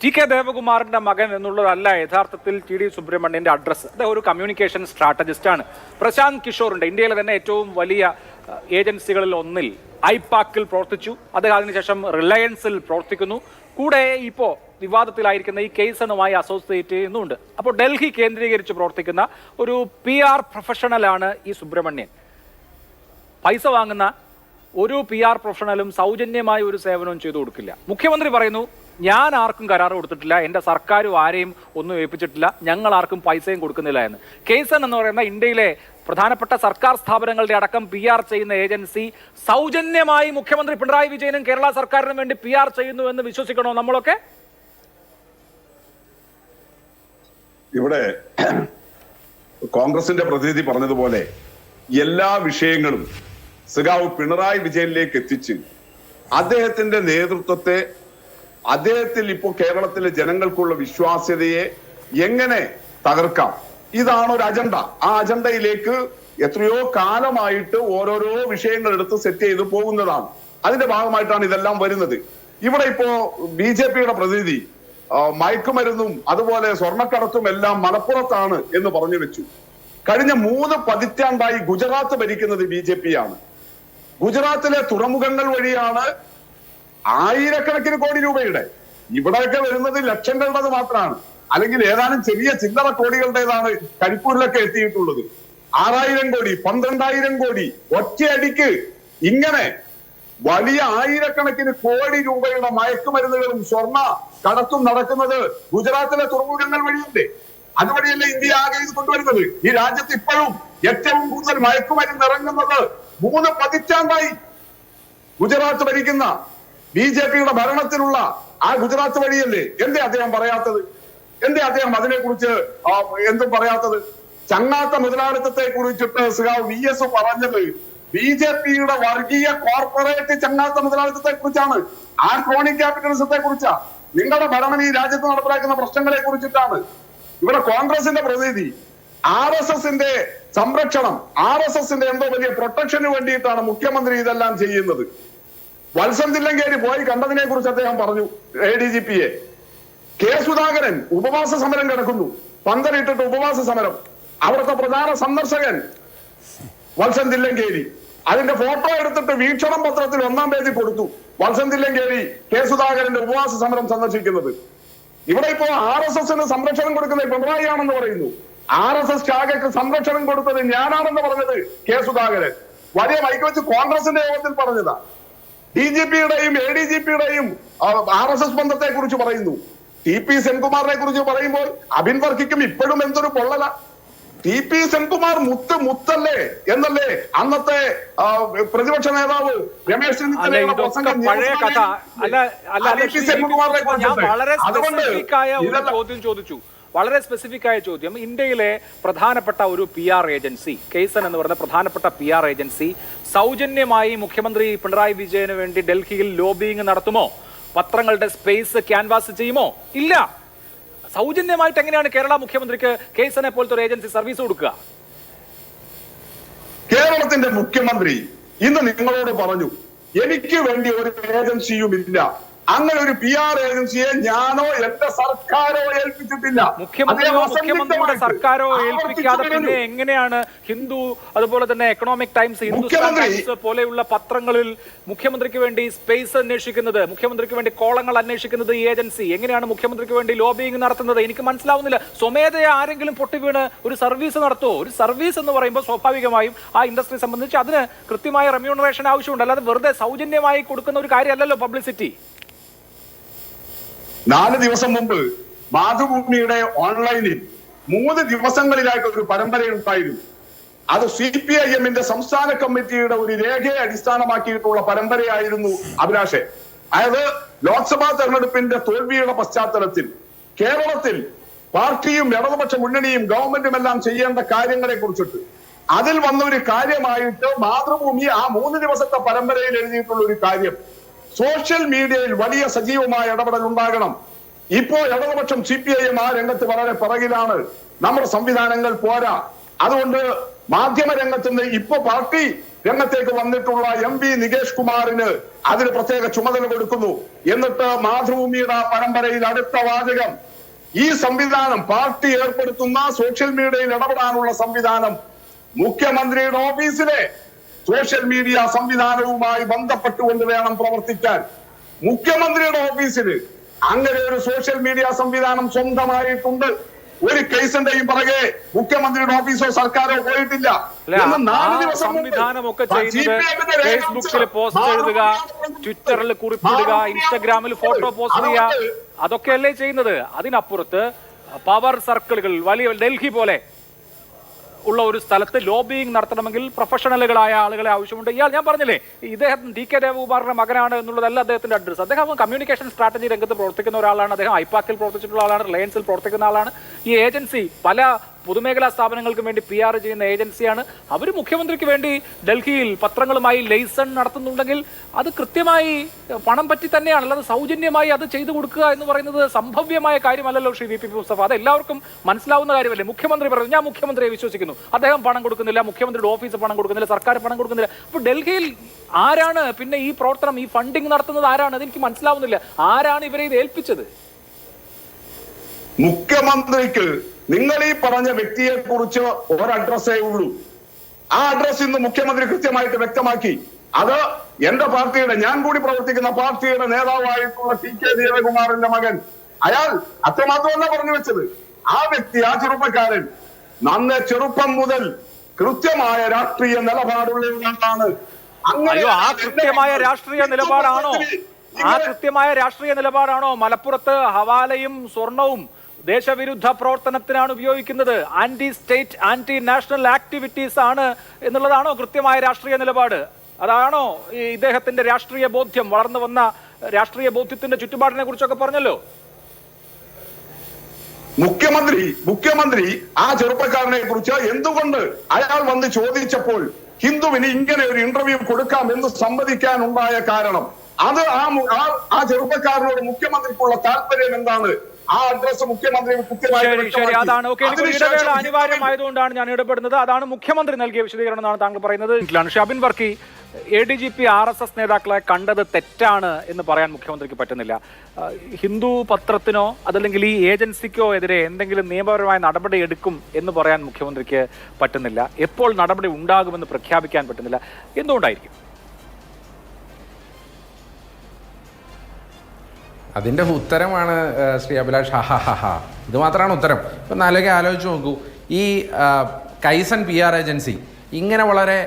TK ദേവകുമാറിന്റെ മകൻ എന്നുള്ളതല്ല യഥാർത്ഥത്തിൽ TD സുബ്രഹ്മണ്യന്റെ അഡ്രസ്സ്. അദ്ദേഹം ഒരു കമ്മ്യൂണിക്കേഷൻ സ്ട്രാറ്റജിസ്റ്റ് ആണ്. പ്രശാന്ത് കിഷോറുണ്ട്, ഇന്ത്യയിലെ തന്നെ ഏറ്റവും വലിയ ഏജൻസികളിൽ ഒന്നിൽ ഐപാക്കിൽ പ്രവർത്തിച്ചു. അദ്ദേഹം അതിനുശേഷം റിലയൻസിൽ പ്രവർത്തിക്കുന്നു. കൂടെ ഇപ്പോൾ വിവാദത്തിലായിരിക്കുന്ന ഈ കേസണുമായി അസോസിയേറ്റ് ചെയ്യുന്നുണ്ട്. അപ്പോൾ ഡൽഹി കേന്ദ്രീകരിച്ച് പ്രവർത്തിക്കുന്ന ഒരു PR പ്രൊഫഷണലാണ് ഈ സുബ്രഹ്മണ്യൻ. പൈസ വാങ്ങുന്ന ഒരു PR പ്രൊഫഷണലും സൗജന്യമായ ഒരു സേവനവും ചെയ്തു കൊടുക്കില്ല. മുഖ്യമന്ത്രി പറയുന്നു, ഞാൻ ആർക്കും കരാർ കൊടുത്തിട്ടില്ല, എൻ്റെ സർക്കാരും ആരെയും ഒന്നും ഏൽപ്പിച്ചിട്ടില്ല, ഞങ്ങൾ ആർക്കും പൈസയും കൊടുക്കുന്നില്ല എന്ന്. കേസൺ എന്ന് പറയുന്ന ഇന്ത്യയിലെ പ്രധാനപ്പെട്ട സർക്കാർ സ്ഥാപനങ്ങളുടെ അടക്കം PR ചെയ്യുന്ന ഏജൻസി സൗജന്യമായി മുഖ്യമന്ത്രി പിണറായി വിജയനും കേരള സർക്കാരിനും വേണ്ടി PR ചെയ്യുന്നു എന്ന് വിശ്വസിക്കണോ നമ്മളൊക്കെ? ഇവിടെ കോൺഗ്രസിന്റെ പ്രതിനിധി പറഞ്ഞതുപോലെ എല്ലാ വിഷയങ്ങളും സഖാവ് പിണറായി വിജയനിലേക്ക് എത്തിച്ച് അദ്ദേഹത്തിന്റെ നേതൃത്വത്തെ, അദ്ദേഹത്തിൽ ഇപ്പോൾ കേരളത്തിലെ ജനങ്ങൾക്കുള്ള വിശ്വാസ്യതയെ എങ്ങനെ തകർക്കാം, ഇതാണ് ഒരു അജണ്ട. ആ അജണ്ടയിലേക്ക് എത്രയോ കാലമായിട്ട് ഓരോരോ വിഷയങ്ങൾ എടുത്ത് സെറ്റ് ചെയ്ത് പോകുന്നതാണ്. അതിന്റെ ഭാഗമായിട്ടാണ് ഇതെല്ലാം വരുന്നത്. ഇവിടെ ഇപ്പോ BJP-യുടെ പ്രതിനിധി മയക്കുമരുന്നും അതുപോലെ സ്വർണ്ണക്കടത്തും എല്ലാം മലപ്പുറത്താണ് എന്ന് പറഞ്ഞു വെച്ചു. കഴിഞ്ഞ 3 പതിറ്റാണ്ടായി ഗുജറാത്ത് ഭരിക്കുന്നത് BJP-യാണ്. ഗുജറാത്തിലെ തുറമുഖങ്ങൾ വഴിയാണ് ആയിരക്കണക്കിന് കോടി രൂപയുടെ, ഇവിടെയൊക്കെ വരുന്നത് ലക്ഷങ്ങളുടേത് മാത്രമാണ്, അല്ലെങ്കിൽ ഏതാനും ചെറിയ ചില്ലറ കോടികളുടേതാണ് കരിപ്പൂരിലൊക്കെ എത്തിയിട്ടുള്ളത്. 6000 കോടി, 12,000 കോടി ഒറ്റയടിക്ക് ഇങ്ങനെ വലിയ ആയിരക്കണക്കിന് കോടി രൂപയുടെ മയക്കുമരുന്നുകളും സ്വർണ്ണ കടത്തും നടക്കുന്നത് ഗുജറാത്തിലെ തുറമുഖങ്ങൾ വഴിയുണ്ട്. അതുവഴിയല്ലേ ഇന്ത്യ ആകെ ഇത് കൊണ്ടുവരുന്നത്. ഈ രാജ്യത്ത് ഇപ്പോഴും ഏറ്റവും കൂടുതൽ മയക്കുമരുന്ന് ഇറങ്ങുന്നത് 3 പതിറ്റാണ്ടായി ഗുജറാത്ത് ഭരിക്കുന്ന BJP-യുടെ ഭരണത്തിലുള്ള ആ ഗുജറാത്ത് വഴിയല്ലേ. എന്തേ അദ്ദേഹം പറയാത്തത്? എന്തേ അദ്ദേഹം അതിനെക്കുറിച്ച് എന്തും പറയാത്തത്? ചങ്ങാത്ത മുതലാളിത്തത്തെ കുറിച്ചിട്ട് VS പറഞ്ഞത് BJP-യുടെ വർഗീയ കോർപ്പറേറ്റ് ചങ്ങാത്ത മുതലാളിത്തത്തെ കുറിച്ചാണ്, ആ ക്രോണിക് ക്യാപിറ്റലിസത്തെ കുറിച്ചാ. നിങ്ങളുടെ ഭരണം ഈ രാജ്യത്ത് നടപ്പിലാക്കുന്ന പ്രശ്നങ്ങളെ കുറിച്ചിട്ടാണ്. ഇവിടെ കോൺഗ്രസിന്റെ പ്രതിനിധി RSSന്റെ സംരക്ഷണം, RSSന്റെ എന്തോ വലിയ പ്രൊട്ടക്ഷന് വേണ്ടിയിട്ടാണ് മുഖ്യമന്ത്രി ഇതെല്ലാം ചെയ്യുന്നത്. വത്സൻ തില്ലങ്കേരി പോയി കണ്ടതിനെ കുറിച്ച് അദ്ദേഹം പറഞ്ഞു ADGP-യെ. K. സുധാകരൻ ഉപവാസ സമരം കിടക്കുന്നു, പന്തലിട്ടിട്ട് ഉപവാസ സമരം. അവിടുത്തെ പ്രധാന സന്ദർശകൻ വത്സൻ തില്ലങ്കേരി. അതിന്റെ ഫോട്ടോ എടുത്തിട്ട് വീക്ഷണം പത്രത്തിൽ 1-ാം പേജിൽ കൊടുത്തു. വത്സൻ തില്ലങ്കേരി K. സുധാകരന്റെ ഉപവാസ സമരം സന്ദർശിക്കുന്നത്. ഇവിടെ ഇപ്പോ RSSന് സംരക്ഷണം കൊടുക്കുന്നത് പിണറായി ആണെന്ന് പറയുന്നു. RSS ശാഖയ്ക്ക് സംരക്ഷണം കൊടുത്തത് ഞാനാണെന്ന് പറഞ്ഞത് K. സുധാകരൻ വലിയ മൈക്ക് വെച്ച് കോൺഗ്രസിന്റെ യോഗത്തിൽ പറഞ്ഞതാ. DGP-യുടെയും ADGP-യുടെയും RSS ബന്ധത്തെ കുറിച്ച് പറയുന്നു. TP സെൻകുമാറിനെ കുറിച്ച് പറയുമ്പോൾ അബിൻ വർക്കിക്കും ഇപ്പോഴും എന്തൊരു പൊള്ളല. TP സെൻകുമാർ മുത്തല്ലേ എന്നല്ലേ അന്നത്തെ പ്രതിപക്ഷ നേതാവ് രമേശ് ചെന്നിത്തലയുടെ പ്രസംഗം. വളരെ സ്പെസിഫിക് ആയ ചോദ്യം. ഇന്ത്യയിലെ പ്രധാനപ്പെട്ട ഒരു PR ഏജൻസി, കേസൺ എന്ന് പറയുന്ന പ്രധാനപ്പെട്ട PR ഏജൻസി സൗജന്യമായി മുഖ്യമന്ത്രി പിണറായി വിജയന് വേണ്ടി ഡൽഹിയിൽ ലോബിയിങ് നടത്തുമോ? പത്രങ്ങളുടെ സ്പേസ് ക്യാൻവാസ് ചെയ്യുമോ? ഇല്ല. സൗജന്യമായിട്ട് എങ്ങനെയാണ് കേരള മുഖ്യമന്ത്രിക്ക് കേസനെ പോലത്തെ ഒരു ഏജൻസി സർവീസ് കൊടുക്കുക? കേരളത്തിന്റെ മുഖ്യമന്ത്രി ഇന്ന് നിങ്ങളോട് പറഞ്ഞു എനിക്ക് വേണ്ടി ഒരു ഏജൻസിയും ഇല്ല. അങ്ങനെ ഒരു PR ഏജൻസിയെ ഞാനോ എന്റെ സർക്കാരോ ഏൽപ്പിച്ചിട്ടില്ല. മുഖ്യമന്ത്രിയുടെ സർക്കാരോ ഏൽപ്പിക്കാതെ പിന്നെ എങ്ങനെയാണ് ഹിന്ദു, അതുപോലെ തന്നെ എക്കണോമിക് ടൈംസ്, ഹിന്ദുസ്ഥാൻ ടൈംസ് പോലെയുള്ള പത്രങ്ങളിൽ മുഖ്യമന്ത്രിക്ക് വേണ്ടി സ്പേസ് അന്വേഷിക്കുന്നത്, മുഖ്യമന്ത്രിക്ക് വേണ്ടി കോളങ്ങൾ അന്വേഷിക്കുന്നത് ഈ ഏജൻസി എങ്ങനെയാണ് മുഖ്യമന്ത്രിക്ക് വേണ്ടി ലോബിയിങ് നടത്തുന്നത്? എനിക്ക് മനസ്സിലാവുന്നില്ല. സ്വമേധയ ആരെങ്കിലും പൊട്ടി വീണ് ഒരു സർവീസ് നടത്തുമോ? ഒരു സർവീസ് എന്ന് പറയുമ്പോൾ സ്വാഭാവികമായും ആ ഇൻഡസ്ട്രി സംബന്ധിച്ച് അതിന് കൃത്യമായ റെമ്യൂണറേഷൻ ആവശ്യമുണ്ട്. അല്ലാതെ വെറുതെ സൗജന്യമായി കൊടുക്കുന്ന ഒരു കാര്യമല്ലല്ലോ പബ്ലിസിറ്റി. 4 ദിവസം മുമ്പ് മാതൃഭൂമിയുടെ ഓൺലൈനിൽ 3 ദിവസങ്ങളിലായിട്ട് ഒരു പരമ്പര ഉണ്ടായിരുന്നു. അത് CPIM-ന്റെ സംസ്ഥാന കമ്മിറ്റിയുടെ ഒരു രേഖയെ അടിസ്ഥാനമാക്കിയിട്ടുള്ള പരമ്പരയായിരുന്നു അഭിലാഷെ. അതായത് ലോക്സഭാ തെരഞ്ഞെടുപ്പിന്റെ തോൽവിയുടെ പശ്ചാത്തലത്തിൽ കേരളത്തിൽ പാർട്ടിയും ഇടതുപക്ഷ മുന്നണിയും ഗവൺമെന്റും എല്ലാം ചെയ്യേണ്ട കാര്യങ്ങളെ കുറിച്ചിട്ട് അതിൽ വന്ന ഒരു കാര്യമായിട്ട് മാതൃഭൂമി ആ 3 ദിവസത്തെ പരമ്പരയിൽ എഴുതിയിട്ടുള്ള ഒരു കാര്യം, സോഷ്യൽ മീഡിയയിൽ വലിയ സജീവമായ ഇടപെടൽ ഉണ്ടാകണം. ഇപ്പോ ഇടതുപക്ഷം CPIM ആ രംഗത്ത് വളരെ പിറകിലാണ്. നമ്മുടെ സംവിധാനങ്ങൾ പോരാ. അതുകൊണ്ട് മാധ്യമ രംഗത്ത് നിന്ന് ഇപ്പോ പാർട്ടി രംഗത്തേക്ക് വന്നിട്ടുള്ള MP നികേഷ് കുമാറിന് അതിന് പ്രത്യേക ചുമതല കൊടുക്കുന്നു. എന്നിട്ട് മാതൃഭൂമിയുടെ പരമ്പരയിൽ അടുത്ത വാചകം, ഈ സംവിധാനം പാർട്ടി ഏർപ്പെടുത്തുന്ന സോഷ്യൽ മീഡിയയിൽ ഇടപെടാനുള്ള സംവിധാനം മുഖ്യമന്ത്രിയുടെ ഓഫീസിലെ സോഷ്യൽ മീഡിയ സംവിധാനവുമായി ബന്ധപ്പെട്ടുകൊണ്ട് വേണം പ്രവർത്തിക്കാൻ. മുഖ്യമന്ത്രിയുടെ ഓഫീസിന് അങ്ങനെ ഒരു സോഷ്യൽ മീഡിയ സംവിധാനം സ്വന്തമായിട്ടുണ്ട്. ഒരു കേസിന്റെയും പുറകെ മുഖ്യമന്ത്രിയുടെ ഓഫീസോ സർക്കാരോ പോയിട്ടില്ല. സംവിധാനമൊക്കെ ചെയ്യുന്നത് ഫേസ്ബുക്കിൽ പോസ്റ്റ് എഴുതുക, ട്വിറ്ററിൽ കുറിപ്പിടുക, ഇൻസ്റ്റഗ്രാമിൽ ഫോട്ടോ പോസ്റ്റ് ചെയ്യുക, അതൊക്കെയല്ലേ ചെയ്യുന്നത്. അതിനപ്പുറത്ത് പവർ സർക്കിളുകൾ, വലിയ ഡൽഹി പോലെ ഉള്ള ഒരു സ്ഥലത്ത് ലോബിയിങ് നടത്തണമെങ്കിൽ പ്രൊഫഷണലുകളായ ആളുകളെ ആവശ്യമുണ്ട്. ഞാൻ പറഞ്ഞില്ലേ, ഇദ്ദേഹം DK ദേവകുമാറിന്റെ മകനാണ് എന്നുള്ളതല്ല അദ്ദേഹത്തിന്റെ അഡ്രസ്. അദ്ദേഹം കമ്മ്യൂണിക്കേഷൻ സ്ട്രാറ്റജി രംഗത്ത് പ്രവർത്തിക്കുന്ന ഒരാളാണ്. അദ്ദേഹം ഐപാക്കിൽ പ്രവർത്തിച്ചിട്ടുള്ള ആളാണ്, റിലയൻസിൽ പ്രവർത്തിക്കുന്ന ആളാണ്. ഈ ഏജൻസി പല പൊതുമേഖലാ സ്ഥാപനങ്ങൾക്ക് വേണ്ടി PR ചെയ്യുന്ന ഏജൻസിയാണ്. അവർ മുഖ്യമന്ത്രിക്ക് വേണ്ടി ഡൽഹിയിൽ പത്രങ്ങളുമായി ലൈസൺ നടത്തുന്നുണ്ടെങ്കിൽ അത് കൃത്യമായി പണം പറ്റി തന്നെയാണ്, അല്ലാതെ സൗജന്യമായി അത് ചെയ്തു കൊടുക്കുക എന്ന് പറയുന്നത് സംഭവ്യമായ കാര്യമല്ലല്ലോ ശ്രീ VP മുസ്തഫ. അത് എല്ലാവർക്കും മനസ്സിലാവുന്ന കാര്യമല്ലേ. മുഖ്യമന്ത്രി പറഞ്ഞു, ഞാൻ മുഖ്യമന്ത്രിയെ വിശ്വസിക്കുന്നു, അദ്ദേഹം പണം കൊടുക്കുന്നില്ല, മുഖ്യമന്ത്രിയുടെ ഓഫീസ് പണം കൊടുക്കുന്നില്ല, സർക്കാർ പണം കൊടുക്കുന്നില്ല. അപ്പോൾ ഡൽഹിയിൽ ആരാണ് പിന്നെ ഈ പ്രവർത്തനം, ഈ ഫണ്ടിങ് നടത്തുന്നത് ആരാണ്? അതെനിക്ക് മനസ്സിലാവുന്നില്ല. ആരാണ് ഇവരെ ഇത് ഏൽപ്പിച്ചത്? മുഖ്യമന്ത്രിക്ക് നിങ്ങൾ ഈ പറഞ്ഞ വ്യക്തിയെ കുറിച്ച് ഒരു അഡ്രസ്സേ ഉള്ളൂ. ആ അഡ്രസ് ഇന്ന് മുഖ്യമന്ത്രി കൃത്യമായിട്ട് വ്യക്തമാക്കി. അത് എന്റെ പാർട്ടിയുടെ, ഞാൻ കൂടി പ്രവർത്തിക്കുന്ന പാർട്ടിയുടെ നേതാവായിട്ടുള്ള TK ദേവകുമാറിന്റെ മകൻ. അയാൾ അത്രമാത്രമല്ല പറഞ്ഞു വെച്ചത്. ആ വ്യക്തി, ആ ചെറുപ്പക്കാരൻ നന്നെ ചെറുപ്പം മുതൽ കൃത്യമായ രാഷ്ട്രീയ നിലപാടുള്ളതാണ്. ആ കൃത്യമായ രാഷ്ട്രീയ നിലപാടാണോ മലപ്പുറത്ത് ഹവാലയും സ്വർണവും ദേശവിരുദ്ധ പ്രവർത്തനത്തിനാണ് ഉപയോഗിക്കുന്നത്, anti state anti national activities ആണ് എന്നുള്ളതാണോ കൃത്യമായ രാഷ്ട്രീയ നിലപാട്? അതാണോ ഈ ഇദ്ദേഹത്തിന്റെ രാഷ്ട്രീയ ബോധ്യം, വളർന്നു വന്ന രാഷ്ട്രീയ ബോധ്യത്തിന്റെ ചുറ്റുപാടിനെ കുറിച്ചൊക്കെ പറഞ്ഞല്ലോ മുഖ്യമന്ത്രി ആ ചെറുപ്പക്കാരനെ കുറിച്ച് എന്തുകൊണ്ട് അയാൾ വന്ന് ചോദിച്ചപ്പോൾ ഹിന്ദുവിന് ഇങ്ങനെ ഒരു ഇന്റർവ്യൂ കൊടുക്കാം എന്ന് സമ്മതിക്കാനുണ്ടായ കാരണം, അത് ആ ചെറുപ്പക്കാരനോട് മുഖ്യമന്ത്രിക്കുള്ള താല്പര്യം എന്താണ്? ആ അഡ്രസ് മുഖ്യമന്ത്രി ശരി, അതാണ് ഇടവേള അനിവാര്യമായതുകൊണ്ടാണ് ഞാൻ ഇടപെടുന്നത്. അതാണ് മുഖ്യമന്ത്രി നൽകിയ വിശദീകരണം എന്നാണ് താങ്കൾ പറയുന്നത്. ഷാബിൻ വർക്കി, ADGP RSS നേതാക്കളെ കണ്ടത് തെറ്റാണ് എന്ന് പറയാൻ മുഖ്യമന്ത്രിക്ക് പറ്റുന്നില്ല. ഹിന്ദു പത്രത്തിനോ അതല്ലെങ്കിൽ ഈ ഏജൻസിക്കോ എതിരെ എന്തെങ്കിലും നിയമപരമായ നടപടി എടുക്കും എന്ന് പറയാൻ മുഖ്യമന്ത്രിക്ക് പറ്റുന്നില്ല. എപ്പോൾ നടപടി ഉണ്ടാകുമെന്ന് പ്രഖ്യാപിക്കാൻ പറ്റുന്നില്ല. എന്തുകൊണ്ടായിരിക്കും? അതിൻ്റെ ഉത്തരമാണ് ശ്രീ അഭിലാഷ്. ഇത് മാത്രമാണ് ഉത്തരം. ഇപ്പം ആലോചിച്ച് നോക്കൂ, ഈ കൈസൺ PR ഏജൻസി ഇങ്ങനെ വളരെ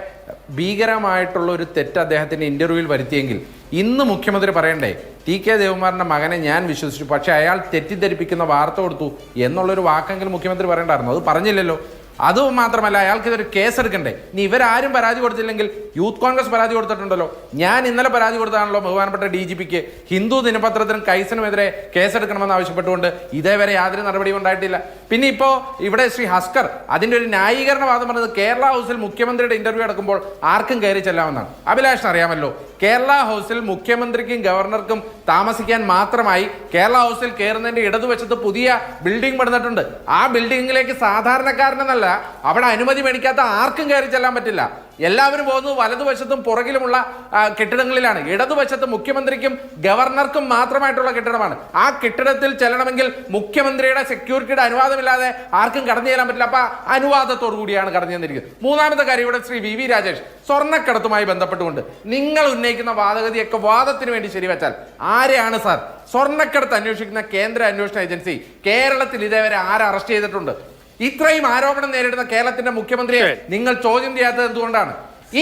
ഭീകരമായിട്ടുള്ള ഒരു തെറ്റ് അദ്ദേഹത്തിൻ്റെ ഇൻ്റർവ്യൂവിൽ വരുത്തിയെങ്കിൽ ഇന്ന് മുഖ്യമന്ത്രി പറയണ്ടേ, TK ദേവകുമാറിൻ്റെ മകനെ ഞാൻ വിശ്വസിച്ചു, പക്ഷേ അയാൾ തെറ്റിദ്ധരിപ്പിക്കുന്ന വാർത്ത കൊടുത്തു എന്നുള്ളൊരു വാക്കെങ്കിലും മുഖ്യമന്ത്രി പറയേണ്ടായിരുന്നു. അത് പറഞ്ഞില്ലല്ലോ. അതുമാത്രമല്ല, അയാൾക്കിതൊരു കേസെടുക്കണ്ടേ. ഇനി ഇവരാരും പരാതി കൊടുത്തില്ലെങ്കിൽ യൂത്ത് കോൺഗ്രസ് പരാതി കൊടുത്തിട്ടുണ്ടല്ലോ. ഞാൻ ഇന്നലെ പരാതി കൊടുത്താണല്ലോ ബഹുമാനപ്പെട്ട DGPക്ക് ഹിന്ദു ദിനപത്രത്തിനും കൈസനുമെതിരെ കേസെടുക്കണമെന്ന് ആവശ്യപ്പെട്ടുകൊണ്ട്. ഇതേവരെ യാതൊരു നടപടിയും ഉണ്ടായിട്ടില്ല. പിന്നെ ഇപ്പോൾ ഇവിടെ ശ്രീ ഹസ്കർ അതിൻ്റെ ഒരു ന്യായീകരണവാദം പറഞ്ഞത് കേരള ഹൗസിൽ മുഖ്യമന്ത്രിയുടെ ഇന്റർവ്യൂ നടക്കുമ്പോൾ ആർക്കും കയറി ചെല്ലാമെന്നാണ്. അഭിലാഷിന് അറിയാമല്ലോ, കേരള ഹൗസിൽ മുഖ്യമന്ത്രിക്കും ഗവർണർക്കും താമസിക്കാൻ മാത്രമായി കേരള ഹൗസിൽ കയറുന്നതിൻ്റെ ഇടതുവശത്ത് പുതിയ ബിൽഡിംഗ് പണിതിട്ടുണ്ട്. ആ ബിൽഡിങ്ങിലേക്ക് സാധാരണക്കാരനെന്നല്ല, അവിടെ അനുമതി മേടിക്കാത്ത ആർക്കും കയറി ചെല്ലാൻ പറ്റില്ല. എല്ലാവരും പോകുന്നത് വലതുവശത്തും പുറകിലുമുള്ള കെട്ടിടങ്ങളിലാണ്. ഇടതുവശത്ത് മുഖ്യമന്ത്രിക്കും ഗവർണർക്കും മാത്രമായിട്ടുള്ള കെട്ടിടമാണ്. ആ കെട്ടിടത്തിൽ ചെല്ലണമെങ്കിൽ മുഖ്യമന്ത്രിയുടെ സെക്യൂരിറ്റിയുടെ അനുവാദമില്ലാതെ ആർക്കും കടന്നു ചെല്ലാൻ പറ്റില്ല. അപ്പൊ അനുവാദത്തോടു കൂടിയാണ് കടന്നു ചെന്നിരിക്കുന്നത്. മൂന്നാമത്തെ കാര്യം, ഇവിടെ ശ്രീ വി രാജേഷ് സ്വർണ്ണക്കടത്തുമായി ബന്ധപ്പെട്ടുകൊണ്ട് നിങ്ങൾ ഉന്നയിക്കുന്ന വാദഗതിയൊക്കെ വാദത്തിന് വേണ്ടി ശരിവെച്ചാൽ ആരെയാണ് സാർ സ്വർണ്ണക്കടത്ത് അന്വേഷിക്കുന്ന കേന്ദ്ര അന്വേഷണ ഏജൻസി? കേരളത്തിൽ ഇതേവരെ ആരെ അറസ്റ്റ് ചെയ്തിട്ടുണ്ട്? ഇത്രയും ആരോപണം നേരിടുന്ന കേരളത്തിന്റെ മുഖ്യമന്ത്രിയെ നിങ്ങൾ ചോദ്യം ചെയ്യാത്തത് എന്തുകൊണ്ടാണ്?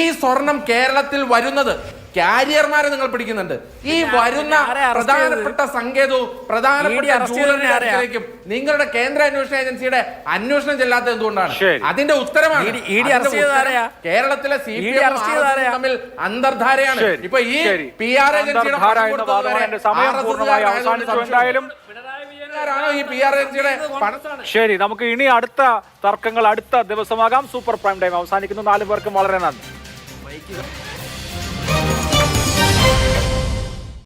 ഈ സ്വർണം കേരളത്തിൽ വരുന്നത് കാരിയർമാരെ നിങ്ങൾ പിടിക്കുന്നുണ്ട്. ഈ വരുന്ന പ്രധാനപ്പെട്ട സങ്കേതവും പ്രധാനപ്പെട്ട ജൂവലറിയിലേക്കും നിങ്ങളുടെ കേന്ദ്ര അന്വേഷണ ഏജൻസിയുടെ അന്വേഷണം ചെല്ലാത്തത് എന്തുകൊണ്ടാണ്? അതിന്റെ ഉത്തരമാണ് കേരളത്തിലെ CPM തമ്മിൽ അന്തർധാരയാണ്. ഇപ്പൊ ഈ PR ഏജൻസിയുടെ ശരി, നമുക്ക് ഇനി അടുത്ത തർക്കങ്ങൾ അടുത്ത ദിവസമാകാം. സൂപ്പർ പ്രൈം ടൈം അവസാനിക്കുന്നു. 4 പേർക്കും വളരെ നന്ദി.